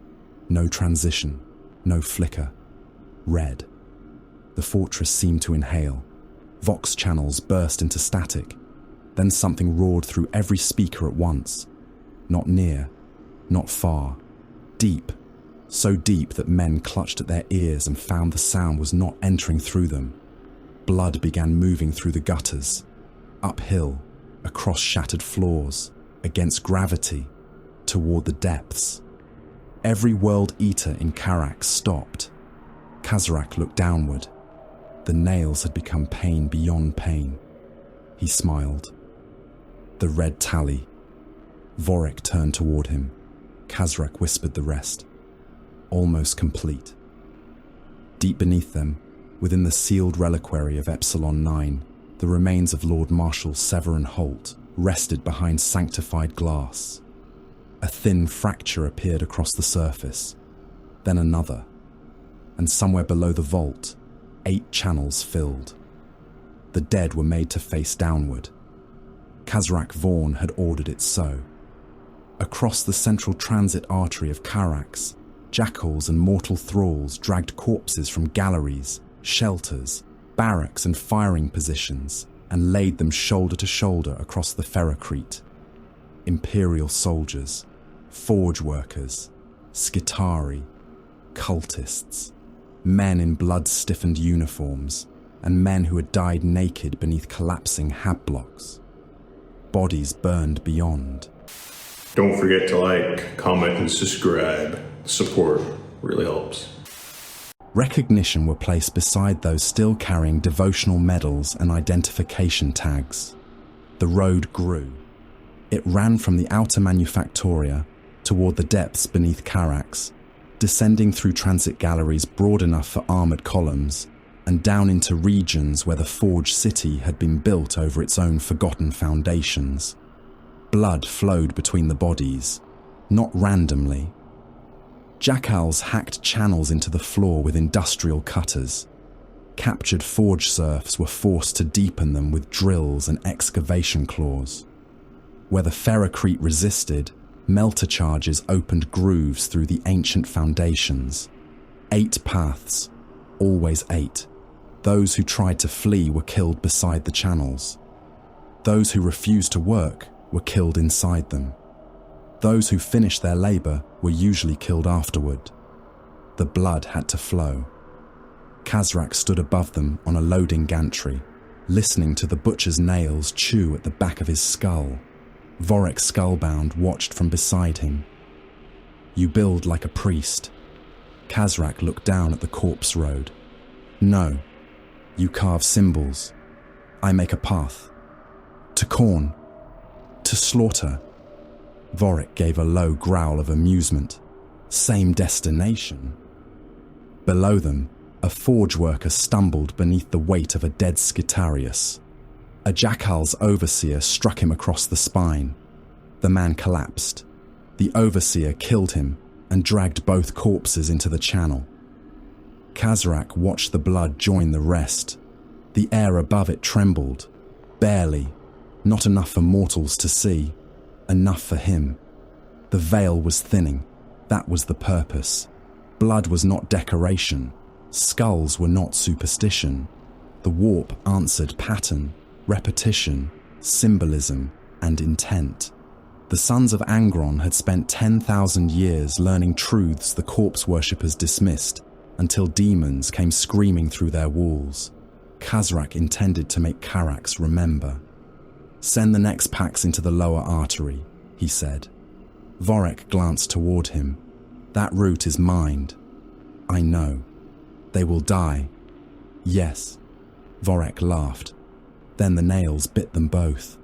No transition, no flicker. Red. The fortress seemed to inhale. Vox channels burst into static. Then something roared through every speaker at once. Not near, not far. Deep. So deep that men clutched at their ears and found the sound was not entering through them. Blood began moving through the gutters. Uphill, across shattered floors, against gravity, toward the depths. Every World Eater in Carax stopped. Kazarak looked downward. The nails had become pain beyond pain. He smiled. The red tally. Vorik turned toward him. Kazarak whispered the rest. Almost complete. Deep beneath them, within the sealed reliquary of Epsilon 9, the remains of Lord Marshal Severin Holt rested behind sanctified glass. A thin fracture appeared across the surface, then another, and somewhere below the vault, 8 channels filled. The dead were made to face downward. Kazarak Vaughn had ordered it so. Across the central transit artery of Carax, jackals and mortal thralls dragged corpses from galleries, shelters, barracks and firing positions and laid them shoulder to shoulder across the Ferrocrete. Imperial soldiers, forge workers, Skitarii, cultists, men in blood-stiffened uniforms, and men who had died naked beneath collapsing hab blocks. Bodies burned beyond. Don't forget to like, comment, and subscribe. Support really helps. Recognition were placed beside those still carrying devotional medals and identification tags. The road grew. It ran from the outer manufactoria toward the depths beneath Carax, descending through transit galleries broad enough for armoured columns, and down into regions where the Forge City had been built over its own forgotten foundations. Blood flowed between the bodies, not randomly. Jackals hacked channels into the floor with industrial cutters. Captured forge serfs were forced to deepen them with drills and excavation claws. Where the Ferrocrete resisted, melter charges opened grooves through the ancient foundations. 8 paths, always 8. Those who tried to flee were killed beside the channels. Those who refused to work were killed inside them. Those who finished their labour were usually killed afterward. The blood had to flow. Kazarak stood above them on a loading gantry, listening to the butcher's nails chew at the back of his skull. Vorik skullbound watched from beside him. You build like a priest. Kazarak looked down at the corpse road. No, you carve symbols. I make a path. To corn. To slaughter. Vorik gave a low growl of amusement. Same destination. Below them, a forge worker stumbled beneath the weight of a dead Skitarius. A jackal's overseer struck him across the spine. The man collapsed. The overseer killed him and dragged both corpses into the channel. Kazarak watched the blood join the rest. The air above it trembled. Barely. Not enough for mortals to see. Enough for him. The veil was thinning. That was the purpose. Blood was not decoration. Skulls were not superstition. The warp answered pattern, repetition, symbolism, and intent. The sons of Angron had spent 10,000 years learning truths the corpse worshippers dismissed, until demons came screaming through their walls. Kazarak intended to make Karax remember. "Send the next packs into the lower artery," he said. Vorek glanced toward him. "That route is mined." "I know. They will die." "Yes." Vorek laughed. Then the nails bit them both.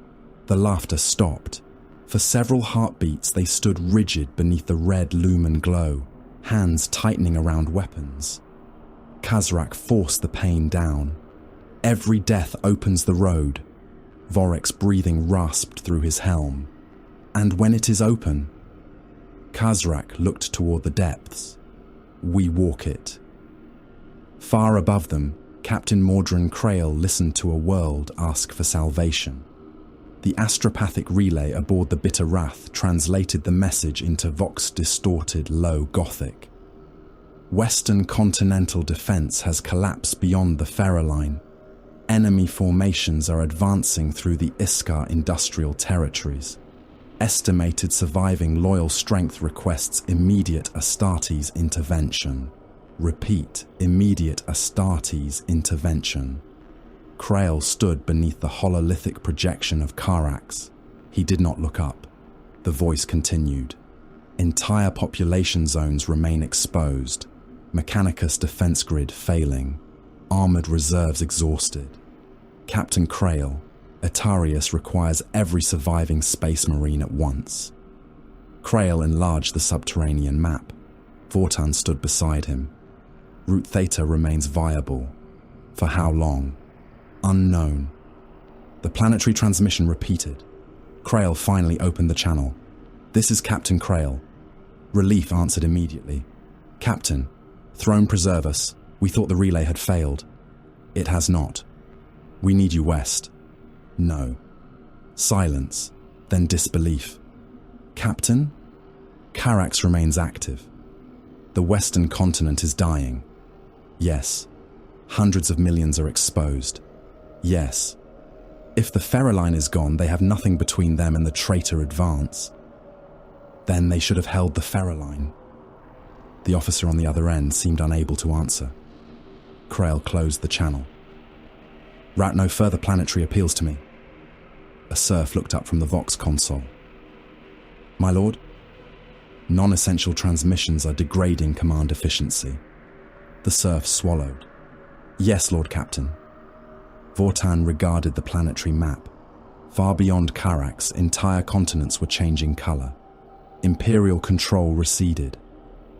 The laughter stopped. For several heartbeats they stood rigid beneath the red lumen glow, hands tightening around weapons. Kazarak forced the pain down. "Every death opens the road." Vorek's breathing rasped through his helm. "And when it is open..." Kazarak looked toward the depths. "We walk it." Far above them, Captain Mordrin Krail listened to a world ask for salvation. The astropathic relay aboard the Bitter Wrath translated the message into vox-distorted low Gothic. Western continental defense has collapsed beyond the Ferroline. Enemy formations are advancing through the Iskar industrial territories. Estimated surviving loyal strength requests immediate Astartes intervention. Repeat, immediate Astartes intervention. Krail stood beneath the hololithic projection of Karax. He did not look up. The voice continued. Entire population zones remain exposed. Mechanicus defense grid failing. Armored reserves exhausted. Captain Krail, Etariis requires every surviving space marine at once. Krail enlarged the subterranean map. Vortan stood beside him. Route Theta remains viable. For how long? Unknown. The planetary transmission repeated. Krail finally opened the channel. "This is Captain Krail." Relief answered immediately. "Captain, Throne preserve us. We thought the relay had failed." "It has not. We need you west." "No." Silence, then disbelief. "Captain?" Karax remains active. "The western continent is dying." "Yes." "Hundreds of millions are exposed." "Yes." "If the Ferroline is gone, they have nothing between them and the traitor advance." "Then they should have held the Ferroline." The officer on the other end seemed unable to answer. Krail closed the channel. "Route no further planetary appeals to me." A serf looked up from the Vox console. "My lord?" "Non-essential transmissions are degrading command efficiency." The serf swallowed. "Yes, Lord Captain." Vortan regarded the planetary map. Far beyond Karax, entire continents were changing color. Imperial control receded.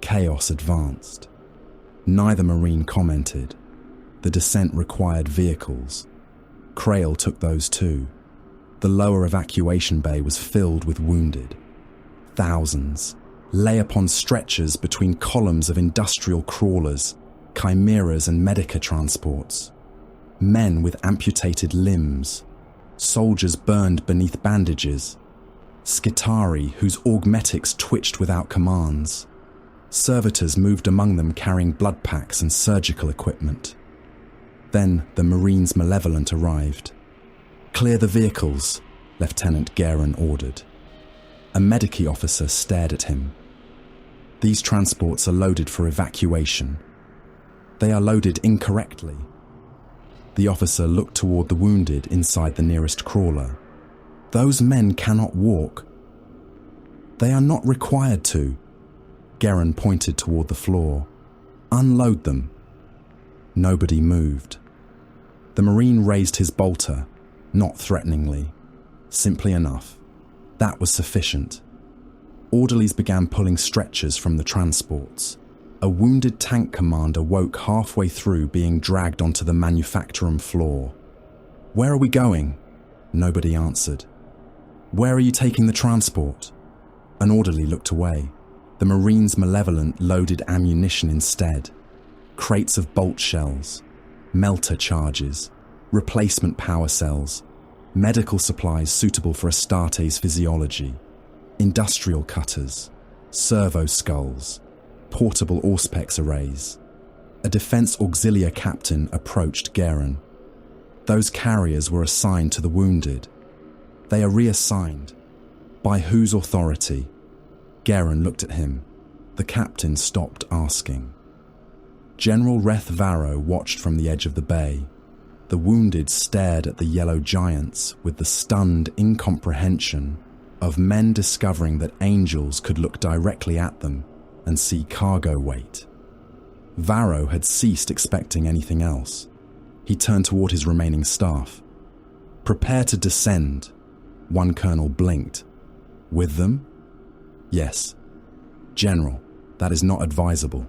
Chaos advanced. Neither marine commented. The descent required vehicles. Krail took those too. The lower evacuation bay was filled with wounded. Thousands lay upon stretchers between columns of industrial crawlers, chimeras and medica transports. Men with amputated limbs. Soldiers burned beneath bandages. Skitarii whose augmetics twitched without commands. Servitors moved among them carrying blood packs and surgical equipment. Then the Marines Malevolent arrived. "Clear the vehicles," Lieutenant Guerin ordered. A Medici officer stared at him. "These transports are loaded for evacuation." "They are loaded incorrectly." The officer looked toward the wounded inside the nearest crawler. "Those men cannot walk." "They are not required to." Guerin pointed toward the floor. "Unload them." Nobody moved. The Marine raised his bolter, not threateningly, simply enough. That was sufficient. Orderlies began pulling stretchers from the transports. A wounded tank commander woke halfway through being dragged onto the manufactorum floor. "Where are we going?" Nobody answered. "Where are you taking the transport?" An orderly looked away. The Marines Malevolent loaded ammunition instead. Crates of bolt shells, melter charges, replacement power cells, medical supplies suitable for Astarte's physiology, industrial cutters, servo skulls, portable auspex arrays. A defense auxiliary captain approached Garen. Those carriers were assigned to the wounded. They are reassigned. By whose authority? Garen looked at him. The captain stopped asking. General Reth Varro watched from the edge of the bay. The wounded stared at the yellow giants with the stunned incomprehension of men discovering that angels could look directly at them and see cargo weight. Varro had ceased expecting anything else. He turned toward his remaining staff. "Prepare to descend." One colonel blinked. "With them?" "Yes." "General, that is not advisable.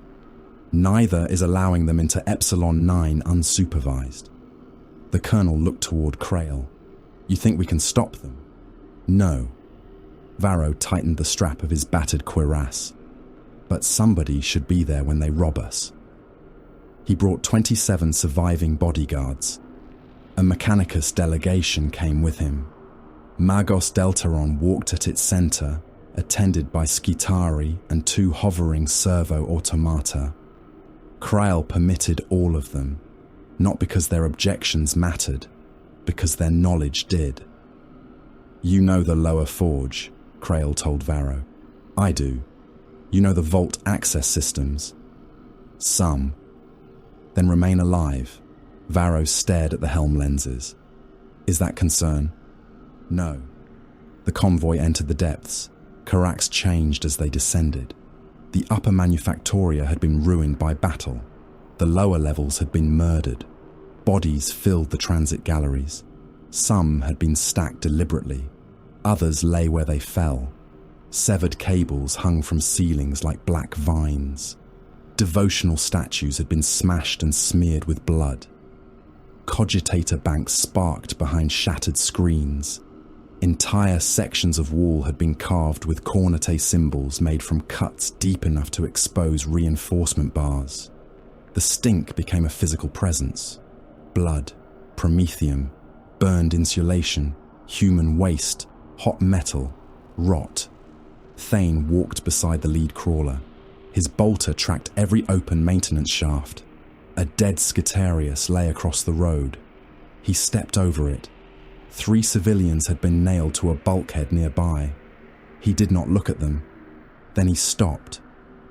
Neither is allowing them into Epsilon 9 unsupervised." The colonel looked toward Krail. "You think we can stop them?" "No." Varro tightened the strap of his battered cuirass. "But somebody should be there when they rob us." He brought 27 surviving bodyguards. A Mechanicus delegation came with him. Magos Deltaron walked at its center, attended by Skitari and 2 hovering servo automata. Krail permitted all of them, not because their objections mattered, because their knowledge did. "You know the lower forge," Krail told Varro. "I do. You know the vault access systems?" "Some." "Then remain alive." Varro stared at the helm lenses. "Is that concern?" "No." The convoy entered the depths. Carracks changed as they descended. The upper manufactoria had been ruined by battle. The lower levels had been murdered. Bodies filled the transit galleries. Some had been stacked deliberately. Others lay where they fell. Severed cables hung from ceilings like black vines. Devotional statues had been smashed and smeared with blood. Cogitator banks sparked behind shattered screens. Entire sections of wall had been carved with cornete symbols made from cuts deep enough to expose reinforcement bars. The stink became a physical presence. Blood, promethium, burned insulation, human waste, hot metal, rot. Thane walked beside the lead crawler. His bolter tracked every open maintenance shaft. A dead Skitarius lay across the road. He stepped over it. 3 civilians had been nailed to a bulkhead nearby. He did not look at them. Then he stopped.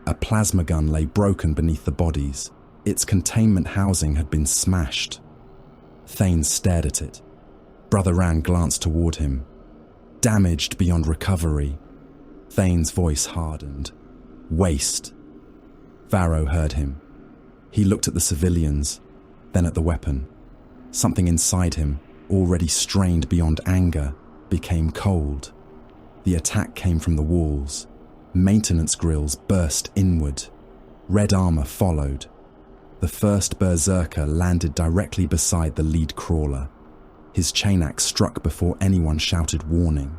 A plasma gun lay broken beneath the bodies. Its containment housing had been smashed. Thane stared at it. Brother Ran glanced toward him. "Damaged beyond recovery." Thane's voice hardened. "Waste." Varro heard him. He looked at the civilians, then at the weapon. Something inside him, already strained beyond anger, became cold. The attack came from the walls. Maintenance grills burst inward. Red armor followed. The first berserker landed directly beside the lead crawler. His chain axe struck before anyone shouted warning.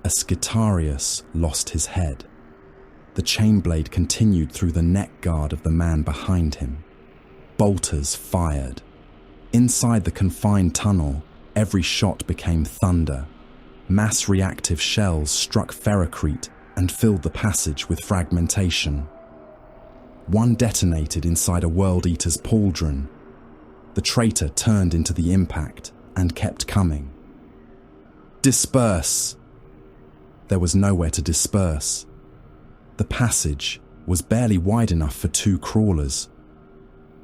A Skitarius lost his head. The chain blade continued through the neck guard of the man behind him. Bolters fired. Inside the confined tunnel, every shot became thunder. Mass reactive shells struck ferrocrete and filled the passage with fragmentation. One detonated inside a World Eater's pauldron. The traitor turned into the impact and kept coming. "Disperse!" There was nowhere to disperse. The passage was barely wide enough for 2 crawlers.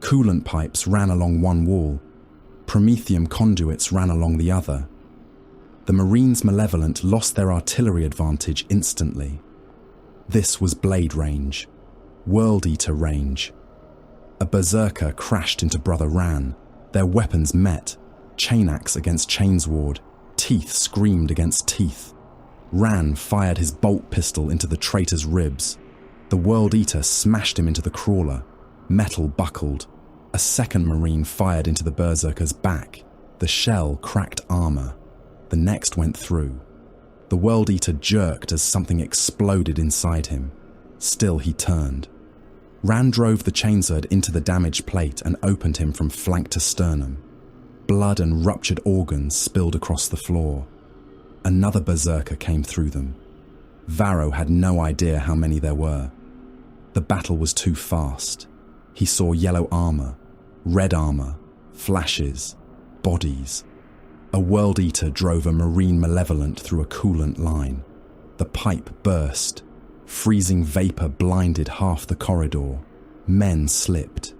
Coolant pipes ran along one wall. Promethium conduits ran along the other. The Marines' Malevolent lost their artillery advantage instantly. This was blade range. World Eater range. A berserker crashed into Brother Ran. Their weapons met. Chain axe against chainsword. Teeth screamed against teeth. Ran fired his bolt pistol into the traitor's ribs. The World Eater smashed him into the crawler. Metal buckled. A second Marine fired into the berserker's back. The shell cracked armor. The next went through. The World Eater jerked as something exploded inside him. Still he turned. Ran drove the chainsword into the damaged plate and opened him from flank to sternum. Blood and ruptured organs spilled across the floor. Another berserker came through them. Varro had no idea how many there were. The battle was too fast. He saw yellow armor, red armor, flashes, bodies. A World Eater drove a Marine Malevolent through a coolant line. The pipe burst. Freezing vapor blinded half the corridor. Men slipped.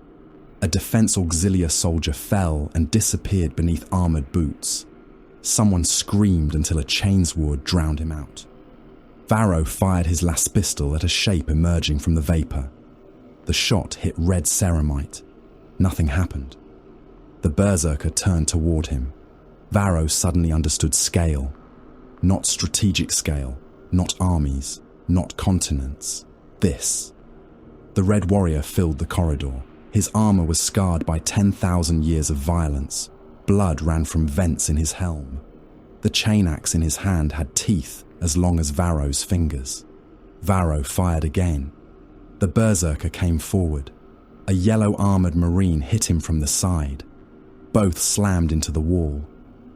A Defense Auxilia soldier fell and disappeared beneath armored boots. Someone screamed until a chainsword drowned him out. Varro fired his last pistol at a shape emerging from the vapor. The shot hit red ceramite. Nothing happened. The berserker turned toward him. Varro suddenly understood scale. Not strategic scale, not armies, not continents. This. The Red Warrior filled the corridor. His armor was scarred by 10,000 years of violence. Blood ran from vents in his helm. The chain axe in his hand had teeth as long as Varro's fingers. Varro fired again. The berserker came forward. A yellow-armored Marine hit him from the side. Both slammed into the wall.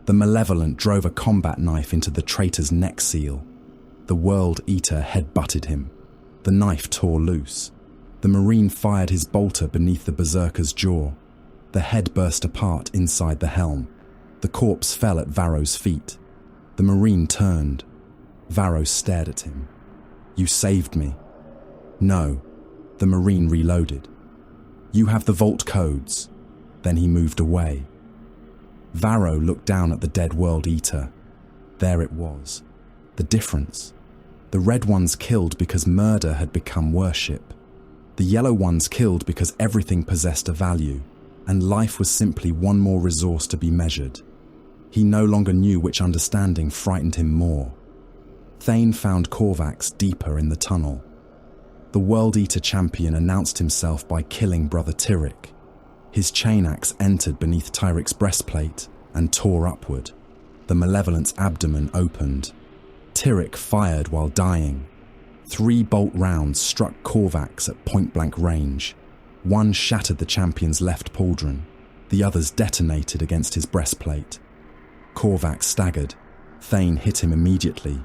The Malevolent drove a combat knife into the traitor's neck seal. The World Eater head-butted him. The knife tore loose. The Marine fired his bolter beneath the berserker's jaw. The head burst apart inside the helm. The corpse fell at Varro's feet. The Marine turned. Varro stared at him. "You saved me." "No." The Marine reloaded. "You have the vault codes." Then he moved away. Varro looked down at the dead World Eater. There it was. The difference. The red ones killed because murder had become worship. The yellow ones killed because everything possessed a value, and life was simply one more resource to be measured. He no longer knew which understanding frightened him more. Thane found Korvax deeper in the tunnel. The World Eater champion announced himself by killing Brother Tyric. His chain axe entered beneath Tyric's breastplate and tore upward. The Malevolent's abdomen opened. Tyric fired while dying. 3 bolt rounds struck Korvax at point-blank range. One shattered the champion's left pauldron. The others detonated against his breastplate. Korvax staggered. Thane hit him immediately.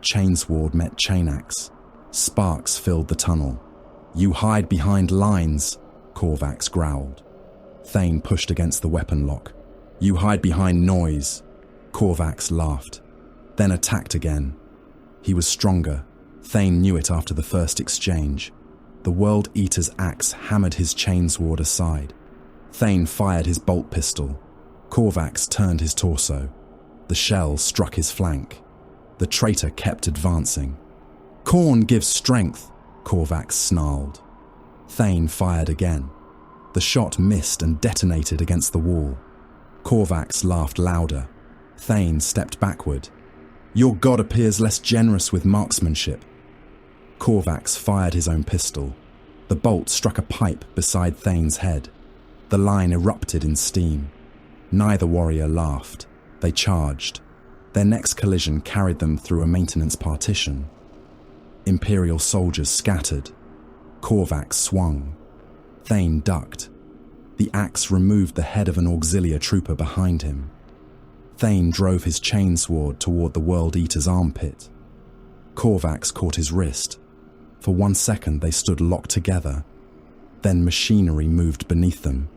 Chainsword met chainaxe. Sparks filled the tunnel. "You hide behind lines," Korvax growled. Thane pushed against the weapon lock. "You hide behind noise." Korvax laughed, then attacked again. He was stronger. Thane knew it after the first exchange. The World Eater's axe hammered his chainsword aside. Thane fired his bolt pistol. Korvax turned his torso. The shell struck his flank. The traitor kept advancing. "Khorne gives strength," Korvax snarled. Thane fired again. The shot missed and detonated against the wall. Korvax laughed louder. Thane stepped backward. "Your god appears less generous with marksmanship." Korvax fired his own pistol. The bolt struck a pipe beside Thane's head. The line erupted in steam. Neither warrior laughed. They charged. Their next collision carried them through a maintenance partition. Imperial soldiers scattered. Korvax swung. Thane ducked. The axe removed the head of an auxiliary trooper behind him. Thane drove his chainsword toward the World Eater's armpit. Korvax caught his wrist. For 1 second they stood locked together. Then machinery moved beneath them.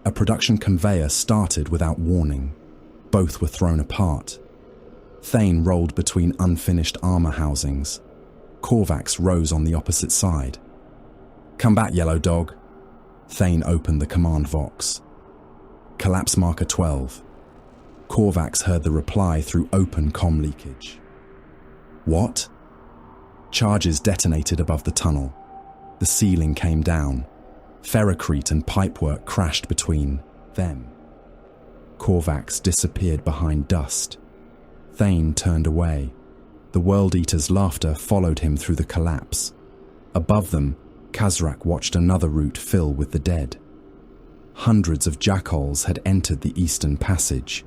A production conveyor started without warning. Both were thrown apart. Thane rolled between unfinished armor housings. Korvax rose on the opposite side. "Come back, yellow dog." Thane opened the command vox. "Collapse marker 12. Korvax heard the reply through open comm leakage. "What?" Charges detonated above the tunnel. The ceiling came down. Ferrocrete and pipework crashed between them. Korvax disappeared behind dust. Thane turned away. The World Eater's laughter followed him through the collapse. Above them, Khazrak watched another route fill with the dead. Hundreds of jackals had entered the eastern passage.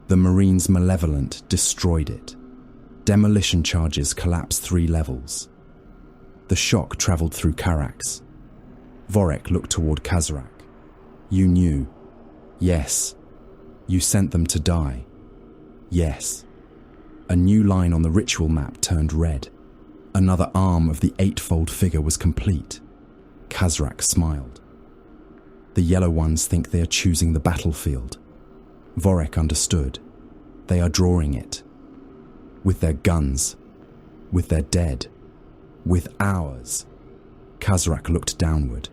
The Marine's Malevolent destroyed it. Demolition charges collapsed 3 levels. The shock travelled through Carax. Vorek looked toward Kazrak. You knew. Yes. You sent them to die. Yes. A new line on the ritual map turned red. Another arm of the eightfold figure was complete. Kazrak smiled. The yellow ones think they are choosing the battlefield. Vorek understood. They are drawing it. With their guns. With their dead. With ours. Kazrak looked downward.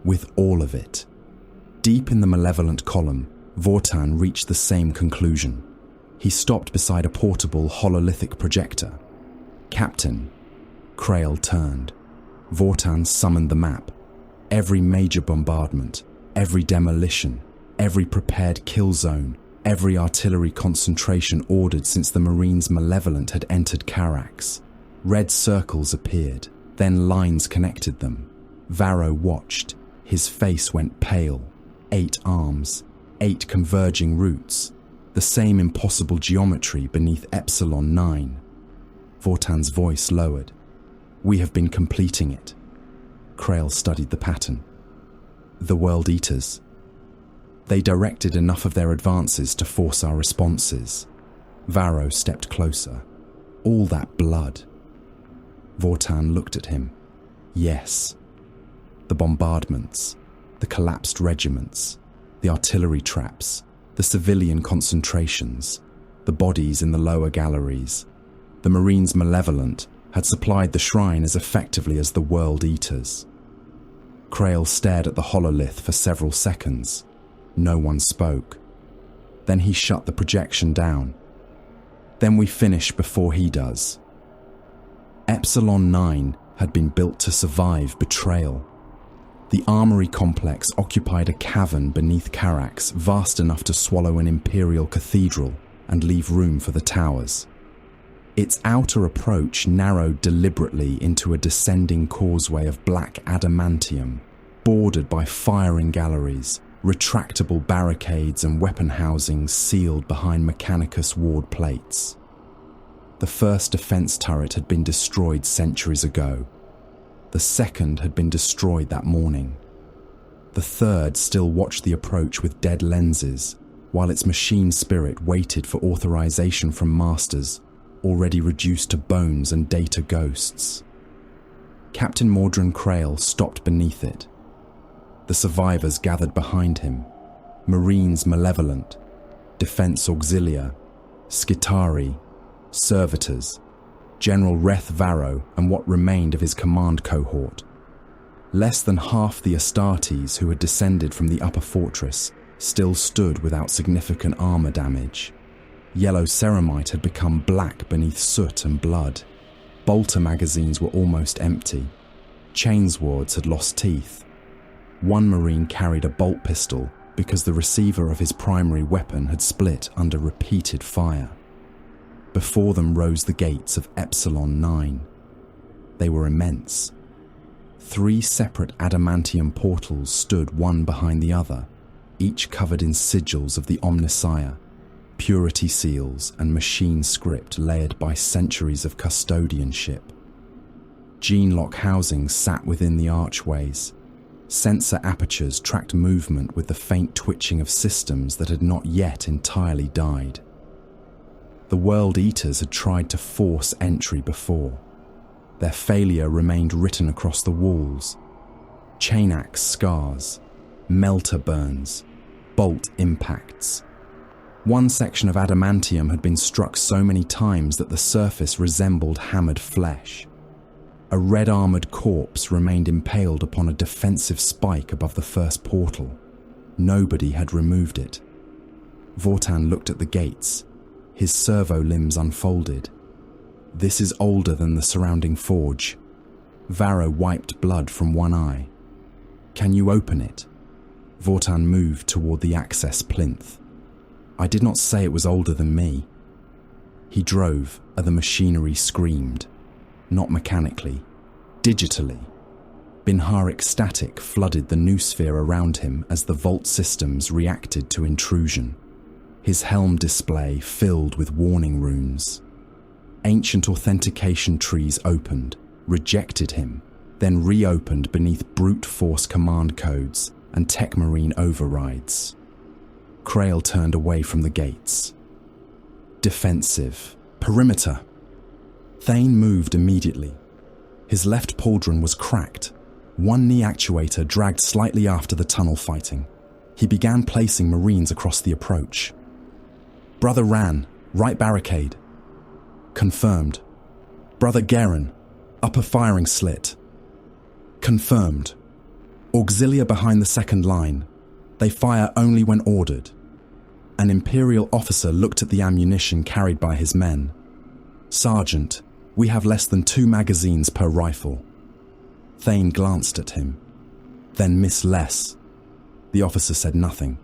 With all of it. Deep in the Malevolent column, Vortan reached the same conclusion. He stopped beside a portable hololithic projector. Captain. Krail turned. Vortan summoned the map. Every major bombardment, every demolition, every prepared kill zone, every artillery concentration ordered since the Marines' Malevolent had entered Carax. Red circles appeared, then lines connected them. Varro watched. His face went pale. 8 arms, 8 converging routes, the same impossible geometry beneath Epsilon 9. Vortan's voice lowered. We have been completing it. Krail studied the pattern. The World Eaters. They directed enough of their advances to force our responses. Varro stepped closer. All that blood. Vortan looked at him. Yes. The bombardments, the collapsed regiments, the artillery traps, the civilian concentrations, the bodies in the lower galleries. The Marines' Malevolent had supplied the shrine as effectively as the World Eaters. Krail stared at the hololith for several seconds. No one spoke. Then he shut the projection down. Then we finish before he does. Epsilon 9 had been built to survive betrayal. The armory complex occupied a cavern beneath Carax vast enough to swallow an imperial cathedral and leave room for the towers. Its outer approach narrowed deliberately into a descending causeway of black adamantium, bordered by firing galleries, retractable barricades and weapon housings sealed behind Mechanicus ward plates. The first defense turret had been destroyed centuries ago. The second had been destroyed that morning. The third still watched the approach with dead lenses, while its machine spirit waited for authorization from masters, already reduced to bones and data ghosts. Captain Mordrin Krail stopped beneath it. The survivors gathered behind him. Marines Malevolent, Defense Auxilia, Skitari, Servitors, General Reth Varro and what remained of his command cohort. Less than half the Astartes who had descended from the upper fortress still stood without significant armor damage. Yellow ceramite had become black beneath soot and blood. Bolter magazines were almost empty. Chainswords had lost teeth. One Marine carried a bolt pistol because the receiver of his primary weapon had split under repeated fire. Before them rose the gates of Epsilon 9. They were immense. 3 separate adamantium portals stood one behind the other, each covered in sigils of the Omnissiah, purity seals and machine script layered by centuries of custodianship. Gene-lock housings sat within the archways. Sensor apertures tracked movement with the faint twitching of systems that had not yet entirely died. The World Eaters had tried to force entry before. Their failure remained written across the walls. Chainax scars, melter burns, bolt impacts. One section of adamantium had been struck so many times that the surface resembled hammered flesh. A red-armored corpse remained impaled upon a defensive spike above the first portal. Nobody had removed it. Vortan looked at the gates. His servo limbs unfolded. This is older than the surrounding forge. Varro wiped blood from one eye. Can you open it? Vortan moved toward the access plinth. I did not say it was older than me. He drove, and the machinery screamed. Not mechanically, digitally. Binharic static flooded the noosphere around him as the vault systems reacted to intrusion. His helm display filled with warning runes. Ancient authentication trees opened, rejected him, then reopened beneath brute force command codes and tech marine overrides. Krail turned away from the gates. Defensive. Perimeter. Thane moved immediately. His left pauldron was cracked. One knee actuator dragged slightly after the tunnel fighting. He began placing Marines across the approach. Brother Ran, right barricade. Confirmed. Brother Geren, upper firing slit. Confirmed. Auxilia behind the second line. They fire only when ordered. An Imperial officer looked at the ammunition carried by his men. Sergeant, we have less than 2 magazines per rifle. Thane glanced at him. Then Miss Less. The officer said nothing.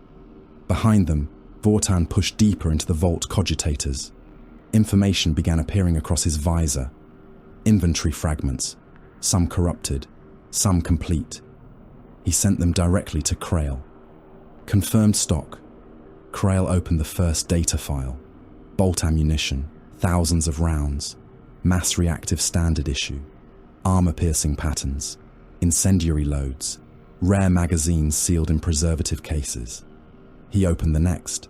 Behind them, Vortan pushed deeper into the vault cogitators. Information began appearing across his visor. Inventory fragments, some corrupted, some complete. He sent them directly to Krail. Confirmed stock. Krail opened the first data file. Bolt ammunition, thousands of rounds, mass reactive standard issue, armor-piercing patterns, incendiary loads, rare magazines sealed in preservative cases. He opened the next.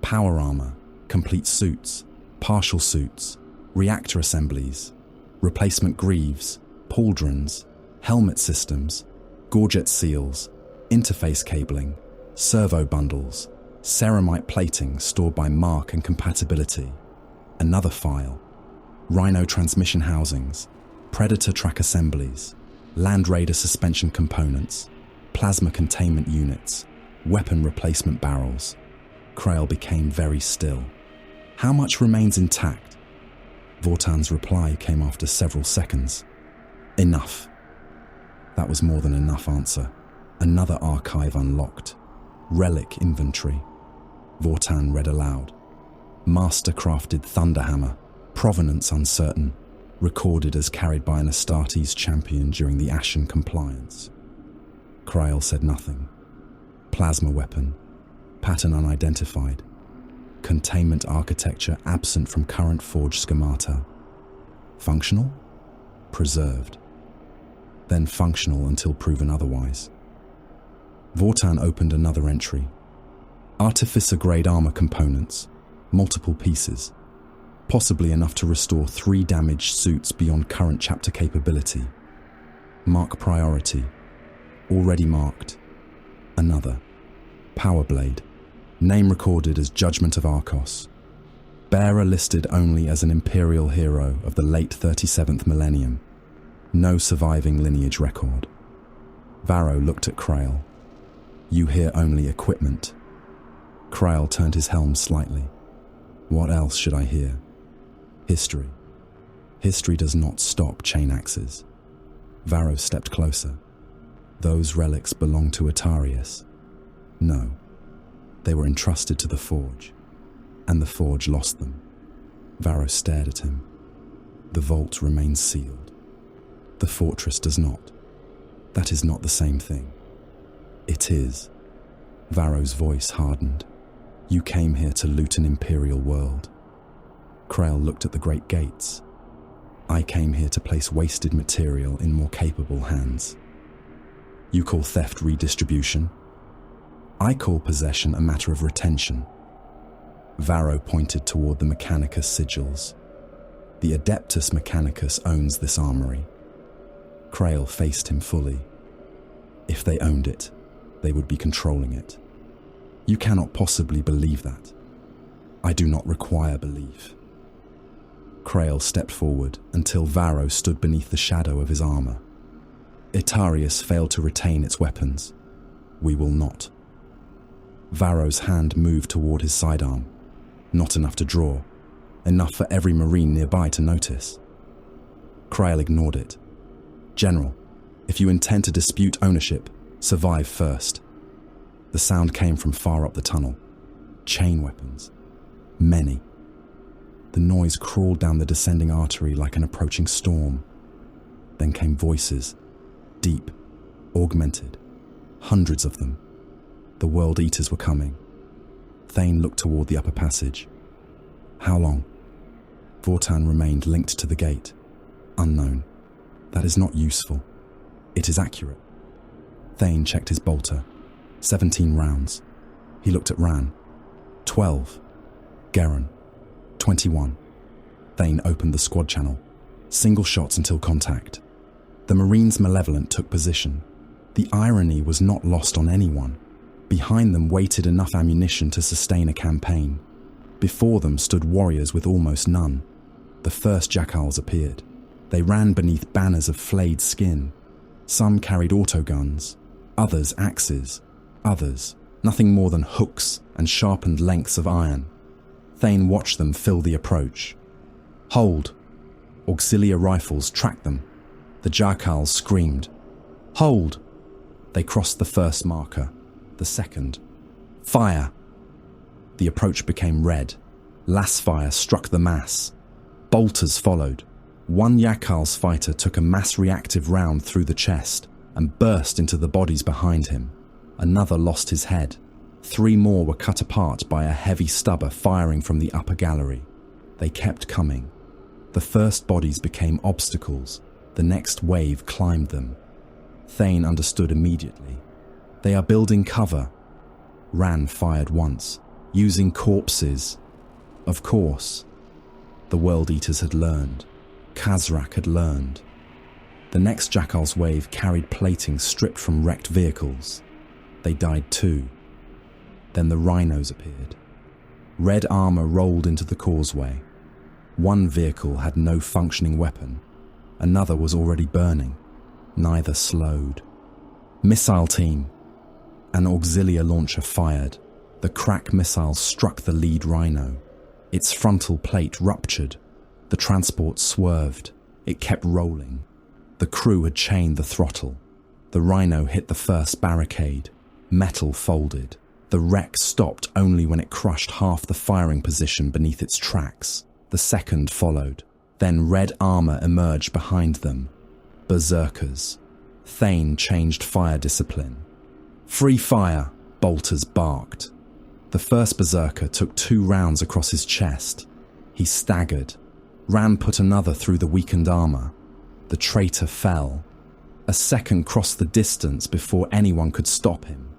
Power armor, complete suits, partial suits, reactor assemblies, replacement greaves, pauldrons, helmet systems, gorget seals, interface cabling, servo bundles, ceramite plating stored by mark and compatibility. Another file. Rhino transmission housings, Predator track assemblies, Land Raider suspension components, plasma containment units, weapon replacement barrels. Krail became very still. How much remains intact? Vortan's reply came after several seconds. Enough. That was more than enough answer. Another archive unlocked. Relic inventory. Vortan read aloud. Master-crafted Thunderhammer, provenance uncertain, recorded as carried by an Astartes champion during the Ashen Compliance. Krail said nothing. Plasma weapon, pattern unidentified, containment architecture absent from current forge schemata. Functional? Preserved. Then functional until proven otherwise. Vortan opened another entry. Artificer-grade armor components, multiple pieces, possibly enough to restore 3 damaged suits beyond current chapter capability. Mark priority, already marked. Another. Power blade, name recorded as Judgment of Arcos. Bearer listed only as an Imperial hero of the late 37th millennium. No surviving lineage record. Varro looked at Krail. You hear only equipment. Krail turned his helm slightly. What else should I hear? History. History does not stop chain axes. Varro stepped closer. Those relics belong to Etariis. No. They were entrusted to the Forge, and the Forge lost them. Varro stared at him. The vault remains sealed. The fortress does not. That is not the same thing. It is. Varro's voice hardened. You came here to loot an Imperial world. Krail looked at the great gates. I came here to place wasted material in more capable hands. You call theft redistribution? I call possession a matter of retention. Varro pointed toward the Mechanicus sigils. The Adeptus Mechanicus owns this armory. Krail faced him fully. If they owned it, they would be controlling it. You cannot possibly believe that. I do not require belief. Krail stepped forward until Varro stood beneath the shadow of his armor. Etariis failed to retain its weapons. We will not. Varro's hand moved toward his sidearm. Not enough to draw. Enough for every Marine nearby to notice. Krail ignored it. General, if you intend to dispute ownership, survive first. The sound came from far up the tunnel. Chain weapons. Many. The noise crawled down the descending artery like an approaching storm. Then came voices. Deep. Augmented. Hundreds of them. The World Eaters were coming. Thane looked toward the upper passage. How long? Vortan remained linked to the gate. Unknown. That is not useful. It is accurate. Thane checked his bolter. 17 rounds. He looked at Ran. 12. Garen. 21. Thane opened the squad channel. Single shots until contact. The Marines' Malevolent took position. The irony was not lost on anyone. Behind them waited enough ammunition to sustain a campaign. Before them stood warriors with almost none. The first jackals appeared. They ran beneath banners of flayed skin. Some carried autoguns, others axes, others nothing more than hooks and sharpened lengths of iron. Thane watched them fill the approach. Hold! Auxilia rifles tracked them. The jackals screamed. Hold! They crossed the first marker, the second. Fire! The approach became red. Lass fire struck the mass. Bolters followed. One Yakal's fighter took a mass-reactive round through the chest and burst into the bodies behind him. Another lost his head. 3 more were cut apart by a heavy stubber firing from the upper gallery. They kept coming. The first bodies became obstacles. The next wave climbed them. Thane understood immediately. They are building cover. Ran fired once, using corpses. Of course. The World Eaters had learned. Khazrak had learned. The next Jackal's wave carried plating stripped from wrecked vehicles. They died too. Then the rhinos appeared. Red armor rolled into the causeway. One vehicle had no functioning weapon. Another was already burning. Neither slowed. Missile team. An auxilia launcher fired. The crack missile struck the lead rhino. Its frontal plate ruptured. The transport swerved. It kept rolling. The crew had chained the throttle. The rhino hit the first barricade. Metal folded. The wreck stopped only when it crushed half the firing position beneath its tracks. The second followed. Then red armor emerged behind them. Berserkers. Thane changed fire discipline. Free fire, bolters barked. The first berserker took 2 rounds across his chest. He staggered. Ran put another through the weakened armor. The traitor fell. A second crossed the distance before anyone could stop him.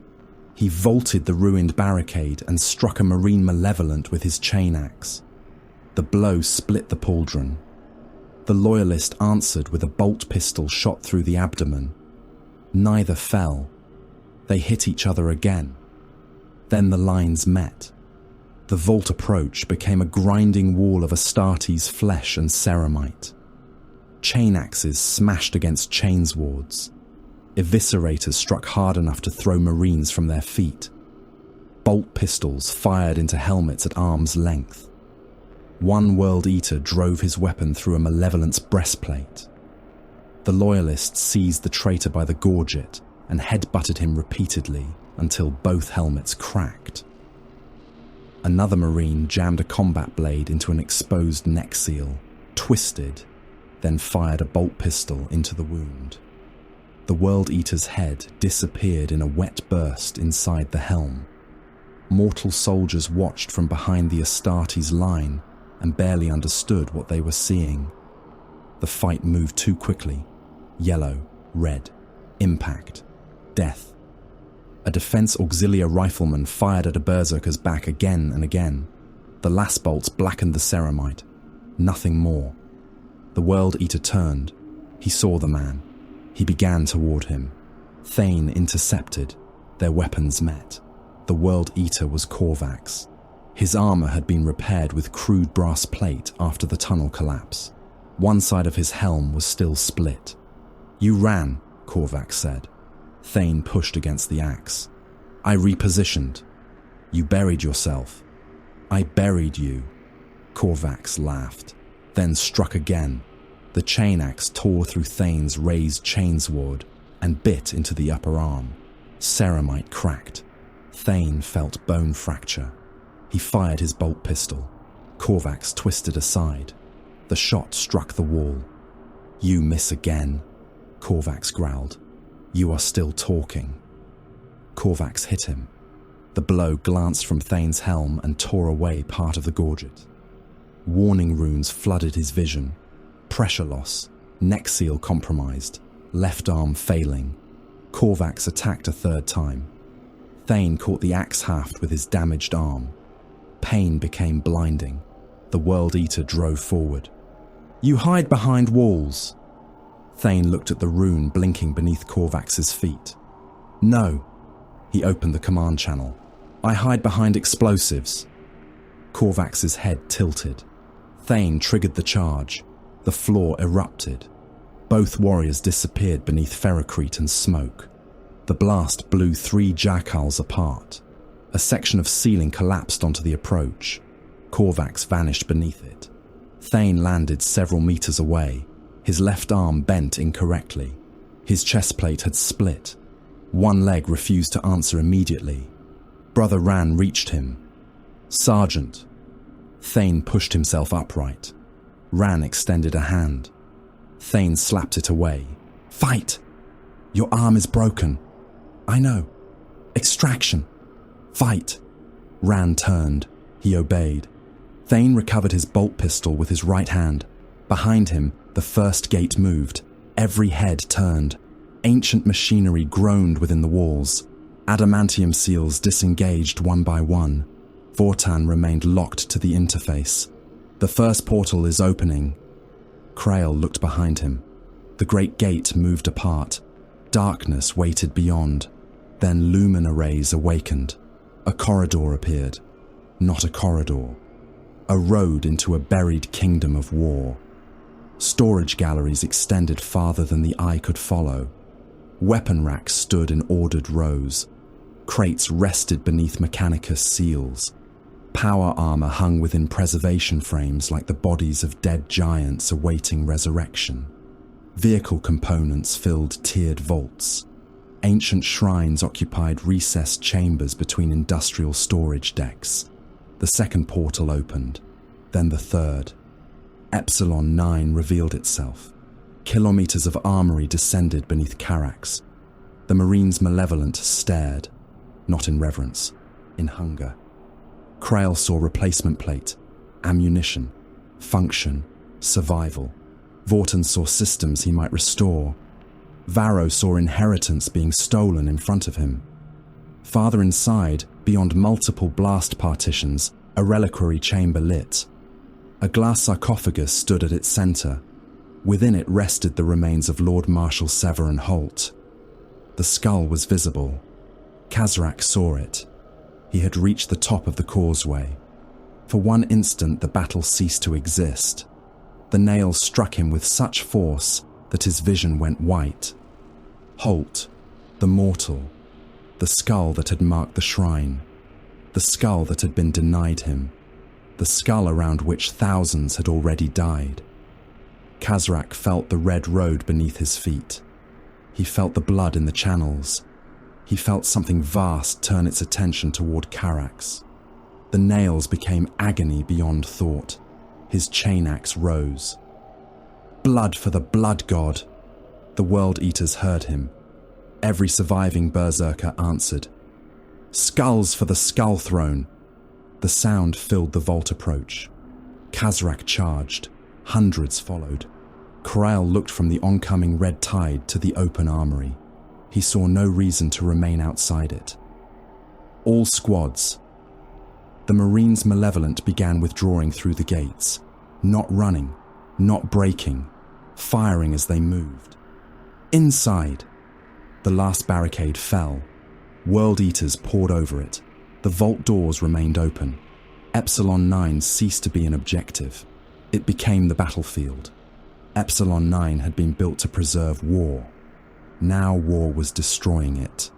He vaulted the ruined barricade and struck a Marine Malevolent with his chain axe. The blow split the pauldron. The loyalist answered with a bolt pistol shot through the abdomen. Neither fell. They hit each other again. Then the lines met. The vault approach became a grinding wall of Astartes flesh and ceramite. Chain axes smashed against chainswords. Eviscerators struck hard enough to throw Marines from their feet. Bolt pistols fired into helmets at arm's length. One World Eater drove his weapon through a Malevolent's breastplate. The Loyalist seized the traitor by the gorget and headbutted him repeatedly until both helmets cracked. Another Marine jammed a combat blade into an exposed neck seal, twisted, then fired a bolt pistol into the wound. The World Eater's head disappeared in a wet burst inside the helm. Mortal soldiers watched from behind the Astartes line and barely understood what they were seeing. The fight moved too quickly. Yellow, red, impact, death. A defense auxilia rifleman fired at a berserker's back again and again. The last bolts blackened the ceramite. Nothing more. The World Eater turned. He saw the man. He began toward him. Thane intercepted. Their weapons met. The World Eater was Korvax. His armor had been repaired with crude brass plate after the tunnel collapse. One side of his helm was still split. "You ran," Korvax said. Thane pushed against the axe. "I repositioned. You buried yourself." "I buried you." Korvax laughed, then struck again. The chain axe tore through Thane's raised chainsword and bit into the upper arm. Ceramite cracked. Thane felt bone fracture. He fired his bolt pistol. Korvax twisted aside. The shot struck the wall. "You miss again," Korvax growled. "You are still talking." Korvax hit him. The blow glanced from Thane's helm and tore away part of the gorget. Warning runes flooded his vision. Pressure loss, neck seal compromised, left arm failing. Korvax attacked a third time. Thane caught the axe haft with his damaged arm. Pain became blinding. The World Eater drove forward. "You hide behind walls." Thane looked at the rune blinking beneath Korvax's feet. "No." He opened the command channel. "I hide behind explosives." Korvax's head tilted. Thane triggered the charge. The floor erupted. Both warriors disappeared beneath ferrocrete and smoke. The blast blew 3 jackals apart. A section of ceiling collapsed onto the approach. Korvax vanished beneath it. Thane landed several meters away. His left arm bent incorrectly. His chest plate had split. One leg refused to answer immediately. Brother Ran reached him. "Sergeant." Thane pushed himself upright. Ran extended a hand. Thane slapped it away. "Fight! Your arm is broken." "I know. Extraction. Fight." Ran turned. He obeyed. Thane recovered his bolt pistol with his right hand. Behind him, the first gate moved. Every head turned. Ancient machinery groaned within the walls. Adamantium seals disengaged one by one. Vortan remained locked to the interface. "The first portal is opening." Krael looked behind him. The great gate moved apart. Darkness waited beyond. Then lumen arrays awakened. A corridor appeared. Not a corridor. A road into a buried kingdom of war. Storage galleries extended farther than the eye could follow. Weapon racks stood in ordered rows. Crates rested beneath Mechanicus seals. Power armor hung within preservation frames like the bodies of dead giants awaiting resurrection. Vehicle components filled tiered vaults. Ancient shrines occupied recessed chambers between industrial storage decks. The second portal opened, then the third. Epsilon 9 revealed itself. Kilometers of armory descended beneath Carax. The Marines' Malevolent stared, not in reverence, in hunger. Krael saw replacement plate, ammunition, function, survival. Vortan saw systems he might restore. Varro saw inheritance being stolen in front of him. Farther inside, beyond multiple blast partitions, a reliquary chamber lit. A glass sarcophagus stood at its center. Within it rested the remains of Lord Marshal Severin Holt. The skull was visible. Kazrak saw it. He had reached the top of the causeway. For one instant, the battle ceased to exist. The nail struck him with such force that his vision went white. Holt, the mortal, the skull that had marked the shrine, the skull that had been denied him, the skull around which thousands had already died. Kazrak felt the red road beneath his feet. He felt the blood in the channels. He felt something vast turn its attention toward Carax. The nails became agony beyond thought. His chain axe rose. "Blood for the blood god!" The World Eaters heard him. Every surviving berserker answered. "Skulls for the skull throne!" The sound filled the vault approach. Kazrak charged. Hundreds followed. Krael looked from the oncoming red tide to the open armory. He saw no reason to remain outside it. All squads. The Marines' Malevolent began withdrawing through the gates, not running, not breaking, firing as they moved. Inside. The last barricade fell. World Eaters poured over it. The vault doors remained open. Epsilon 9 ceased to be an objective. It became the battlefield. Epsilon 9 had been built to preserve war. Now war was destroying it.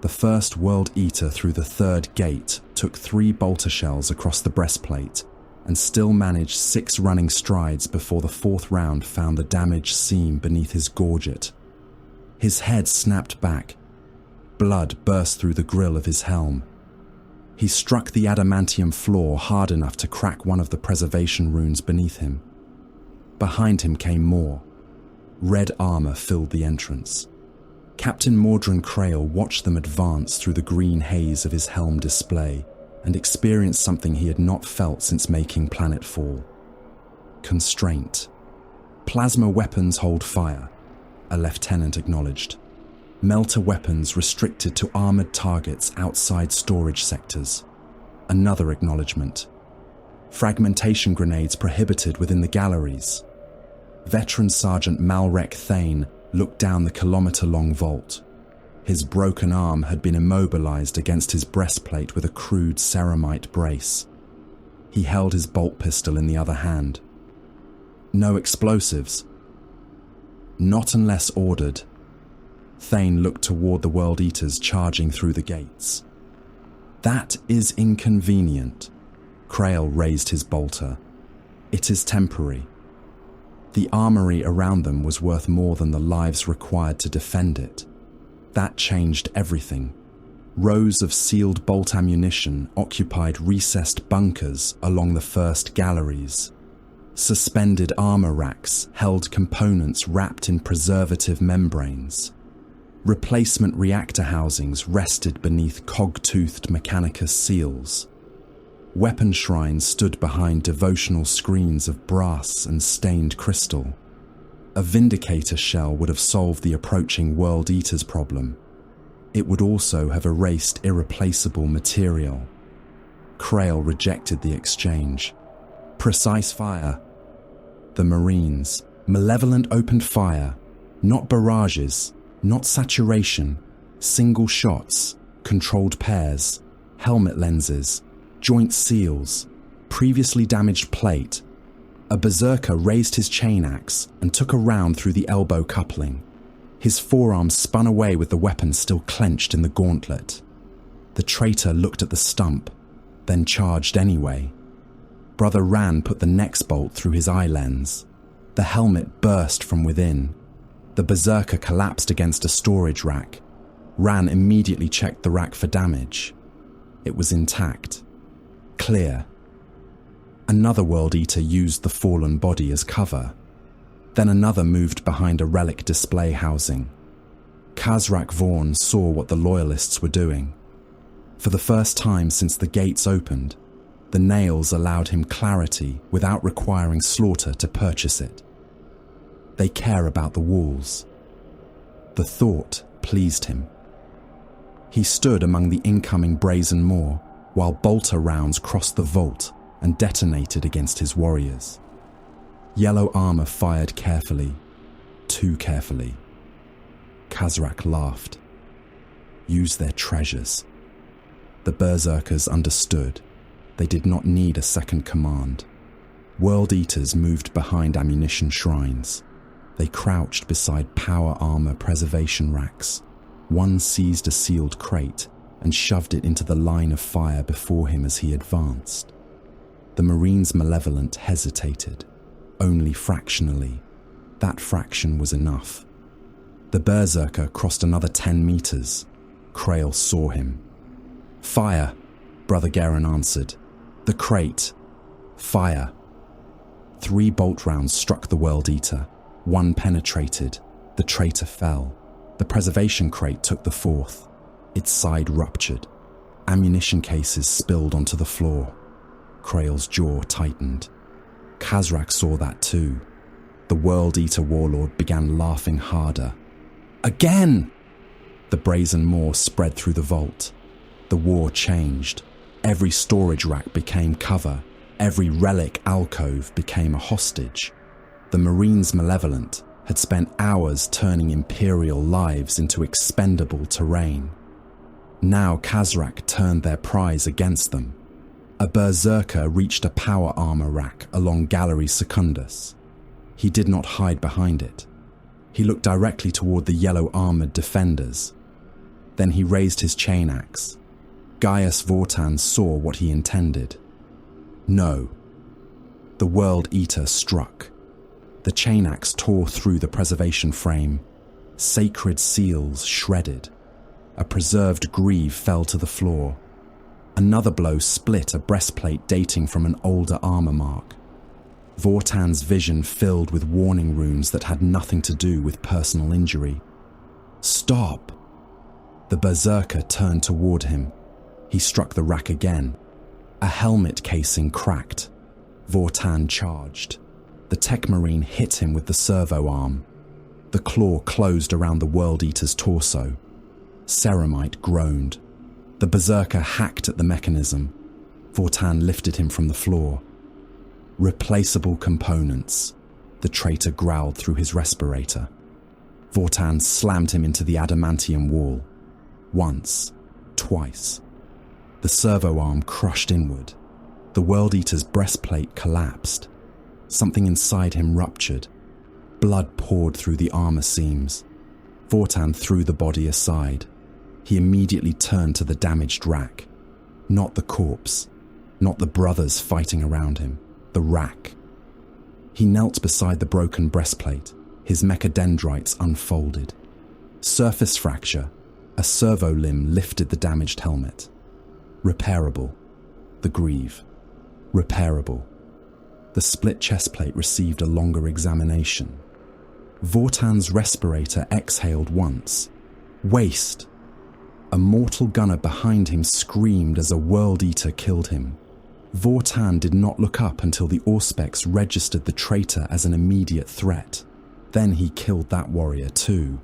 The first World Eater through the third gate took 3 bolter shells across the breastplate and still managed 6 running strides before the 4th round found the damaged seam beneath his gorget. His head snapped back. Blood burst through the grill of his helm. He struck the adamantium floor hard enough to crack one of the preservation runes beneath him. Behind him came more. Red armor filled the entrance. Captain Mordrin Krael watched them advance through the green haze of his helm display and experienced something he had not felt since making Planetfall. Constraint. Plasma weapons hold fire. a lieutenant acknowledged. Melter weapons restricted to armored targets outside storage sectors. Another acknowledgement. Fragmentation grenades prohibited within the galleries. Veteran Sergeant Malrek Thane looked down the kilometre-long vault. His broken arm had been immobilized against his breastplate with a crude ceramite brace. He held his bolt pistol in the other hand. No explosives. Not unless ordered. Thane looked toward the World Eaters charging through the gates. That is inconvenient. Krail raised his bolter. It is temporary. The armory around them was worth more than the lives required to defend it. That changed everything. Rows of sealed bolt ammunition occupied recessed bunkers along the first galleries. Suspended armor racks held components wrapped in preservative membranes. Replacement reactor housings rested beneath cog-toothed Mechanicus seals. Weapon shrines stood behind devotional screens of brass and stained crystal. A Vindicator shell would have solved the approaching World Eaters problem. It would also have erased irreplaceable material. Krail rejected the exchange. Precise fire. The Marines. Malevolent opened fire. Not barrages, not saturation. Single shots, controlled pairs, helmet lenses, joint seals, previously damaged plate. A berserker raised his chain axe and took a round through the elbow coupling. His forearm spun away with the weapon still clenched in the gauntlet. The traitor looked at the stump, then charged anyway. Brother Ran put the next bolt through his eye lens. The helmet burst from within. The berserker collapsed against a storage rack. Ran immediately checked the rack for damage. It was intact. Clear. Another World Eater used the fallen body as cover. Then another moved behind a relic display housing. Khazrak Vaughn saw what the Loyalists were doing. For the first time since the gates opened, the nails allowed him clarity without requiring slaughter to purchase it. They care about the walls. The thought pleased him. He stood among the incoming brazen maw while bolter rounds crossed the vault and detonated against his warriors. Yellow armor fired carefully, too carefully. Khazrak laughed. Use their treasures. The berserkers understood. They did not need a second command. World Eaters moved behind ammunition shrines. They crouched beside power armor preservation racks. One seized a sealed crate and shoved it into the line of fire before him as he advanced. The Marines' Malevolent hesitated, only fractionally. That fraction was enough. The berserker crossed another 10 meters. Krail saw him. Fire, Brother Garen answered. The crate. Fire. 3 bolt rounds struck the World Eater. 1 penetrated. The traitor fell. The preservation crate took the 4th. Its side ruptured. Ammunition cases spilled onto the floor. Krail's jaw tightened. Khazrak saw that too. The World Eater warlord began laughing harder. Again! The brazen maw spread through the vault. The war changed. Every storage rack became cover. Every relic alcove became a hostage. The Marines' Malevolent had spent hours turning Imperial lives into expendable terrain. Now Khazrak turned their prize against them. A berserker reached a power armor rack along Gallery Secundus. He did not hide behind it. He looked directly toward the yellow-armored defenders. Then he raised his chain axe. Gaius Vortan saw what he intended. No. The World Eater struck. The chain axe tore through the preservation frame. Sacred seals shredded. A preserved greave fell to the floor. Another blow split a breastplate dating from an older armor mark. Vortan's vision filled with warning runes that had nothing to do with personal injury. Stop! The berserker turned toward him. He struck the rack again. A helmet casing cracked. Vortan charged. The tech marine hit him with the servo arm. The claw closed around the World Eater's torso. Ceramite groaned. The berserker hacked at the mechanism. Vortan lifted him from the floor. Replaceable components, the traitor growled through his respirator. Vortan slammed him into the adamantium wall. Once, twice. The servo arm crushed inward. The World Eater's breastplate collapsed. Something inside him ruptured. Blood poured through the armor seams. Vortan threw the body aside. He immediately turned to the damaged rack. Not the corpse. Not the brothers fighting around him. The rack. He knelt beside the broken breastplate. His mechadendrites unfolded. Surface fracture. A servo limb lifted the damaged helmet. Repairable. The greave. Repairable. The split chestplate received a longer examination. Vortan's respirator exhaled once. Waste. A mortal gunner behind him screamed as a World Eater killed him. Vortan did not look up until the Auspex registered the traitor as an immediate threat. Then he killed that warrior too.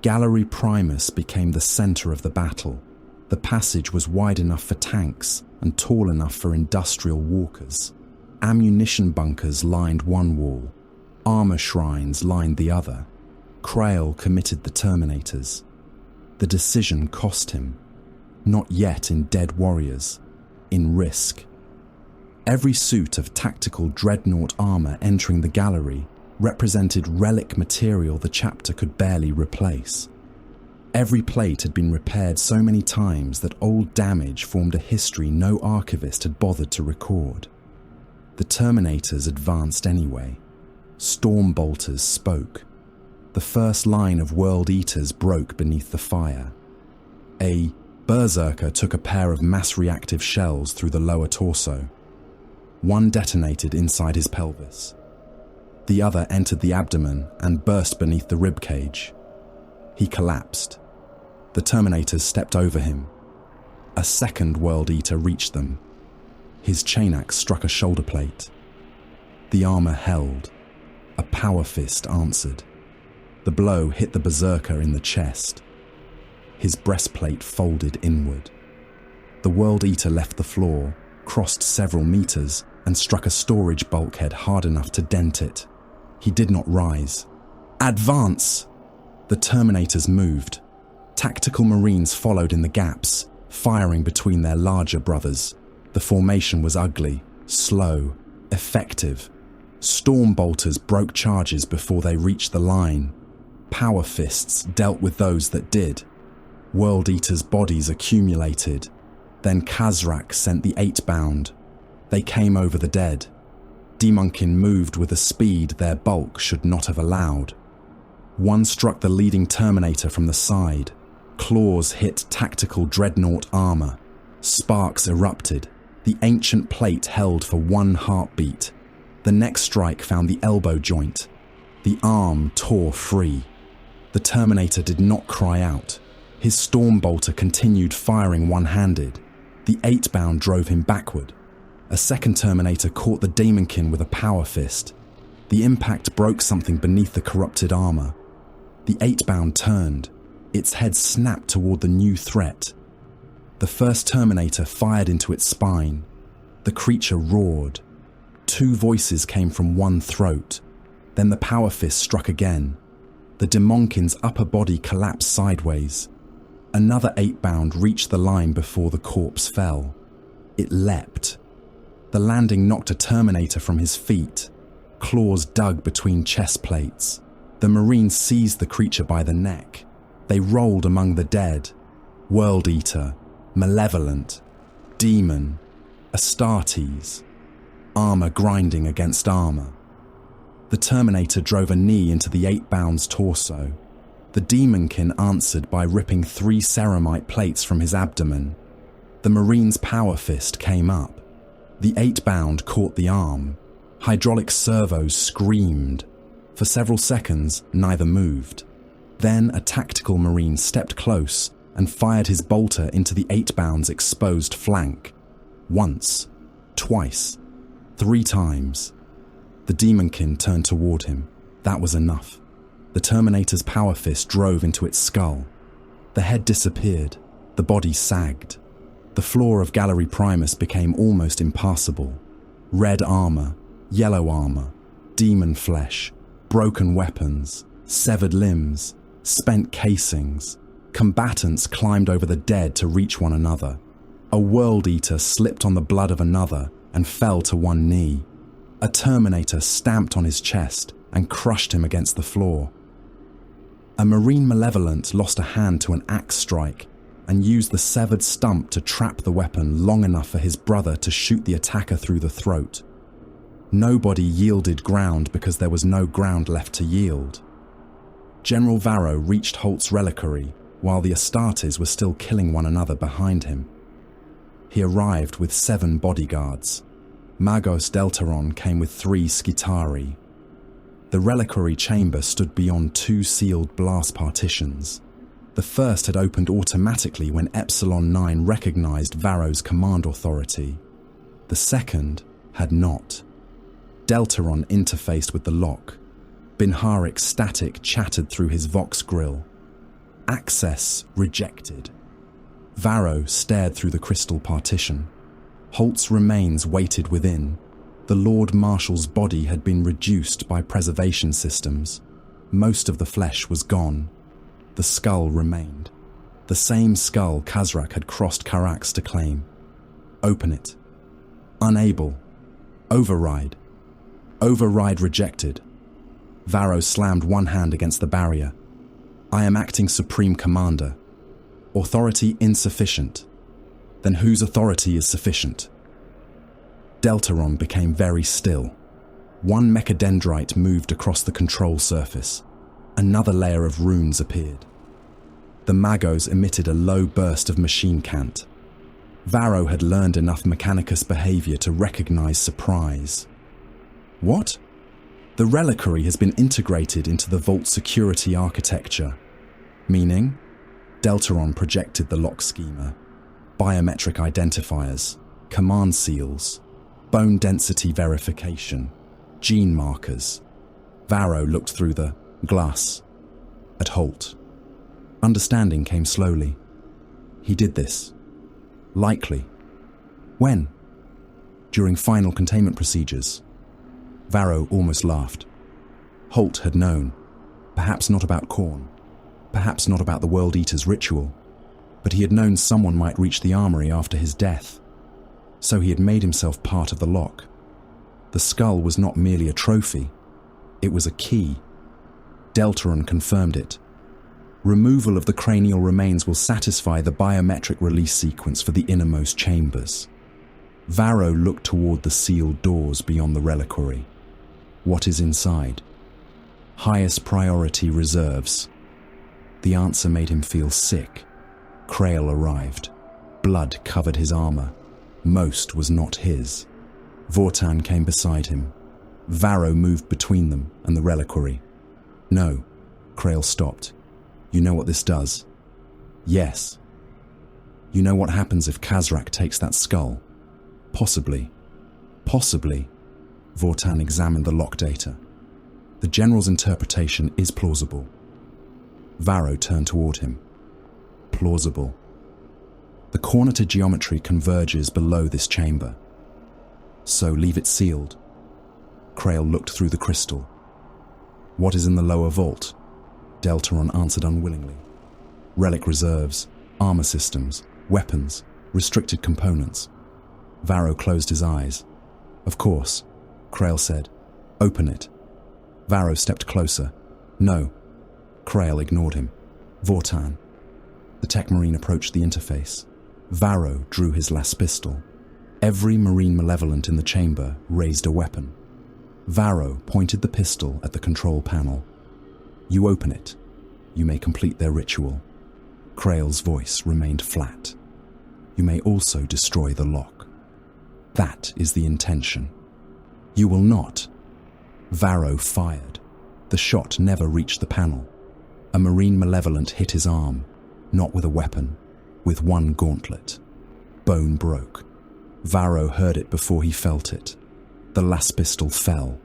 Gallery Primus became the center of the battle. The passage was wide enough for tanks and tall enough for industrial walkers. Ammunition bunkers lined one wall. Armor shrines lined the other. Krael committed the Terminators. The decision cost him. Not yet in dead warriors. In risk. Every suit of tactical dreadnought armor entering the gallery represented relic material the chapter could barely replace. Every plate had been repaired so many times that old damage formed a history no archivist had bothered to record. The Terminators advanced anyway. Storm bolters spoke. The first line of World Eaters broke beneath the fire. A berserker took a pair of mass-reactive shells through the lower torso. One detonated inside his pelvis. The other entered the abdomen and burst beneath the ribcage. He collapsed. The Terminators stepped over him. A second World Eater reached them. His chain axe struck a shoulder plate. The armor held. A power fist answered. The blow hit the berserker in the chest. His breastplate folded inward. The World Eater left the floor, crossed several meters, and struck a storage bulkhead hard enough to dent it. He did not rise. Advance! The Terminators moved. Tactical Marines followed in the gaps, firing between their larger brothers. The formation was ugly, slow, effective. Storm bolters broke charges before they reached the line. Power fists dealt with those that did. World Eaters' bodies accumulated. Then Khazrak sent the 8-bound. They came over the dead. Demonkin moved with a speed their bulk should not have allowed. One struck the leading Terminator from the side. Claws hit tactical dreadnought armor. Sparks erupted. The ancient plate held for one heartbeat. The next strike found the elbow joint. The arm tore free. The Terminator did not cry out. His Stormbolter continued firing one-handed. The 8-bound drove him backward. A second Terminator caught the Demonkin with a power fist. The impact broke something beneath the corrupted armor. The 8-bound turned. Its head snapped toward the new threat. The first Terminator fired into its spine. The creature roared. 2 voices came from one throat. Then the power fist struck again. The Demonkin's upper body collapsed sideways. Another 8-bound reached the line before the corpse fell. It leapt. The landing knocked a Terminator from his feet. Claws dug between chest plates. The Marines seized the creature by the neck. They rolled among the dead. World Eater, Malevolent, Demon, Astartes. Armor grinding against armor. The Terminator drove a knee into the 8-bound's torso. The Demonkin answered by ripping 3 ceramite plates from his abdomen. The Marine's power fist came up. The 8-bound caught the arm. Hydraulic servos screamed. For several seconds, neither moved. Then a tactical Marine stepped close and fired his bolter into the 8-bound's exposed flank. Once, twice, 3 times. The Demonkin turned toward him. That was enough. The Terminator's power fist drove into its skull. The head disappeared. The body sagged. The floor of Gallery Primus became almost impassable. Red armor, yellow armor, demon flesh, broken weapons, severed limbs, spent casings. Combatants climbed over the dead to reach one another. A World Eater slipped on the blood of another and fell to one knee. A Terminator stamped on his chest and crushed him against the floor. A Marine Malevolent lost a hand to an axe strike and used the severed stump to trap the weapon long enough for his brother to shoot the attacker through the throat. Nobody yielded ground because there was no ground left to yield. General Varro reached Holt's reliquary while the Astartes were still killing one another behind him. He arrived with 7 bodyguards. Magos Deltaron came with 3 Skitarii. The reliquary chamber stood beyond 2 sealed blast partitions. The first had opened automatically when Epsilon 9 recognized Varro's command authority. The second had not. Deltaron interfaced with the lock. Binharic's static chattered through his Vox grill. Access rejected. Varro stared through the crystal partition. Holt's remains waited within. The Lord Marshal's body had been reduced by preservation systems. Most of the flesh was gone. The skull remained. The same skull Khazrak had crossed Karax to claim. Open it. Unable. Override. Override rejected. Varro slammed one hand against the barrier. I am acting Supreme Commander. Authority insufficient. Then whose authority is sufficient? Deltaron became very still. One mechadendrite moved across the control surface. Another layer of runes appeared. The Magos emitted a low burst of machine cant. Varro had learned enough Mechanicus behavior to recognize surprise. What? The reliquary has been integrated into the vault security architecture. Meaning? Deltaron projected the lock schema. Biometric identifiers, command seals, bone density verification, gene markers. Varro looked through the glass at Holt. Understanding came slowly. He did this. Likely. When? During final containment procedures. Varro almost laughed. Holt had known. Perhaps not about Khorne. Perhaps not about the World Eater's ritual. But he had known someone might reach the armory after his death. So he had made himself part of the lock. The skull was not merely a trophy. It was a key. Deltaron confirmed it. Removal of the cranial remains will satisfy the biometric release sequence for the innermost chambers. Varro looked toward the sealed doors beyond the reliquary. What is inside? Highest priority reserves. The answer made him feel sick. Krail arrived. Blood covered his armor. Most was not his. Vortan came beside him. Varro moved between them and the reliquary. No, Krail stopped. You know what this does? Yes. You know what happens if Khazrak takes that skull? Possibly. Possibly. Vortan examined the lock data. The General's interpretation is plausible. Varro turned toward him. Plausible. The corner to geometry converges below this chamber. So leave it sealed. Krail looked through the crystal. What is in the lower vault? Deltaron answered unwillingly. Relic reserves, armor systems, weapons, restricted components. Varro closed his eyes. Of course, Krail said. Open it. Varro stepped closer. No. Krail ignored him. Vortan. The tech marine approached the interface. Varro drew his last pistol. Every Marine Malevolent in the chamber raised a weapon. Varro pointed the pistol at the control panel. You open it. You may complete their ritual. Krail's voice remained flat. You may also destroy the lock. That is the intention. You will not. Varro fired. The shot never reached the panel. A Marine Malevolent hit his arm, not with a weapon, with one gauntlet. Bone broke. Varro heard it before he felt it. The last pistol fell.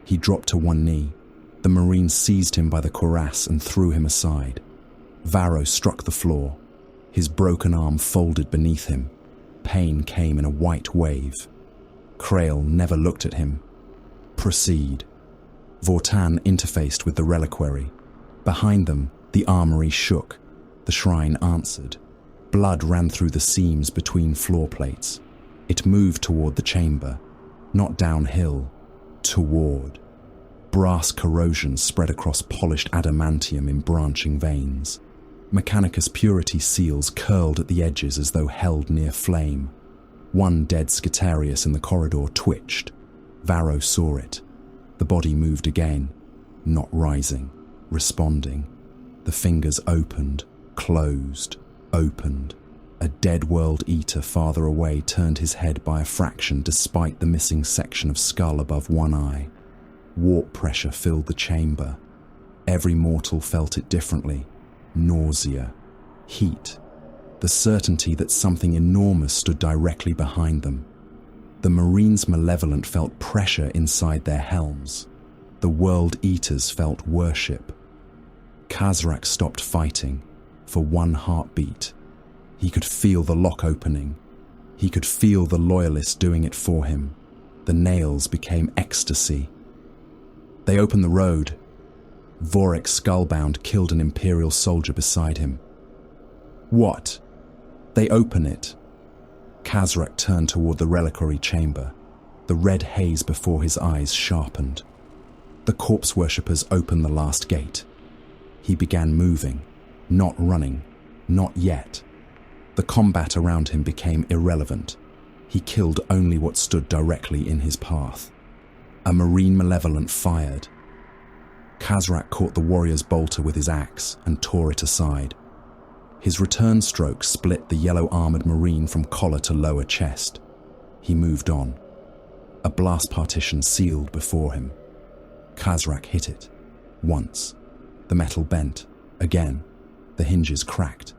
He dropped to one knee. The Marine seized him by the cuirass and threw him aside. Varro struck the floor. His broken arm folded beneath him. Pain came in a white wave. Krail never looked at him. Proceed. Vortan interfaced with the reliquary. Behind them, the armory shook. The shrine answered. Blood ran through the seams between floor plates. It moved toward the chamber. Not downhill, toward. Brass corrosion spread across polished adamantium in branching veins. Mechanicus purity seals curled at the edges as though held near flame. One dead Etariis in the corridor twitched. Varro saw it. The body moved again, not rising, responding. The fingers opened, closed, opened. A dead world eater farther away turned his head by a fraction despite the missing section of skull above one eye. Warp pressure filled the chamber. Every mortal felt it differently. Nausea, heat, the certainty that something enormous stood directly behind them. The Marines' Malevolent felt pressure inside their helms. The World Eaters felt worship. Khazrak stopped fighting for one heartbeat. He could feel the lock opening. He could feel the Loyalists doing it for him. The nails became ecstasy. They opened the road. Vorik, skullbound, killed an Imperial soldier beside him. What? They open it. Khazrak turned toward the reliquary chamber. The red haze before his eyes sharpened. The corpse worshippers opened the last gate. He began moving, not running, not yet. The combat around him became irrelevant. He killed only what stood directly in his path. A Marine Malevolent fired. Khazrak caught the warrior's bolter with his axe and tore it aside. His return stroke split the yellow-armored Marine from collar to lower chest. He moved on. A blast partition sealed before him. Khazrak hit it. Once. The metal bent. Again. The hinges cracked.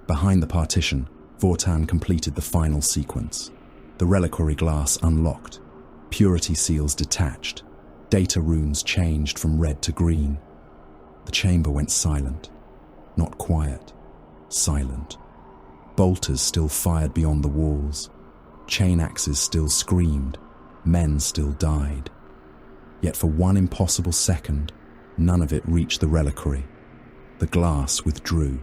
Behind the partition, Vortan completed the final sequence. The reliquary glass unlocked. Purity seals detached. Data runes changed from red to green. The chamber went silent. Not quiet. Silent. Bolters still fired beyond the walls. Chain axes still screamed. Men still died. Yet for one impossible second, none of it reached the reliquary. The glass withdrew.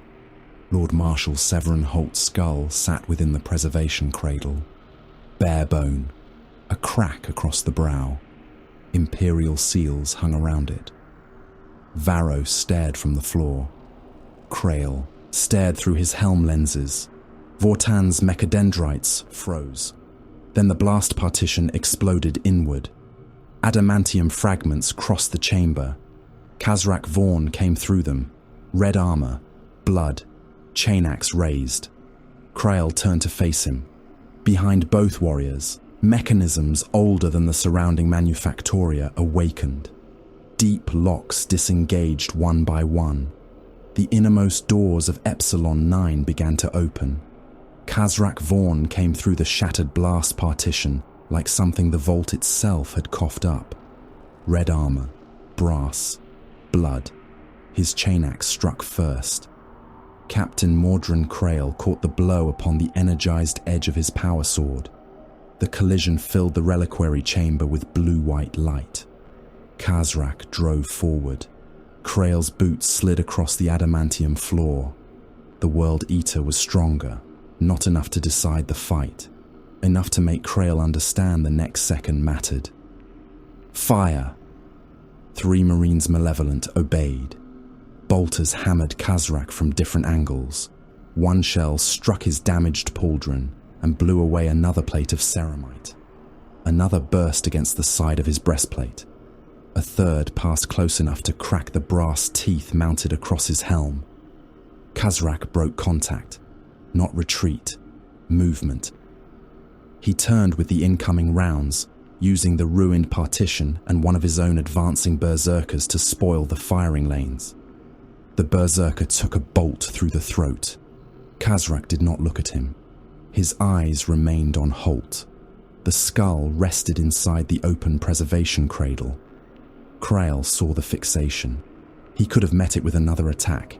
Lord Marshal Severin Holt's skull sat within the preservation cradle. Bare bone. A crack across the brow. Imperial seals hung around it. Varro stared from the floor. Krail stared through his helm lenses. Vortan's mechadendrites froze. Then the blast partition exploded inward. Adamantium fragments crossed the chamber. Khazrak Vaughn came through them. Red armor, blood, chain axe raised. Krail turned to face him. Behind both warriors, mechanisms older than the surrounding manufactoria awakened. Deep locks disengaged one by one. The innermost doors of Epsilon 9 began to open. Khazrak Vaughn came through the shattered blast partition like something the vault itself had coughed up. Red armor, brass, blood. His chain axe struck first. Captain Mordrin Krail caught the blow upon the energized edge of his power sword. The collision filled the reliquary chamber with blue-white light. Khazrak drove forward. Krail's boots slid across the adamantium floor. The World Eater was stronger, not enough to decide the fight, enough to make Krail understand the next second mattered. Fire! 3 Marines Malevolent obeyed. Bolters hammered Khazrak from different angles. One shell struck his damaged pauldron and blew away another plate of ceramite. Another burst against the side of his breastplate. A third passed close enough to crack the brass teeth mounted across his helm. Khazrak broke contact. Not retreat. Movement. He turned with the incoming rounds, using the ruined partition and one of his own advancing berserkers to spoil the firing lanes. The berserker took a bolt through the throat. Khazrak did not look at him. His eyes remained on Holt. The skull rested inside the open preservation cradle. Krail saw the fixation. He could have met it with another attack,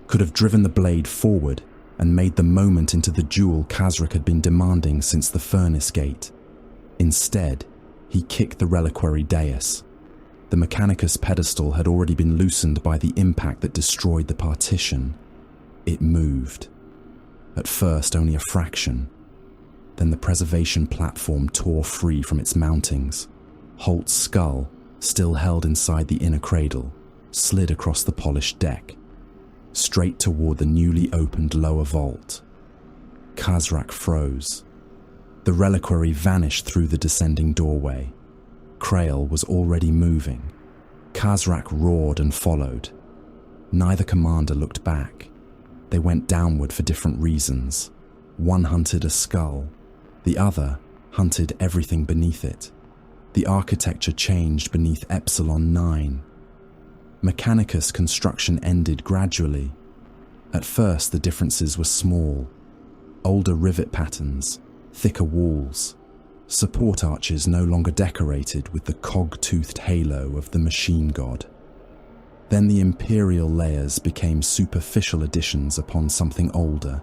could have driven the blade forward and made the moment into the duel Khazrak had been demanding since the furnace gate. Instead, he kicked the reliquary dais. The Mechanicus pedestal had already been loosened by the impact that destroyed the partition. It moved. At first, only a fraction. Then the preservation platform tore free from its mountings. Holt's skull, still held inside the inner cradle, slid across the polished deck, straight toward the newly opened lower vault. Khazrak froze. The reliquary vanished through the descending doorway. Krail was already moving. Khazrak roared and followed. Neither commander looked back. They went downward for different reasons. One hunted a skull. The other hunted everything beneath it. The architecture changed beneath Epsilon 9. Mechanicus construction ended gradually. At first, the differences were small. Older rivet patterns, thicker walls, support arches no longer decorated with the cog-toothed halo of the machine god. Then the imperial layers became superficial additions upon something older.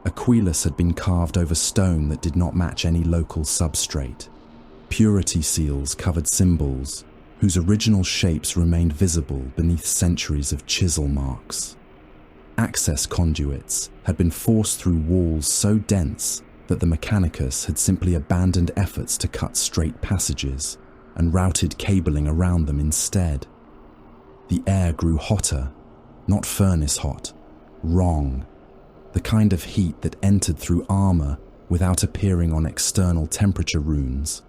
Aquilus had been carved over stone that did not match any local substrate. Purity seals covered symbols, whose original shapes remained visible beneath centuries of chisel marks. Access conduits had been forced through walls so dense that the Mechanicus had simply abandoned efforts to cut straight passages and routed cabling around them instead. The air grew hotter, not furnace hot, wrong, the kind of heat that entered through armor without appearing on external temperature runes.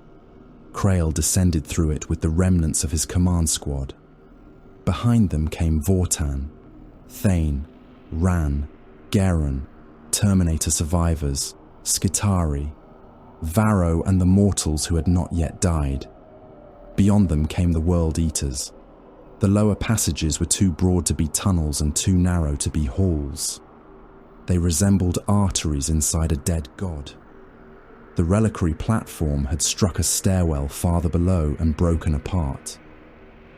Krail descended through it with the remnants of his command squad. Behind them came Vortan, Thane, Ran, Garen, Terminator survivors, Skitari, Varro and the mortals who had not yet died. Beyond them came the World Eaters. The lower passages were too broad to be tunnels and too narrow to be halls. They resembled arteries inside a dead god. The reliquary platform had struck a stairwell farther below and broken apart.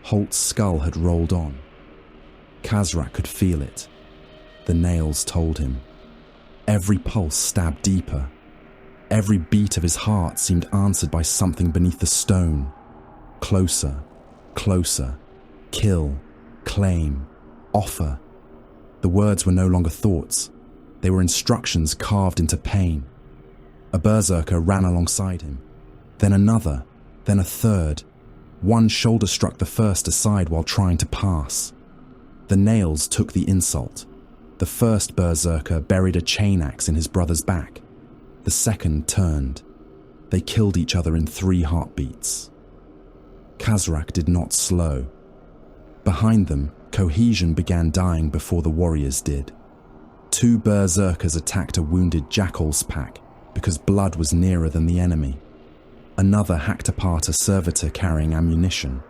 Holt's skull had rolled on. Khazrak could feel it. The nails told him. Every pulse stabbed deeper. Every beat of his heart seemed answered by something beneath the stone. Closer, closer. Kill, claim, offer. The words were no longer thoughts. They were instructions carved into pain. A berserker ran alongside him. Then another, then a third. One shoulder struck the first aside while trying to pass. The nails took the insult. The first berserker buried a chain axe in his brother's back. The second turned. They killed each other in 3 heartbeats. Khazrak did not slow. Behind them, cohesion began dying before the warriors did. 2 berserkers attacked a wounded jackal's pack because blood was nearer than the enemy. Another hacked apart a servitor carrying ammunition.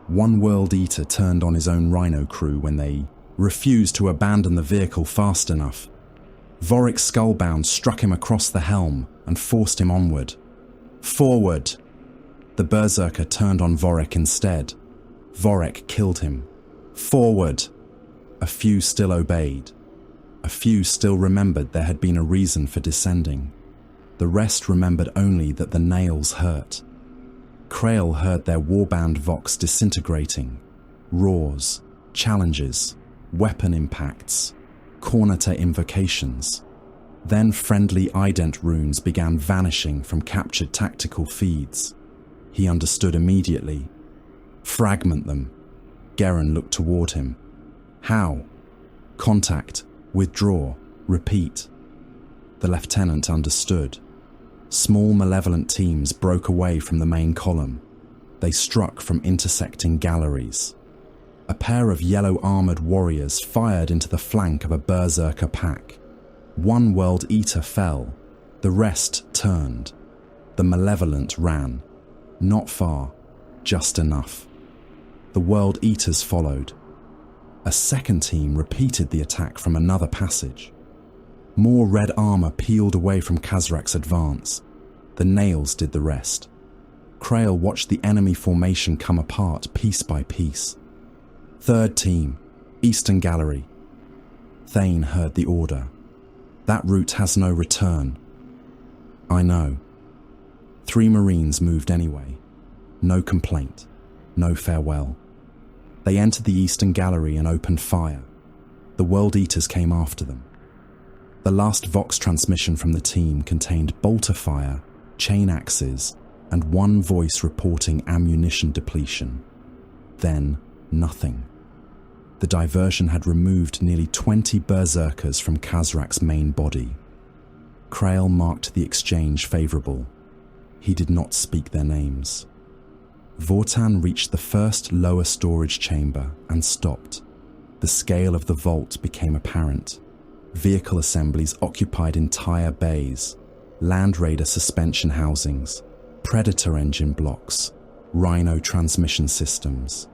One World Eater turned on his own Rhino crew when they refused to abandon the vehicle fast enough. Vorik Skullbound struck him across the helm and forced him onward. Forward! The berserker turned on Vorik instead. Vorik killed him. Forward! A few still obeyed. A few still remembered there had been a reason for descending. The rest remembered only that the nails hurt. Krail heard their warband vox disintegrating. Roars, challenges, weapon impacts, corneta invocations. Then friendly ident runes began vanishing from captured tactical feeds. He understood immediately. Fragment them. Garen looked toward him. How? Contact. Withdraw. Repeat. The lieutenant understood. Small malevolent teams broke away from the main column. They struck from intersecting galleries. A pair of yellow-armored warriors fired into the flank of a berserker pack. One World Eater fell. The rest turned. The Malevolent ran. Not far, just enough. The World Eaters followed. A second team repeated the attack from another passage. More red armor peeled away from Khazrak's advance. The nails did the rest. Krail watched the enemy formation come apart piece by piece. "Third team, Eastern Gallery." Thane heard the order. "That route has no return." "I know." 3 Marines moved anyway. No complaint, no farewell. They entered the Eastern Gallery and opened fire. The World Eaters came after them. The last Vox transmission from the team contained bolter fire, chain axes, and one voice reporting ammunition depletion. Then, nothing. The diversion had removed nearly 20 berserkers from Khazrak's main body. Krail marked the exchange favourable. He did not speak their names. Vortan reached the first lower storage chamber and stopped. The scale of the vault became apparent. Vehicle assemblies occupied entire bays, Land Raider suspension housings, Predator engine blocks, Rhino transmission systems,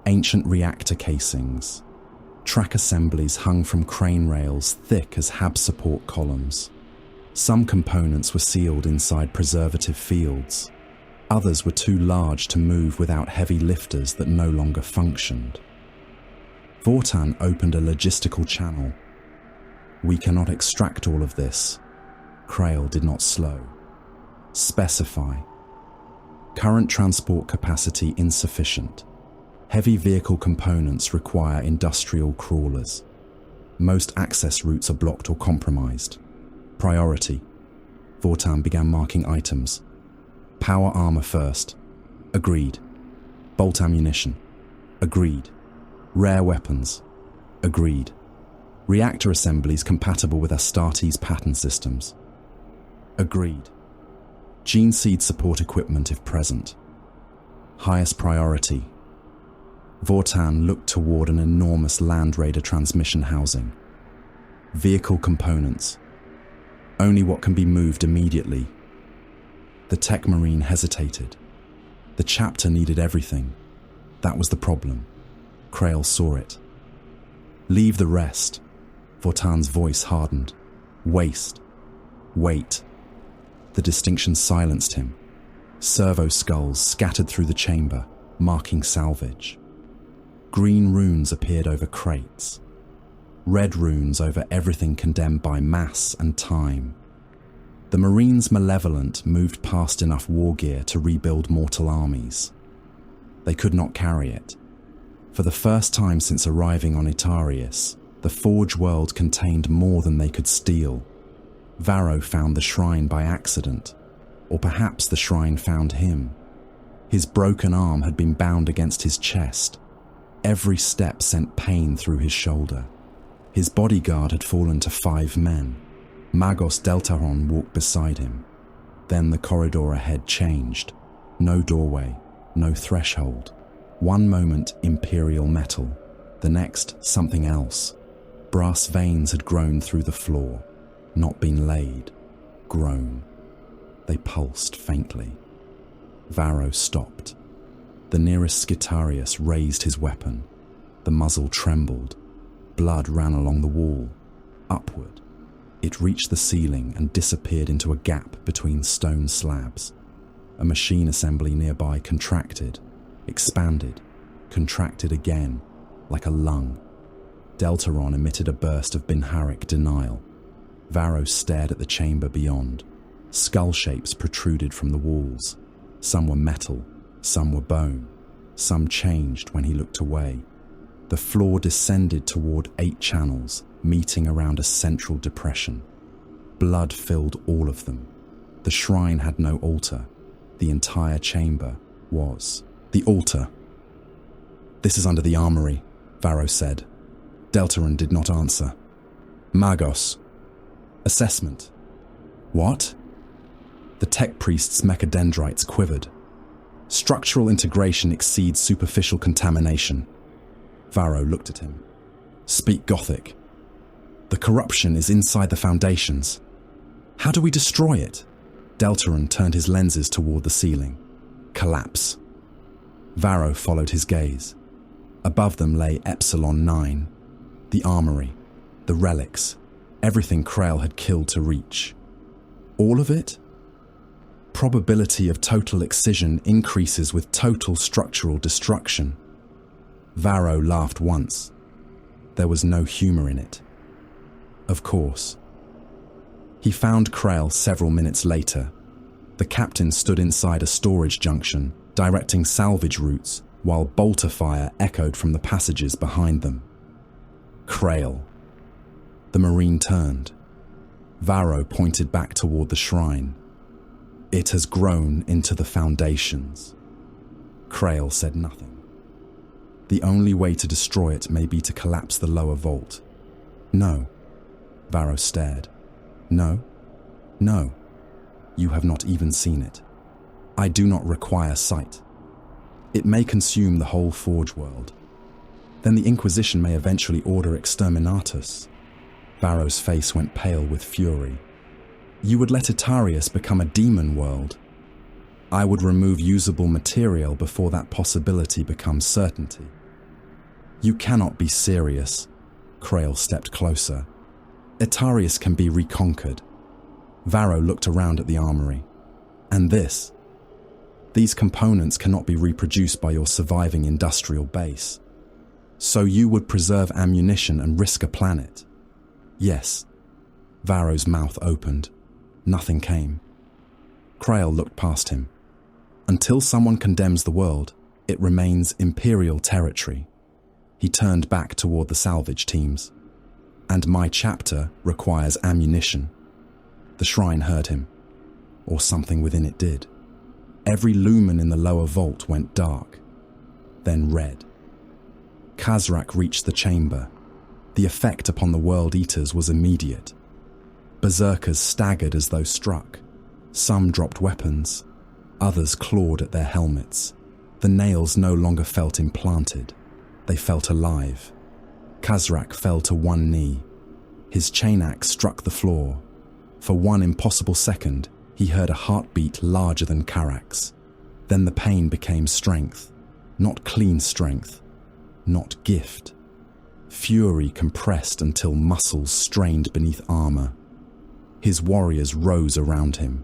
ancient reactor casings, track assemblies hung from crane rails thick as HAB support columns. Some components were sealed inside preservative fields. Others were too large to move without heavy lifters that no longer functioned. Vortan opened a logistical channel. "We cannot extract all of this." Krail did not slow. "Specify." "Current transport capacity insufficient. Heavy vehicle components require industrial crawlers. Most access routes are blocked or compromised. Priority." Vortan began marking items. "Power armor first." Agreed. "Bolt ammunition." Agreed. "Rare weapons." Agreed. "Reactor assemblies compatible with Astartes pattern systems." Agreed. "Gene seed support equipment if present." Highest priority. Vortan looked toward an enormous Land Raider transmission housing. "Vehicle components. Only what can be moved immediately." The tech marine hesitated. The chapter needed everything. That was the problem. Krail saw it. "Leave the rest." Vortan's voice hardened. "Waste. Wait." The distinction silenced him. Servo skulls scattered through the chamber, marking salvage. Green runes appeared over crates. Red runes over everything condemned by mass and time. The Marines' Malevolent moved past enough war gear to rebuild mortal armies. They could not carry it. For the first time since arriving on Etariis, the Forge world contained more than they could steal. Varro found the shrine by accident, or perhaps the shrine found him. His broken arm had been bound against his chest. Every step sent pain through his shoulder. His bodyguard had fallen to 5 men. Magos Deltaron walked beside him. Then the corridor ahead changed. No doorway, no threshold. One moment, imperial metal. The next, something else. Brass veins had grown through the floor. Not been laid. Grown. They pulsed faintly. Varro stopped. The nearest Etariis raised his weapon. The muzzle trembled. Blood ran along the wall. Upward. It reached the ceiling and disappeared into a gap between stone slabs. A machine assembly nearby contracted, expanded, contracted again, like a lung. Deltaron emitted a burst of Binharic denial. Varro stared at the chamber beyond. Skull shapes protruded from the walls. Some were metal, some were bone. Some changed when he looked away. The floor descended toward 8 channels, meeting around a central depression. Blood filled all of them. The shrine had no altar. The entire chamber was the altar. "This is under the armory," Varro said. Deltaron did not answer. "Magos." "Assessment." "What?" The tech priest's mechadendrites quivered. "Structural integration exceeds superficial contamination." Varro looked at him. "Speak Gothic." "The corruption is inside the foundations. How do we destroy it?" Deltaron turned his lenses toward the ceiling. "Collapse." Varro followed his gaze. Above them lay Epsilon 9, the armory, the relics, everything Krail had killed to reach. All of it? probability of total excision increases with total structural destruction. Varro laughed once. There was no humor in it. Of course. He found Krail several minutes later. The captain stood inside a storage junction, directing salvage routes, while bolter fire echoed from the passages behind them. Krail. The Marine turned. Varro pointed back toward the shrine. It has grown into the foundations. Krail said nothing. The only way to destroy it may be to collapse the lower vault. No. Varro stared. No. No. You have not even seen it. I do not require sight. It may consume the whole Forge world. Then the Inquisition may eventually order exterminatus. Varro's face went pale with fury. You would let Etariis become a demon world. I would remove usable material before that possibility becomes certainty. You cannot be serious. Krail stepped closer. Etariis can be reconquered. Varro looked around at the armory. And this? These components cannot be reproduced by your surviving industrial base. So you would preserve ammunition and risk a planet? Yes. Varro's mouth opened. Nothing came. Krail looked past him. Until someone condemns the world, it remains Imperial territory. He turned back toward the salvage teams. And my chapter requires ammunition. The shrine heard him. Or something within it did. Every lumen in the lower vault went dark. Then red. Khazrak reached the chamber. The effect upon the World Eaters was immediate. Berserkers staggered as though struck. Some dropped weapons. Others clawed at their helmets. The nails no longer felt implanted. They felt alive. Khazrak fell to one knee. His chain axe struck the floor. For one impossible second, he heard a heartbeat larger than Karak's. Then the pain became strength. Not clean strength. Not gift. Fury compressed until muscles strained beneath armor. His warriors rose around him.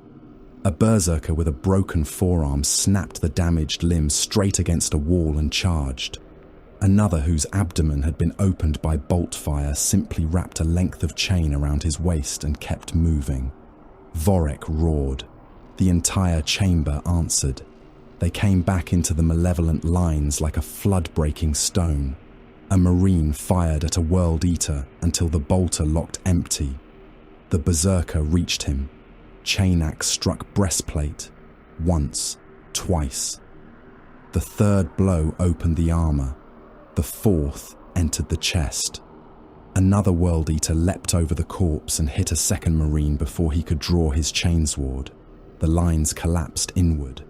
A berserker with a broken forearm snapped the damaged limb straight against a wall and charged. Another whose abdomen had been opened by bolt fire simply wrapped a length of chain around his waist and kept moving. Vorek roared. The entire chamber answered. They came back into the malevolent lines like a flood-breaking stone. A Marine fired at a World Eater until the bolter locked empty. The berserker reached him. Chain axe struck breastplate. Once, twice. The third blow opened the armor. The fourth entered the chest. Another World Eater leapt over the corpse and hit a second Marine before he could draw his chainsword. The lines collapsed inward.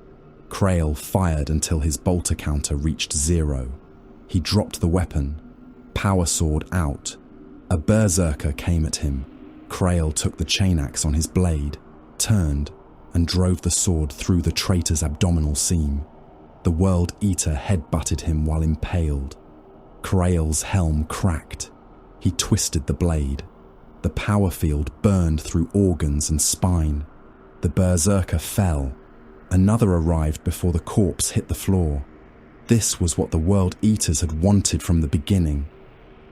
Krail fired until his bolter counter reached 0. He dropped the weapon. Power sword out. A berserker came at him. Krail took the chain axe on his blade, turned, and drove the sword through the traitor's abdominal seam. The World Eater headbutted him while impaled. Krail's helm cracked. He twisted the blade. The power field burned through organs and spine. The berserker fell. Another arrived before the corpse hit the floor. This was what the World Eaters had wanted from the beginning.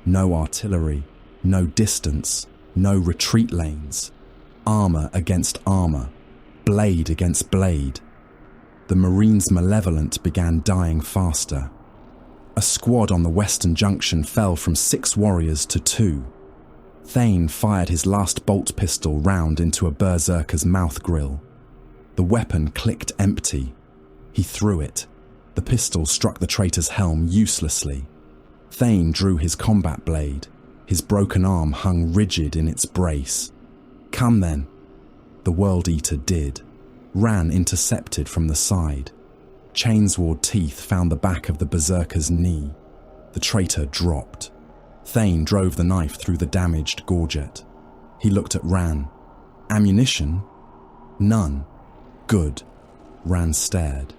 No artillery, no distance, no retreat lanes. Armor against armor, blade against blade. The Marines' Malevolent began dying faster. A squad on the western junction fell from 6 warriors to 2. Thane fired his last bolt pistol round into a berserker's mouth grill. The weapon clicked empty. He threw it. The pistol struck the traitor's helm uselessly. Thane drew his combat blade. His broken arm hung rigid in its brace. Come then. The World Eater did. Ran intercepted from the side. Chainsword teeth found the back of the berserker's knee. The traitor dropped. Thane drove the knife through the damaged gorget. He looked at Ran. Ammunition? None. Good. Ran stared.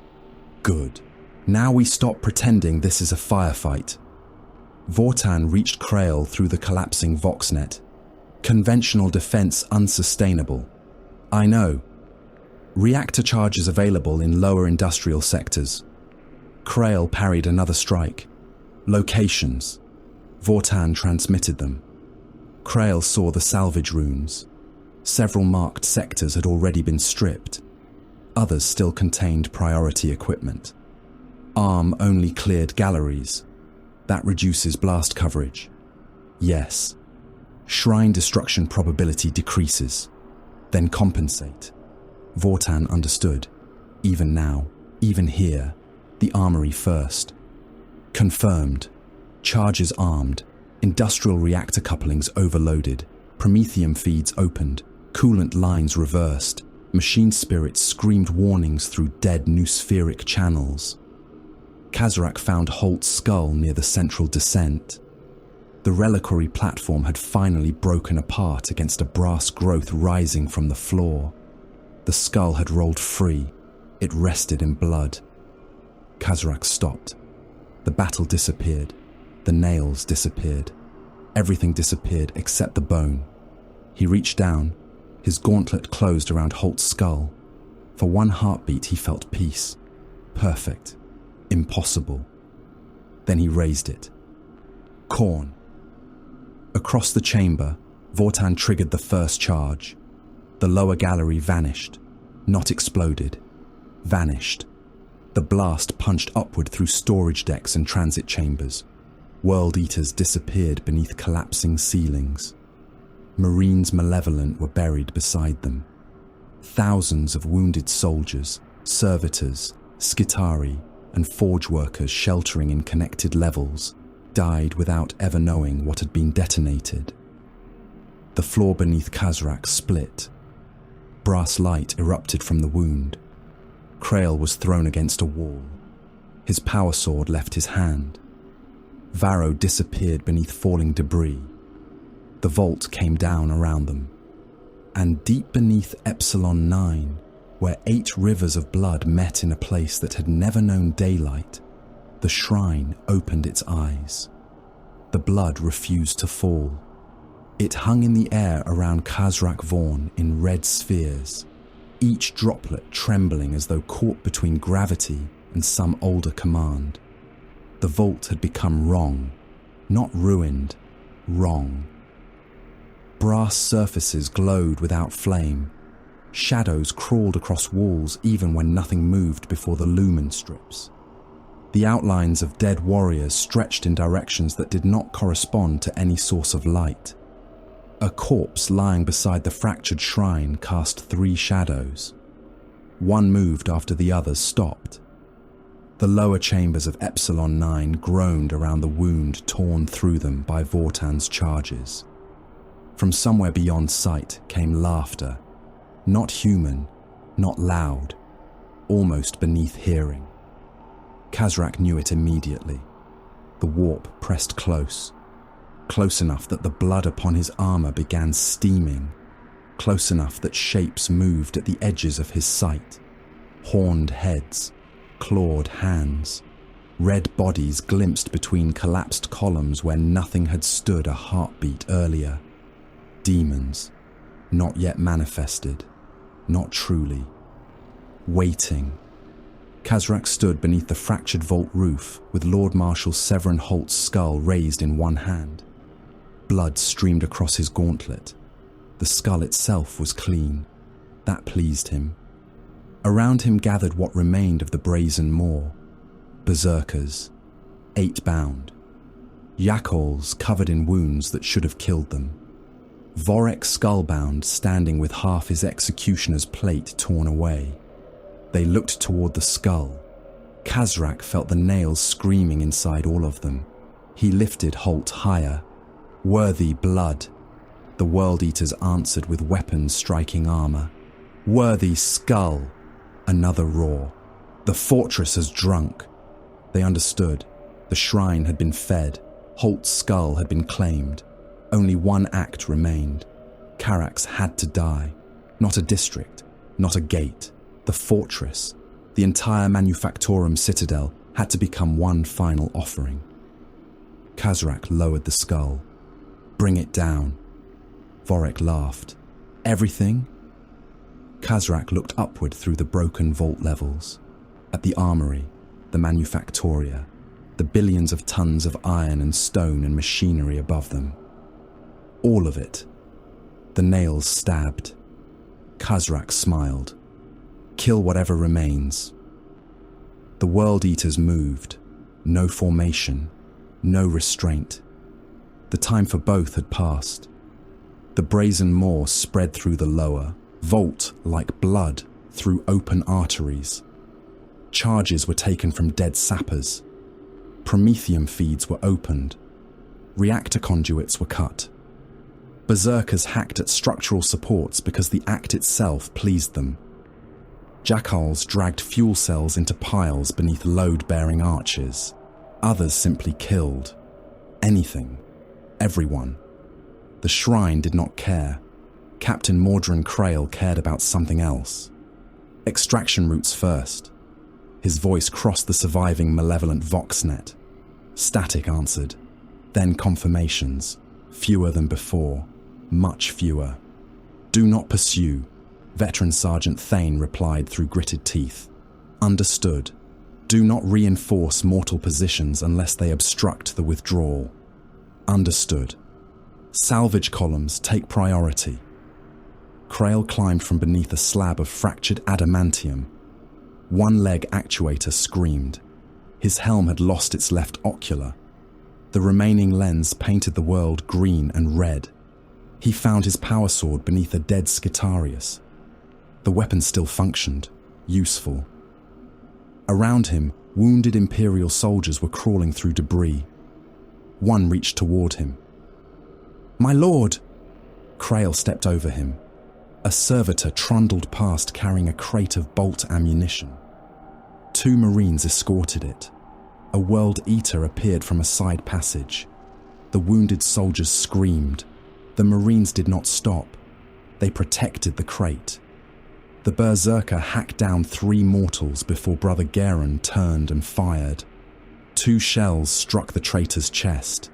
Good. Now we stop pretending this is a firefight. Vortan reached Krail through the collapsing Voxnet. Conventional defense unsustainable. I know. Reactor charges available in lower industrial sectors. Krail parried another strike. Locations. Vortan transmitted them. Krail saw the salvage runes. Several marked sectors had already been stripped. Others still contained priority equipment. Arm only cleared galleries. That reduces blast coverage. Yes. Shrine destruction probability decreases. Then compensate. Vortan understood. Even now, even here, the armory first. Confirmed. Charges armed. Industrial reactor couplings overloaded. Promethium feeds opened. Coolant lines reversed. Machine spirits screamed warnings through dead noospheric channels. Kazarak found Holt's skull near the central descent. The reliquary platform had finally broken apart against a brass growth rising from the floor. The skull had rolled free. It rested in blood. Kazarak stopped. The battle disappeared. The nails disappeared. Everything disappeared except the bone. He reached down. His gauntlet closed around Holt's skull. For one heartbeat he felt peace. Perfect. Impossible. Then he raised it. Khorne. Across the chamber, Vortan triggered the first charge. The lower gallery vanished. Not exploded. Vanished. The blast punched upward through storage decks and transit chambers. World Eaters disappeared beneath collapsing ceilings. Marines Malevolent were buried beside them. Thousands of wounded soldiers, servitors, Skitarii, and forge workers sheltering in connected levels died without ever knowing what had been detonated. The floor beneath Kazarak split. Brass light erupted from the wound. Krail was thrown against a wall. His power sword left his hand. Varro disappeared beneath falling debris. The vault came down around them. And deep beneath Epsilon 9, where 8 rivers of blood met in a place that had never known daylight, the shrine opened its eyes. The blood refused to fall. It hung in the air around Khazrak Vorn in red spheres, each droplet trembling as though caught between gravity and some older command. The vault had become wrong, not ruined, wrong. Brass surfaces glowed without flame. Shadows crawled across walls even when nothing moved before the lumen strips. The outlines of dead warriors stretched in directions that did not correspond to any source of light. A corpse lying beside the fractured shrine cast 3 shadows. One moved after the others stopped. The lower chambers of Epsilon 9 groaned around the wound torn through them by Vortan's charges. From somewhere beyond sight came laughter. Not human, not loud, almost beneath hearing. Kazarak knew it immediately. The warp pressed close. Close enough that the blood upon his armor began steaming. Close enough that shapes moved at the edges of his sight. Horned heads, clawed hands. Red bodies glimpsed between collapsed columns where nothing had stood a heartbeat earlier. Demons, not yet manifested, not truly. Waiting. Kazarak stood beneath the fractured vault roof with Lord Marshal Severin Holt's skull raised in one hand. Blood streamed across his gauntlet. The skull itself was clean. That pleased him. Around him gathered what remained of the brazen maw. Berserkers, 8 bound. Yakols covered in wounds that should have killed them. Vorek skullbound standing with half his executioner's plate torn away. They looked toward the skull. Kazarak felt the nails screaming inside all of them. He lifted Holt higher. Worthy blood. The World Eaters answered with weapons striking armor. Worthy skull. Another roar. The fortress has drunk. They understood. The shrine had been fed. Holt's skull had been claimed. Only one act remained. Karax had to die. Not a district, not a gate. The fortress, the entire Manufactorum citadel, had to become one final offering. Kazarak lowered the skull. Bring it down. Vorek laughed. Everything? Khazrak looked upward through the broken vault levels, at the armory, the manufactoria, the billions of tons of iron and stone and machinery above them. All of it. The nails stabbed. Khazrak smiled. Kill whatever remains. The World Eaters moved. No formation, no restraint. The time for both had passed. The brazen maw spread through the lower, vault like blood through open arteries. Charges were taken from dead sappers. Promethium feeds were opened. Reactor conduits were cut. Berserkers hacked at structural supports because the act itself pleased them. Jackals dragged fuel cells into piles beneath load-bearing arches. Others simply killed. Anything. Everyone. The shrine did not care. Captain Mordrin Krail cared about something else. Extraction routes first. His voice crossed the surviving Malevolent Voxnet. Static answered. Then confirmations. Fewer than before. Much fewer. Do not pursue. Veteran Sergeant Thane replied through gritted teeth. Understood. Do not reinforce mortal positions unless they obstruct the withdrawal. Understood. Salvage columns take priority. Krail climbed from beneath a slab of fractured adamantium. One leg actuator screamed. His helm had lost its left ocular. The remaining lens painted the world green and red. He found his power sword beneath a dead Etariis. The weapon still functioned, useful. Around him, wounded Imperial soldiers were crawling through debris. One reached toward him. "My lord!" Krail stepped over him. A servitor trundled past carrying a crate of bolt ammunition. 2 Marines escorted it. A World Eater appeared from a side passage. The wounded soldiers screamed. The Marines did not stop. They protected the crate. The Berserker hacked down 3 mortals before Brother Garen turned and fired. 2 shells struck the traitor's chest.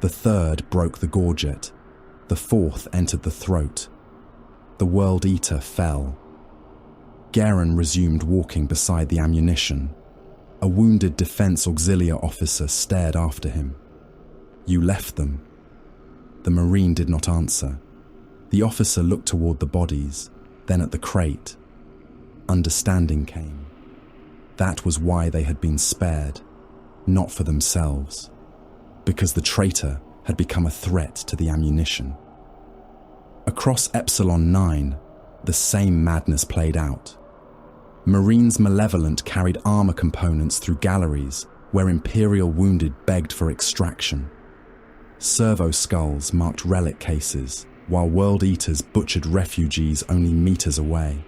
The 3rd broke the gorget. The 4th entered the throat. The World Eater fell. Garen resumed walking beside the ammunition. A wounded Defense Auxiliar officer stared after him. "You left them." The Marine did not answer. The officer looked toward the bodies, then at the crate. Understanding came. That was why they had been spared, not for themselves, because the traitor had become a threat to the ammunition. Across Epsilon 9, the same madness played out. Marines Malevolent carried armor components through galleries where Imperial wounded begged for extraction. Servo skulls marked relic cases, while World Eaters butchered refugees only meters away.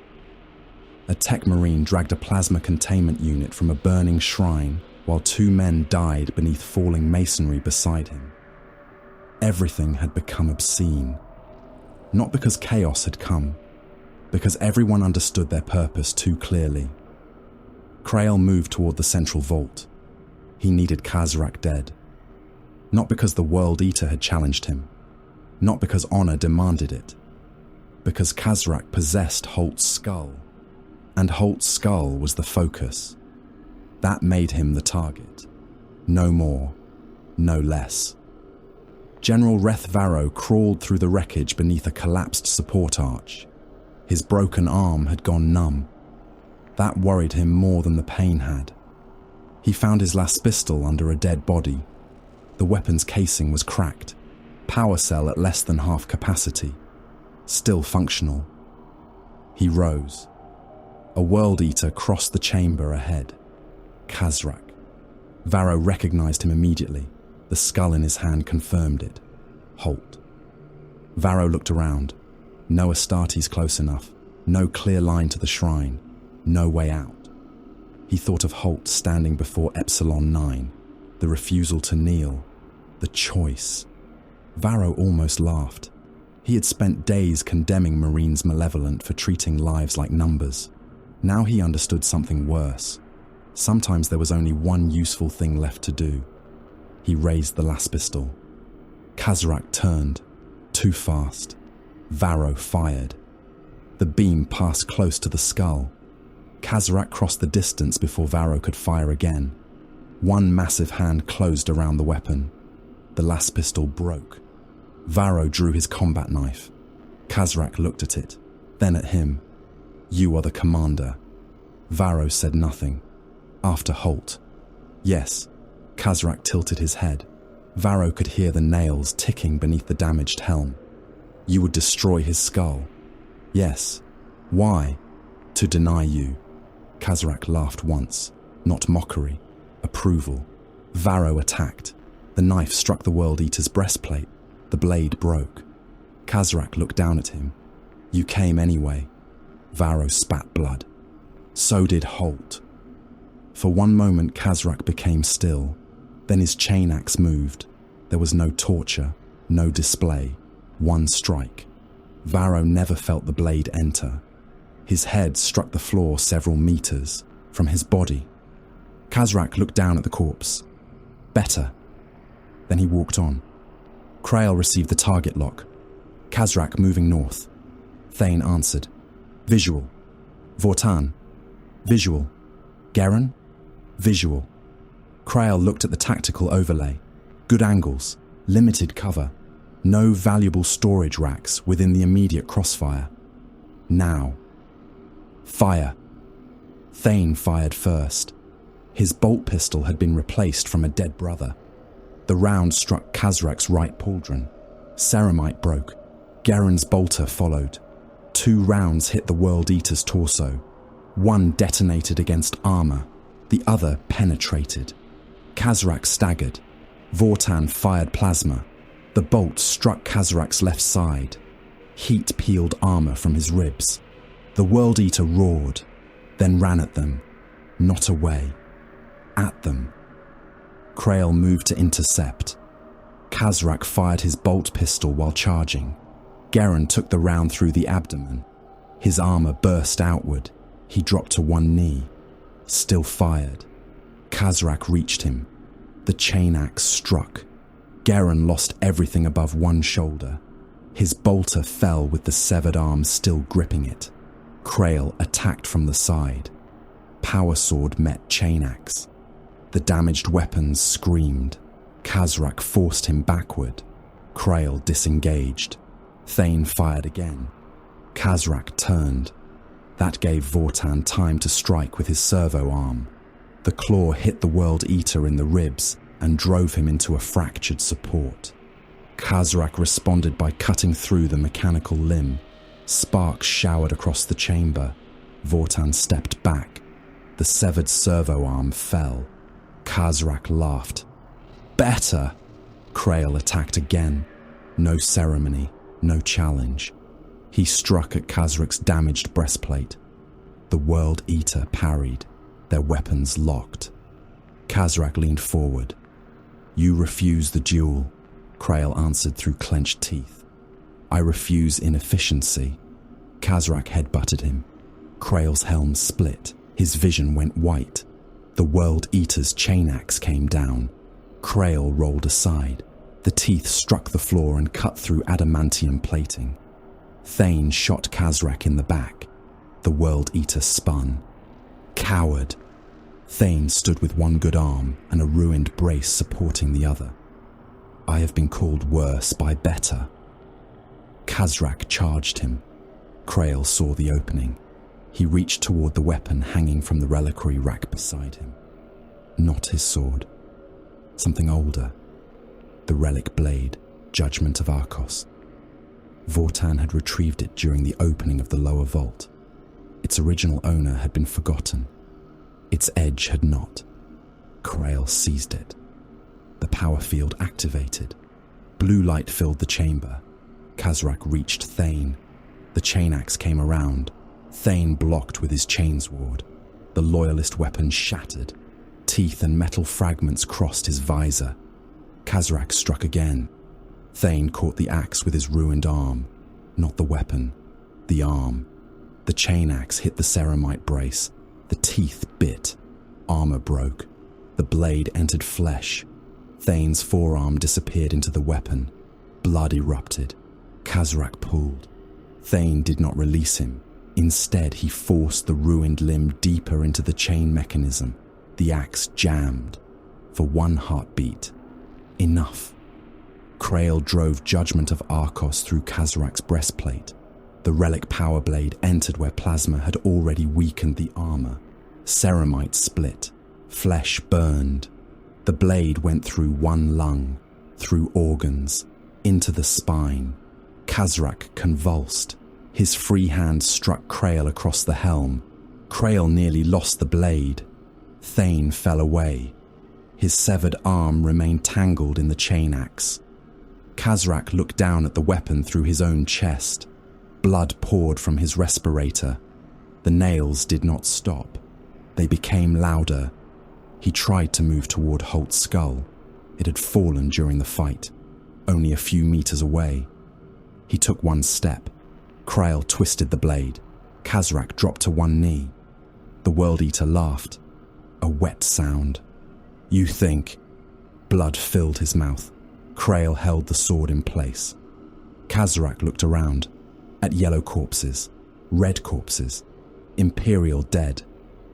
A tech marine dragged a plasma containment unit from a burning shrine, while 2 men died beneath falling masonry beside him. Everything had become obscene. Not because chaos had come, because everyone understood their purpose too clearly. Krail moved toward the central vault. He needed Khazrak dead. Not because the World Eater had challenged him. Not because honor demanded it. Because Khazrak possessed Holt's skull. And Holt's skull was the focus. That made him the target. No more, no less. General Reth Varro crawled through the wreckage beneath a collapsed support arch. His broken arm had gone numb. That worried him more than the pain had. He found his last pistol under a dead body. The weapon's casing was cracked. Power cell at less than half capacity. Still functional. He rose. A World Eater crossed the chamber ahead. Khazrak. Varro recognized him immediately. The skull in his hand confirmed it. Holt. Varro looked around. No Astartes close enough. No clear line to the shrine. No way out. He thought of Holt standing before Epsilon 9. The refusal to kneel. The choice. Varro almost laughed. He had spent days condemning Marines Malevolent for treating lives like numbers. Now he understood something worse. Sometimes there was only one useful thing left to do. He raised the last pistol. Khazrak turned. Too fast. Varro fired. The beam passed close to the skull. Kazarak crossed the distance before Varro could fire again. One massive hand closed around the weapon. The las pistol broke. Varro drew his combat knife. Kazarak looked at it, then at him. "You are the commander." Varro said nothing. After halt. "Yes." Kazarak tilted his head. Varro could hear the nails ticking beneath the damaged helm. "You would destroy his skull." "Yes." "Why?" "To deny you." Kazarak laughed once. Not mockery. Approval. Varro attacked. The knife struck the World Eater's breastplate. The blade broke. Kazarak looked down at him. "You came anyway." Varro spat blood. So did Holt. For one moment Kazarak became still. Then his chain axe moved. There was no torture, no display. One strike. Varro never felt the blade enter. His head struck the floor several meters from his body. Kazarak looked down at the corpse. "Better." Then he walked on. Krael received the target lock. Kazarak moving north. Thane answered. "Visual." "Vortan." "Visual." "Garen." "Visual." Krael looked at the tactical overlay. Good angles, limited cover, no valuable storage racks within the immediate crossfire. Now. Fire. Thane fired first. His bolt pistol had been replaced from a dead brother. The round struck Kazarak's right pauldron. Ceramite broke. Garen's bolter followed. 2 rounds hit the World Eater's torso. One detonated against armor. The other penetrated. Kazarak staggered. Vortan fired plasma. The bolt struck Kazarak's left side. Heat peeled armor from his ribs. The World Eater roared, then ran at them. Not away. At them. Krael moved to intercept. Kazarak fired his bolt pistol while charging. Garen took the round through the abdomen. His armor burst outward. He dropped to one knee. Still fired. Kazarak reached him. The chain axe struck. Garen lost everything above one shoulder. His bolter fell with the severed arm still gripping it. Krael attacked from the side. Power sword met chain axe. The damaged weapons screamed. Kazarak forced him backward. Krael disengaged. Thane fired again. Kazarak turned. That gave Vortan time to strike with his servo arm. The claw hit the World Eater in the ribs and drove him into a fractured support. Kazarak responded by cutting through the mechanical limb. Sparks showered across the chamber. Vortan stepped back. The severed servo arm fell. Kazarak laughed. "Better!" Krael attacked again. No ceremony, no challenge. He struck at Kazarak's damaged breastplate. The World Eater parried, their weapons locked. Kazarak leaned forward. "You refuse the duel," Krael answered through clenched teeth. "I refuse inefficiency." Kazarak headbutted him. Krael's helm split. His vision went white. The World Eater's chain axe came down. Krael rolled aside. The teeth struck the floor and cut through adamantium plating. Thane shot Kazarak in the back. The World Eater spun. Coward! Thane stood with one good arm and a ruined brace supporting the other. "I have been called worse by better." Kazarak charged him. Krael saw the opening. He reached toward the weapon hanging from the reliquary rack beside him. Not his sword. Something older. The relic blade, Judgment of Arcos. Vortan had retrieved it during the opening of the lower vault. Its original owner had been forgotten. Its edge had not. Krael seized it. The power field activated. Blue light filled the chamber. Kazarak reached Thane. The chain axe came around. Thane blocked with his chainsword. The loyalist weapon shattered. Teeth and metal fragments crossed his visor. Kazarak struck again. Thane caught the axe with his ruined arm. Not the weapon. The arm. The chain axe hit the ceramite brace. The teeth bit. Armor broke. The blade entered flesh. Thane's forearm disappeared into the weapon. Blood erupted. Kazarak pulled. Thane did not release him. Instead, he forced the ruined limb deeper into the chain mechanism. The axe jammed. For one heartbeat. Enough. Krail drove Judgment of Arcos through Kazarak's breastplate. The relic power blade entered where plasma had already weakened the armor. Ceramite split. Flesh burned. The blade went through one lung, through organs, into the spine. Kazarak convulsed. His free hand struck Krail across the helm. Krail nearly lost the blade. Thane fell away. His severed arm remained tangled in the chain axe. Kazarak looked down at the weapon through his own chest. Blood poured from his respirator. The nails did not stop. They became louder. He tried to move toward Holt's skull. It had fallen during the fight, only a few meters away. He took one step. Krail twisted the blade. Kazarak dropped to one knee. The World Eater laughed. A wet sound. You think? Blood filled his mouth. Krail held the sword in place. Kazarak looked around, at yellow corpses, red corpses, Imperial dead,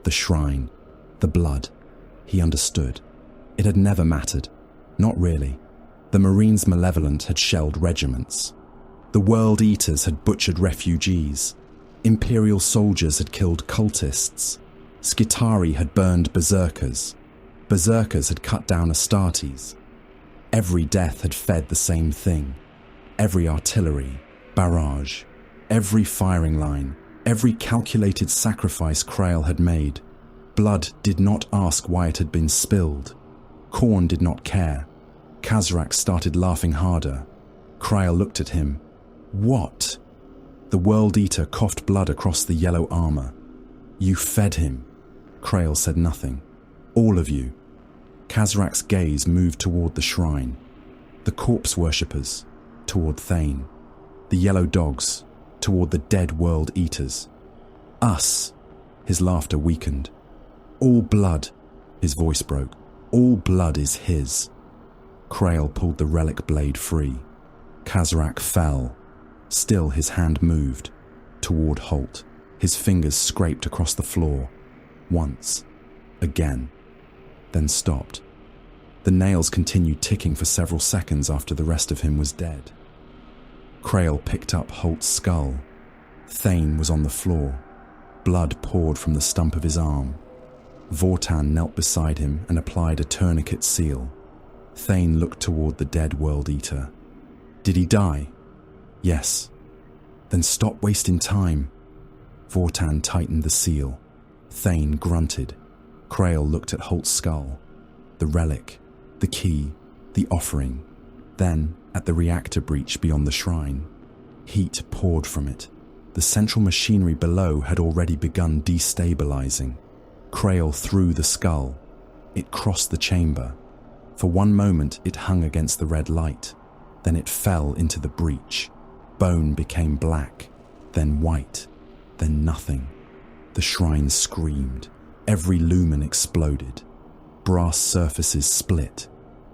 the shrine, the blood. He understood. It had never mattered. Not really. The Marines Malevolent had shelled regiments. The World Eaters had butchered refugees. Imperial soldiers had killed cultists. Skitarii had burned berserkers. Berserkers had cut down Astartes. Every death had fed the same thing. Every artillery, barrage, every firing line, every calculated sacrifice Krail had made. Blood did not ask why it had been spilled. Khorne did not care. Kazarak started laughing harder. Krail looked at him. What? The World Eater coughed blood across the yellow armor. You fed him. Krail said nothing. All of you. Kazarak's gaze moved toward the shrine. The corpse worshippers, toward Thane. The yellow dogs, toward the dead World Eaters. Us. His laughter weakened. All blood, his voice broke. All blood is his. Krail pulled the relic blade free. Kazarak fell. Still his hand moved, toward Holt. His fingers scraped across the floor. Once. Again. Then stopped. The nails continued ticking for several seconds after the rest of him was dead. Krail picked up Holt's skull. Thane was on the floor. Blood poured from the stump of his arm. Vortan knelt beside him and applied a tourniquet seal. Thane looked toward the dead World Eater. Did he die? Yes. Then stop wasting time. Vortan tightened the seal. Thane grunted. Krail looked at Holt's skull. The relic, the key, the offering. Then at the reactor breach beyond the shrine. Heat poured from it. The central machinery below had already begun destabilizing. Krail threw the skull. It crossed the chamber. For one moment it hung against the red light. Then it fell into the breach. Bone became black, then white, then nothing. The shrine screamed. Every lumen exploded. Brass surfaces split.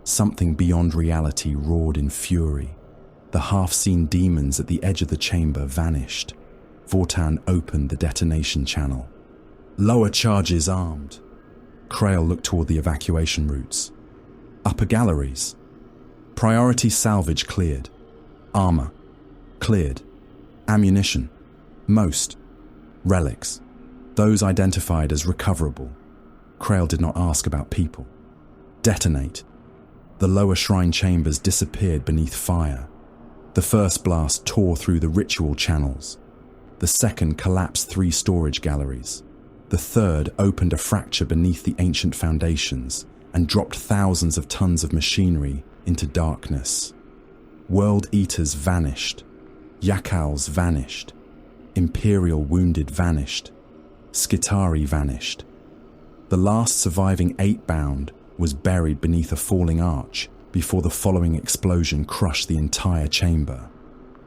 Something beyond reality roared in fury. The half-seen demons at the edge of the chamber vanished. Vortan opened the detonation channel. Lower charges armed. Krail looked toward the evacuation routes. Upper galleries. Priority salvage cleared. Armor. Cleared. Ammunition. Most. Relics. Those identified as recoverable. Krail did not ask about people. Detonate. The lower shrine chambers disappeared beneath fire. The first blast tore through the ritual channels. The second collapsed 3 storage galleries. The third opened a fracture beneath the ancient foundations and dropped thousands of tons of machinery into darkness. World Eaters vanished. Yakals vanished. Imperial wounded vanished. Skitarii vanished. The last surviving 8-bound was buried beneath a falling arch before the following explosion crushed the entire chamber.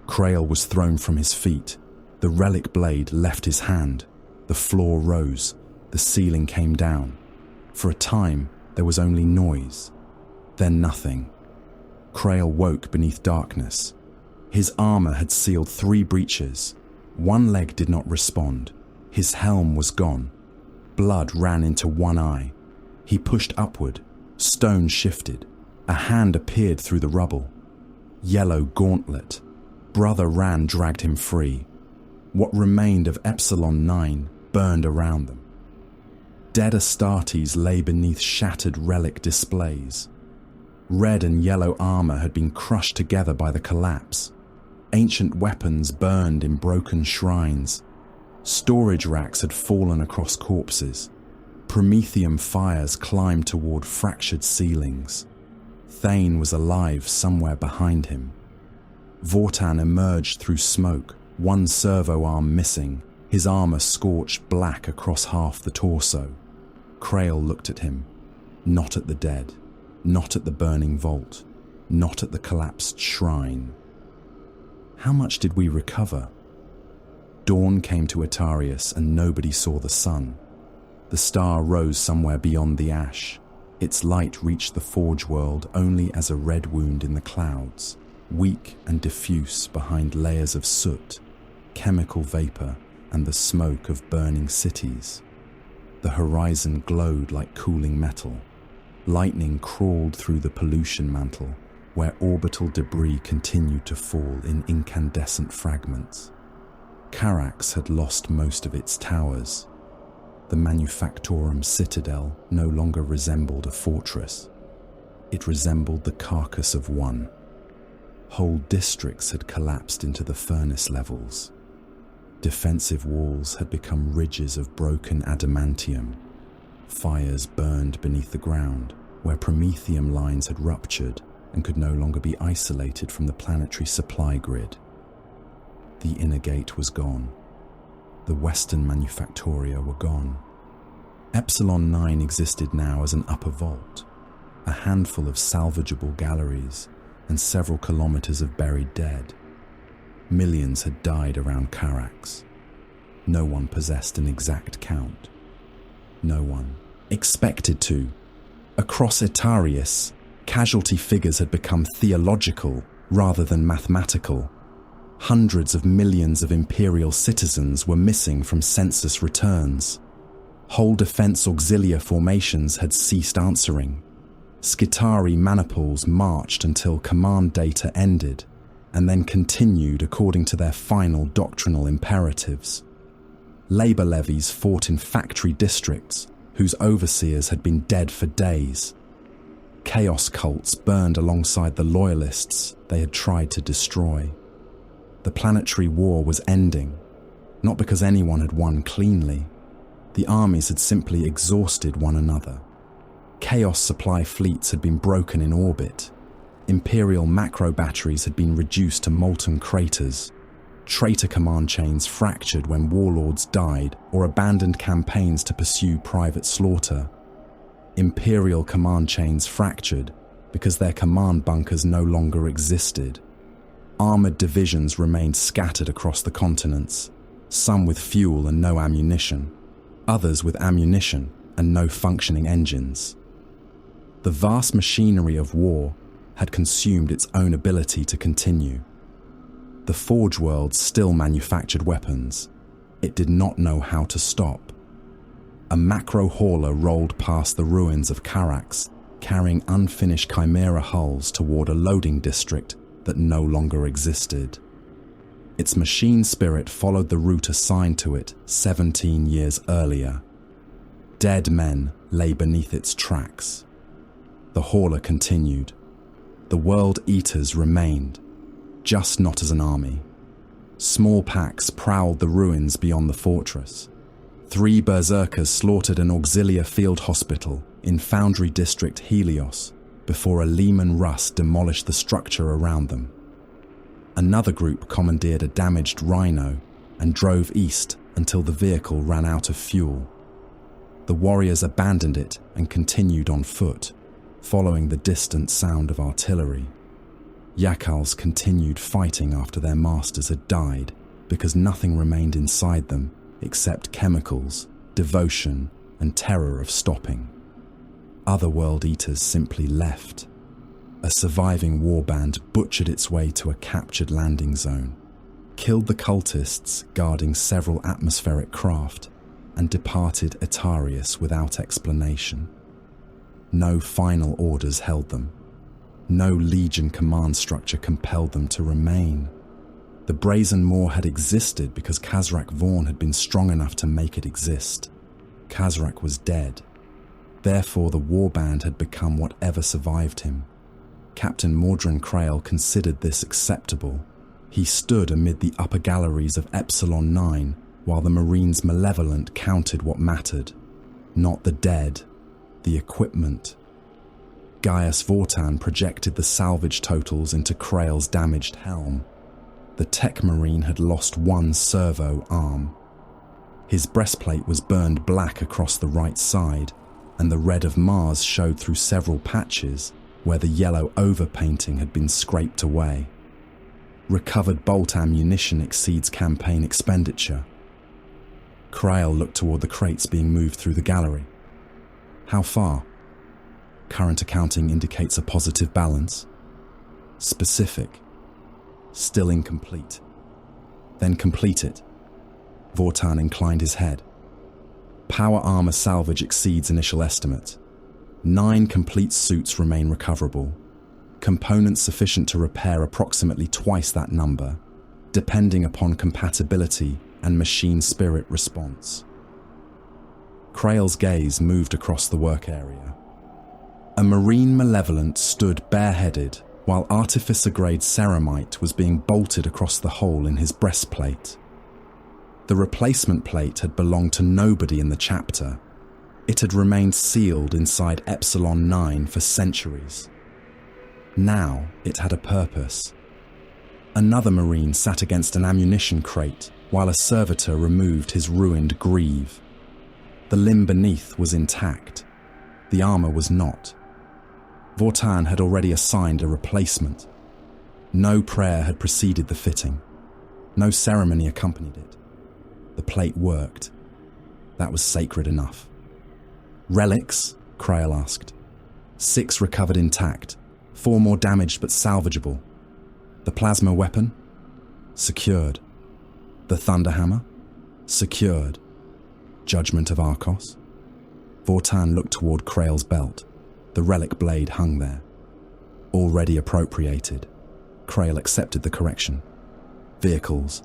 Krail was thrown from his feet. The relic blade left his hand. The floor rose. The ceiling came down. For a time, there was only noise. Then nothing. Krail woke beneath darkness. His armor had sealed 3 breaches. One leg did not respond. His helm was gone. Blood ran into one eye. He pushed upward. Stone shifted. A hand appeared through the rubble. Yellow gauntlet. Brother Ran dragged him free. What remained of Epsilon 9 burned around them. Dead Astartes lay beneath shattered relic displays. Red and yellow armor had been crushed together by the collapse. Ancient weapons burned in broken shrines. Storage racks had fallen across corpses. Prometheum fires climbed toward fractured ceilings. Thane was alive somewhere behind him. Vortan emerged through smoke, one servo arm missing, his armor scorched black across half the torso. Krail looked at him. Not at the dead. Not at the burning vault. Not at the collapsed shrine. How much did we recover? Dawn came to Etariis and nobody saw the sun. The star rose somewhere beyond the ash. Its light reached the Forge world only as a red wound in the clouds, weak and diffuse behind layers of soot, chemical vapor, and the smoke of burning cities. The horizon glowed like cooling metal. Lightning crawled through the pollution mantle, where orbital debris continued to fall in incandescent fragments. Carax had lost most of its towers. The Manufactorum citadel no longer resembled a fortress. It resembled the carcass of one. Whole districts had collapsed into the furnace levels. Defensive walls had become ridges of broken adamantium. Fires burned beneath the ground, where promethium lines had ruptured and could no longer be isolated from the planetary supply grid. The inner gate was gone. The western manufactoria were gone. Epsilon 9 existed now as an upper vault, a handful of salvageable galleries, and several kilometers of buried dead. Millions had died around Carax. No one possessed an exact count. No one expected to. Across Etariis, casualty figures had become theological rather than mathematical. Hundreds of millions of Imperial citizens were missing from census returns. Whole defense auxilia formations had ceased answering. Skitarii manipules marched until command data ended, and then continued according to their final doctrinal imperatives. Labor levies fought in factory districts, whose overseers had been dead for days. Chaos cults burned alongside the loyalists they had tried to destroy. The planetary war was ending, not because anyone had won cleanly. The armies had simply exhausted one another. Chaos supply fleets had been broken in orbit. Imperial macro batteries had been reduced to molten craters. Traitor command chains fractured when warlords died or abandoned campaigns to pursue private slaughter. Imperial command chains fractured because their command bunkers no longer existed. Armored divisions remained scattered across the continents, some with fuel and no ammunition, others with ammunition and no functioning engines. The vast machinery of war had consumed its own ability to continue. The Forge world still manufactured weapons. It did not know how to stop. A macro hauler rolled past the ruins of Carax, carrying unfinished chimera hulls toward a loading district that no longer existed. Its machine spirit followed the route assigned to it 17 years earlier. Dead men lay beneath its tracks. The hauler continued. The World Eaters remained, just not as an army. Small packs prowled the ruins beyond the fortress. 3 berserkers slaughtered an auxilia field hospital in Foundry District Helios before a Lehman Russ demolished the structure around them. Another group commandeered a damaged Rhino and drove east until the vehicle ran out of fuel. The warriors abandoned it and continued on foot, following the distant sound of artillery. Yakals continued fighting after their masters had died because nothing remained inside them except chemicals, devotion, and terror of stopping. Other World Eaters simply left. A surviving warband butchered its way to a captured landing zone. killed the cultists guarding several atmospheric craft, and departed Etariis without explanation. No final orders held them. No Legion command structure compelled them to remain. The Brazen Maw had existed because Khazrak Vaughn had been strong enough to make it exist. Khazrak was dead. Therefore, the warband had become whatever survived him. Captain Mordrin Krail considered this acceptable. He stood amid the upper galleries of Epsilon 9 while the Marines' Malevolent counted what mattered. Not the dead, the equipment. Gaius Vortan projected the salvage totals into Krail's damaged helm. The Tech Marine had lost one servo arm. His breastplate was burned black across the right side, and the red of Mars showed through several patches where the yellow overpainting had been scraped away. Recovered bolt ammunition exceeds campaign expenditure. Krail looked toward the crates being moved through the gallery. How far? Current accounting indicates a positive balance. Specific. Still incomplete. Then complete it. Vortan inclined his head. Power armor salvage exceeds initial estimate. 9 complete suits remain recoverable. Components sufficient to repair approximately twice that number, depending upon compatibility and machine spirit response. Krail's gaze moved across the work area. A Marine Malevolent stood bareheaded while artificer-grade ceramite was being bolted across the hole in his breastplate. The replacement plate had belonged to nobody in the chapter. It had remained sealed inside Epsilon 9 for centuries. Now it had a purpose. Another Marine sat against an ammunition crate while a servitor removed his ruined greave. The limb beneath was intact. The armor was not. Vortan had already assigned a replacement. No prayer had preceded the fitting. No ceremony accompanied it. The plate worked. That was sacred enough. Relics? Krail asked. 6 recovered intact. 4 more damaged but salvageable. The plasma weapon? Secured. The Thunderhammer? Secured. Judgment of Arcos? Vortan looked toward Krail's belt. The relic blade hung there. Already appropriated. Krail accepted the correction. Vehicles.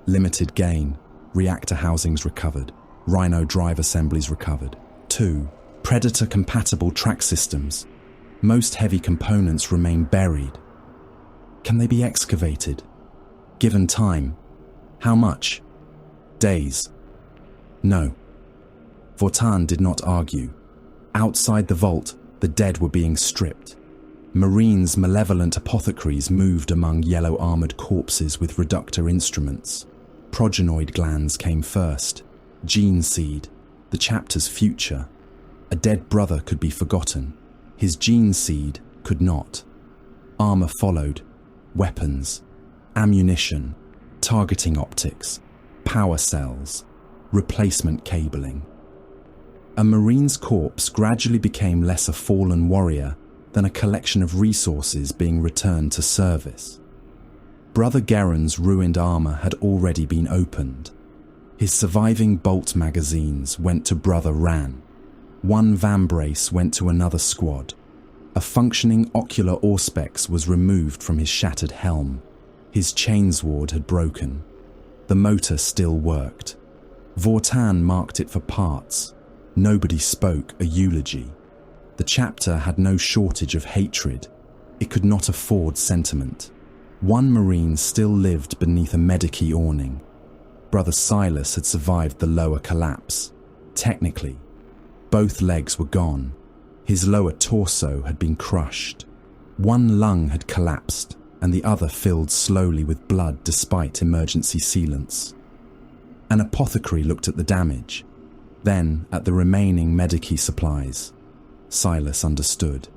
Limited gain. Reactor housings recovered. Rhino drive assemblies recovered. 2. Predator-compatible track systems. Most heavy components remain buried. Can they be excavated? Given time. How much? Days. No. Vortan did not argue. Outside the vault, the dead were being stripped. Marines' Malevolent apothecaries moved among yellow-armoured corpses with reductor instruments. Progenoid glands came first. Gene seed, the chapter's future. A dead brother could be forgotten. His gene seed could not. Armour followed. Weapons. Ammunition. Targeting optics. Power cells. Replacement cabling. A Marine's corpse gradually became less a fallen warrior than a collection of resources being returned to service. Brother Geron's ruined armour had already been opened. His surviving bolt magazines went to Brother Ran. 1 vambrace went to another squad. A functioning ocular auspex was removed from his shattered helm. His chainsword had broken. The motor still worked. Vortan marked it for parts. Nobody spoke a eulogy. The chapter had no shortage of hatred. It could not afford sentiment. 1 Marine still lived beneath a Medici awning. Brother Silas had survived the lower collapse. Technically, both legs were gone. His lower torso had been crushed. 1 lung had collapsed, and the other filled slowly with blood despite emergency sealants. An apothecary looked at the damage, then at the remaining Medici supplies. Silas understood.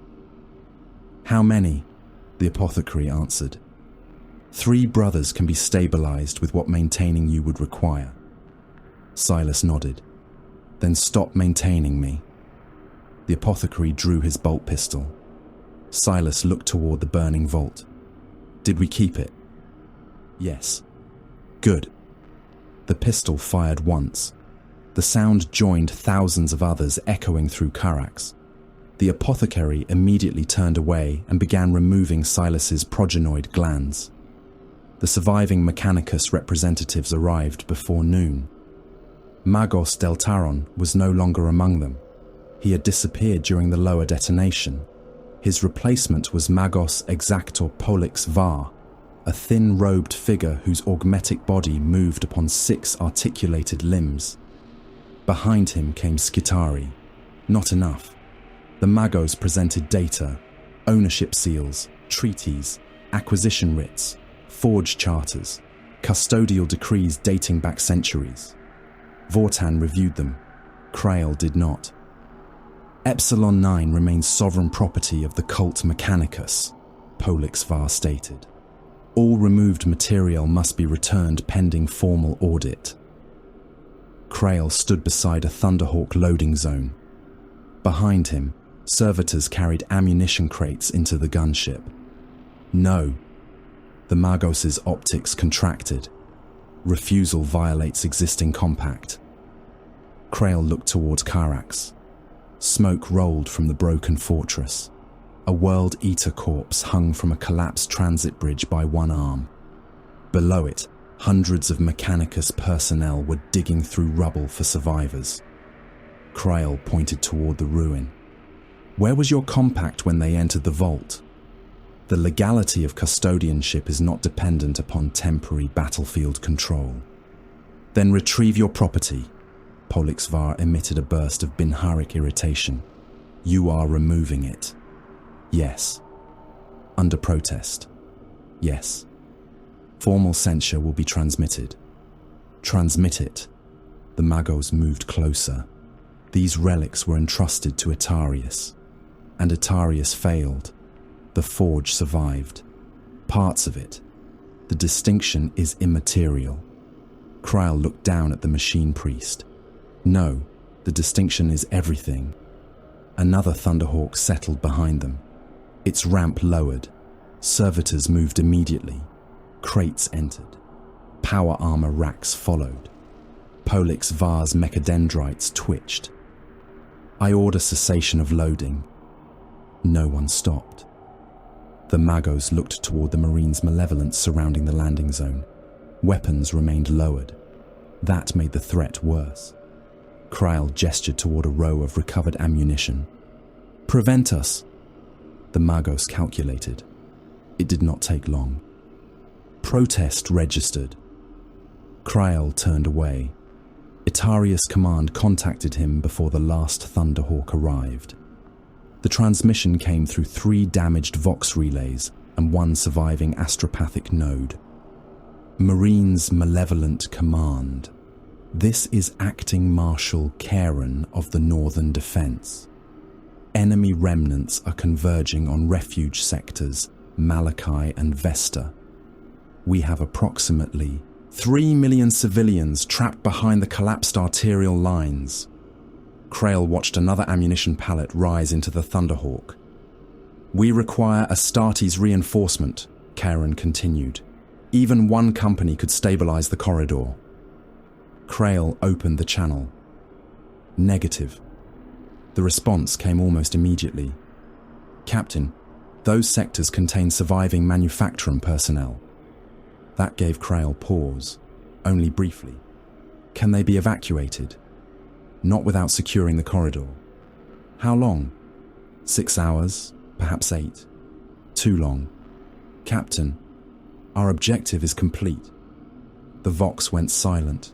How many? The apothecary answered. 3 brothers can be stabilized with what maintaining you would require. Silas nodded. Then stop maintaining me. The apothecary drew his bolt pistol. Silas looked toward the burning vault. Did we keep it? Yes. Good. The pistol fired once. The sound joined thousands of others echoing through Karax. The apothecary immediately turned away and began removing Silas's progenoid glands. The surviving Mechanicus representatives arrived before noon. Magos Deltaron was no longer among them. He had disappeared during the lower detonation. His replacement was Magos Exactor Polix Var, a thin-robed figure whose augmetic body moved upon 6 articulated limbs. Behind him came Skitari. Not enough. The Magos presented data, ownership seals, treaties, acquisition writs, forge charters, custodial decrees dating back centuries. Vortan reviewed them. Krail did not. Epsilon 9 remains sovereign property of the cult Mechanicus, Polix Var stated. All removed material must be returned pending formal audit. Krail stood beside a Thunderhawk loading zone. Behind him, servitors carried ammunition crates into the gunship. No. The Magos' optics contracted. Refusal violates existing compact. Krail looked towards Karax. Smoke rolled from the broken fortress. A World Eater corpse hung from a collapsed transit bridge by one arm. Below it, hundreds of Mechanicus personnel were digging through rubble for survivors. Krail pointed toward the ruin. Where was your compact when they entered the vault? The legality of custodianship is not dependent upon temporary battlefield control. Then retrieve your property. Polix Var emitted a burst of Binharic irritation. You are removing it. Yes. Under protest. Yes. Formal censure will be transmitted. Transmit it. The Magos moved closer. These relics were entrusted to Etariis. And Etariis failed. The forge survived. Parts of it. The distinction is immaterial. Krail looked down at the machine priest. No, the distinction is everything. Another Thunderhawk settled behind them. Its ramp lowered. Servitors moved immediately. Crates entered. Power armor racks followed. Polix Var's mechadendrites twitched. I order cessation of loading. No one stopped. The Magos looked toward the Marines' Malevolent surrounding the landing zone. Weapons remained lowered. That made the threat worse. Krail gestured toward a row of recovered ammunition. Prevent us. The Magos calculated. It did not take long. Protest registered. Krail turned away. Etariis Command contacted him before the last Thunderhawk arrived. The transmission came through 3 damaged Vox relays and 1 surviving astropathic node. Marines Malevolent Command. This is Acting Marshal Karen of the Northern Defense. Enemy remnants are converging on refuge sectors Malachi and Vesta. We have approximately 3 million civilians trapped behind the collapsed arterial lines. Krail watched another ammunition pallet rise into the Thunderhawk. We require Astartes reinforcement, Karen continued. Even one company could stabilize the corridor. Krail opened the channel. Negative. The response came almost immediately. Captain, those sectors contain surviving manufacturing personnel. That gave Krail pause, only briefly. Can they be evacuated? Not without securing the corridor. How long? 6 hours, perhaps 8. Too long. Captain, our objective is complete. The Vox went silent.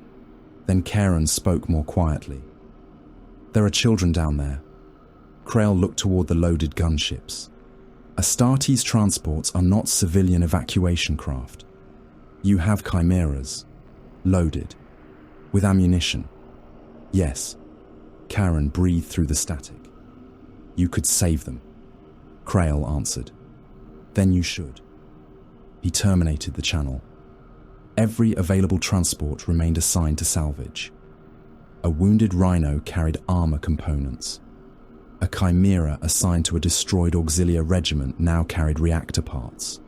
Then Karen spoke more quietly. There are children down there. Krail looked toward the loaded gunships. Astartes transports are not civilian evacuation craft. You have chimeras. Loaded. With ammunition. Yes. Karen breathed through the static. You could save them. Krail answered. Then you should. He terminated the channel. Every available transport remained assigned to salvage. A wounded Rhino carried armor components. A Chimera assigned to a destroyed Auxilia regiment now carried reactor parts.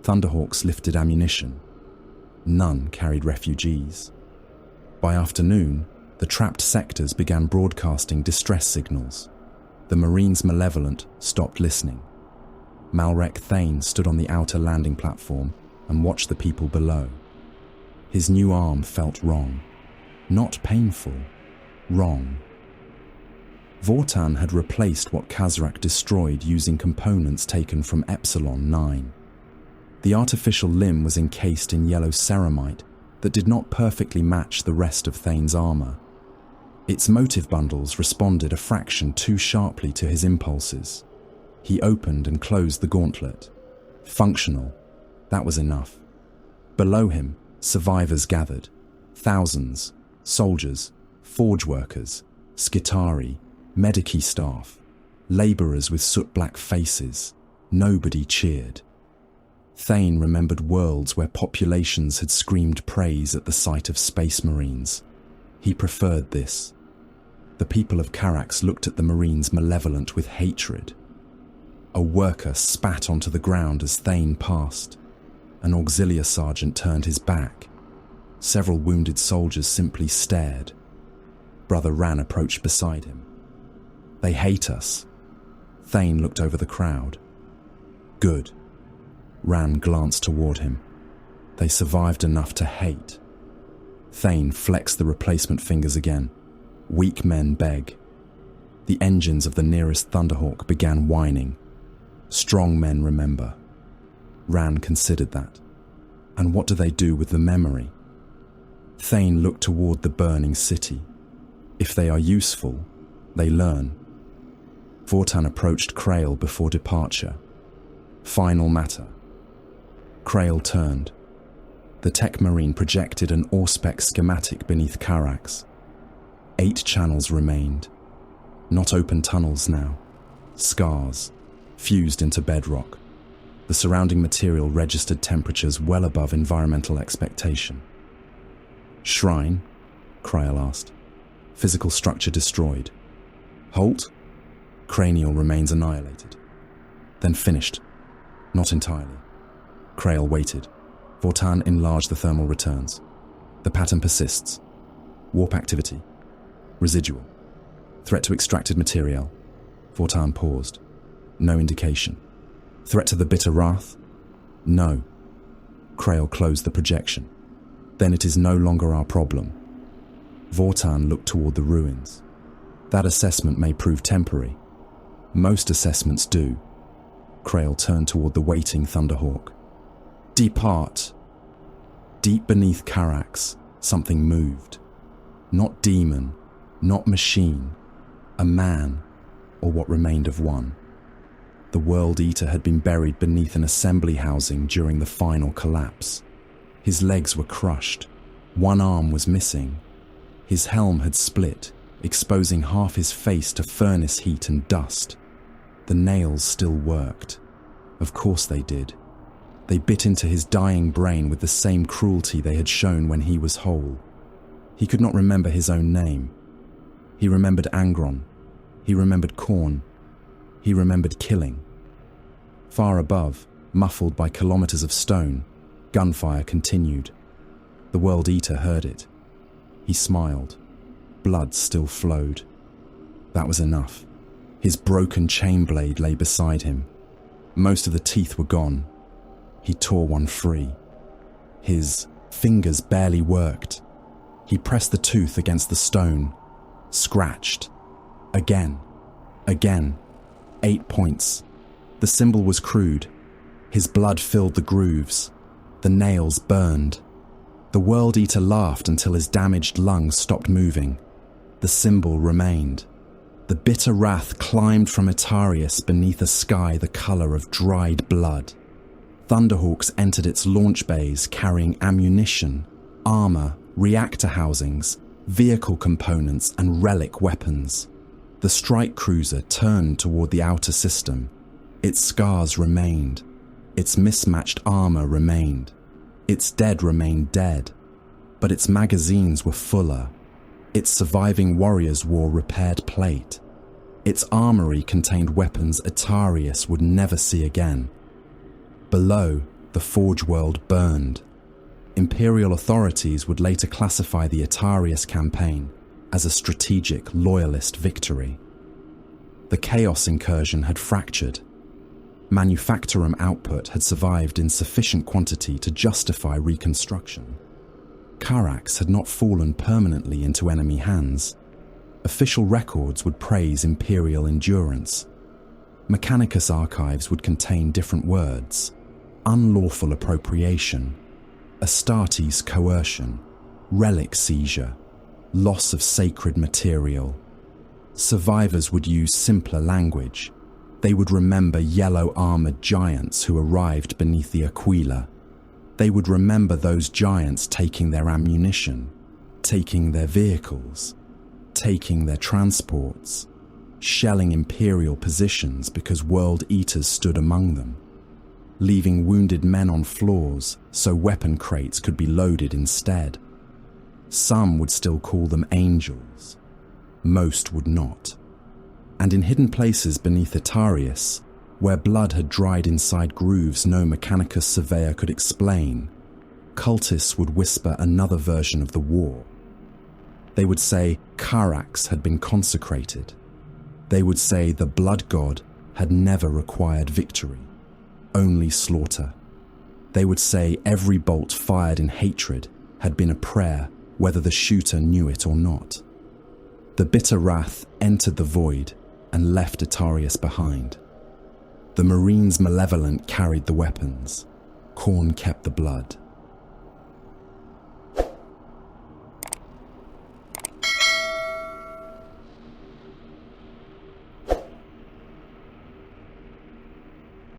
Thunderhawks lifted ammunition. None carried refugees. By afternoon, the trapped sectors began broadcasting distress signals. The Marines' Malevolent stopped listening. Malrek Thane stood on the outer landing platform and watched the people below. His new arm felt wrong. Not painful, wrong. Vortan had replaced what Khazrak destroyed using components taken from Epsilon 9. The artificial limb was encased in yellow ceramite that did not perfectly match the rest of Thane's armor. Its motive bundles responded a fraction too sharply to his impulses. He opened and closed the gauntlet. Functional. That was enough. Below him, survivors gathered. Thousands. Soldiers, forge workers, Skitarii, Medici staff, labourers with soot-black faces. Nobody cheered. Thane remembered worlds where populations had screamed praise at the sight of space marines. He preferred this. The people of Carax looked at the Marines' Malevolent with hatred. A worker spat onto the ground as Thane passed. An auxiliary sergeant turned his back. Several wounded soldiers simply stared. Brother Ran approached beside him. They hate us. Thane looked over the crowd. Good. Ran glanced toward him. They survived enough to hate. Thane flexed the replacement fingers again. Weak men beg. The engines of the nearest Thunderhawk began whining. Strong men remember. Ran considered that. And what do they do with the memory? Thane looked toward the burning city. If they are useful, they learn. Vortan approached Krail before departure. Final matter. Krail turned. The tech marine projected an Auspex schematic beneath Carax. 8 channels remained. Not open tunnels now. Scars, fused into bedrock. The surrounding material registered temperatures well above environmental expectation. Shrine? Krail asked. Physical structure destroyed. Halt? Cranial remains annihilated. Then finished. Not entirely. Krail waited. Vortan enlarged the thermal returns. The pattern persists. Warp activity. Residual. Threat to extracted material. Vortan paused. No indication. Threat to the bitter wrath? No. Krail closed the projection. Then it is no longer our problem. Vortan looked toward the ruins. That assessment may prove temporary. Most assessments do. Krail turned toward the waiting Thunderhawk. Depart. Deep beneath Carax, something moved. Not demon, not machine. A man, or what remained of one. The World Eater had been buried beneath an assembly housing during the final collapse. His legs were crushed. One arm was missing. His helm had split, exposing half his face to furnace heat and dust. The nails still worked. Of course they did. They bit into his dying brain with the same cruelty they had shown when he was whole. He could not remember his own name. He remembered Angron. He remembered Khorne. He remembered killing. Far above, muffled by kilometers of stone, gunfire continued. The World Eater heard it. He smiled. Blood still flowed. That was enough. His broken chain blade lay beside him. Most of the teeth were gone. He tore one free. His fingers barely worked. He pressed the tooth against the stone. Scratched. Again. Again. 8 points. The symbol was crude. His blood filled the grooves. The nails burned. The World Eater laughed until his damaged lungs stopped moving. The symbol remained. The bitter wrath climbed from Etariis beneath a sky the colour of dried blood. Thunderhawks entered its launch bays carrying ammunition, armour, reactor housings, vehicle components and relic weapons. The strike cruiser turned toward the outer system. Its scars remained. Its mismatched armour remained. Its dead remained dead. But its magazines were fuller. Its surviving warriors wore repaired plate. Its armory contained weapons Etariis would never see again. Below, the Forge world burned. Imperial authorities would later classify the Etariis campaign as a strategic loyalist victory. The Chaos incursion had fractured. Manufactorum output had survived in sufficient quantity to justify reconstruction. Karax had not fallen permanently into enemy hands. Official records would praise Imperial endurance. Mechanicus archives would contain different words: unlawful appropriation, Astartes coercion, relic seizure, loss of sacred material. Survivors would use simpler language. They would remember yellow-armored giants who arrived beneath the Aquila. They would remember those giants taking their ammunition, taking their vehicles, taking their transports, shelling Imperial positions because World Eaters stood among them, leaving wounded men on floors so weapon crates could be loaded instead. Some would still call them angels. Most would not. And in hidden places beneath Etariis, where blood had dried inside grooves no Mechanicus surveyor could explain, cultists would whisper another version of the war. They would say Karax had been consecrated. They would say the blood god had never required victory, only slaughter. They would say every bolt fired in hatred had been a prayer, whether the shooter knew it or not. The bitter wrath entered the void and left Etariis behind. The Marines Malevolent carried the weapons. Khorne kept the blood.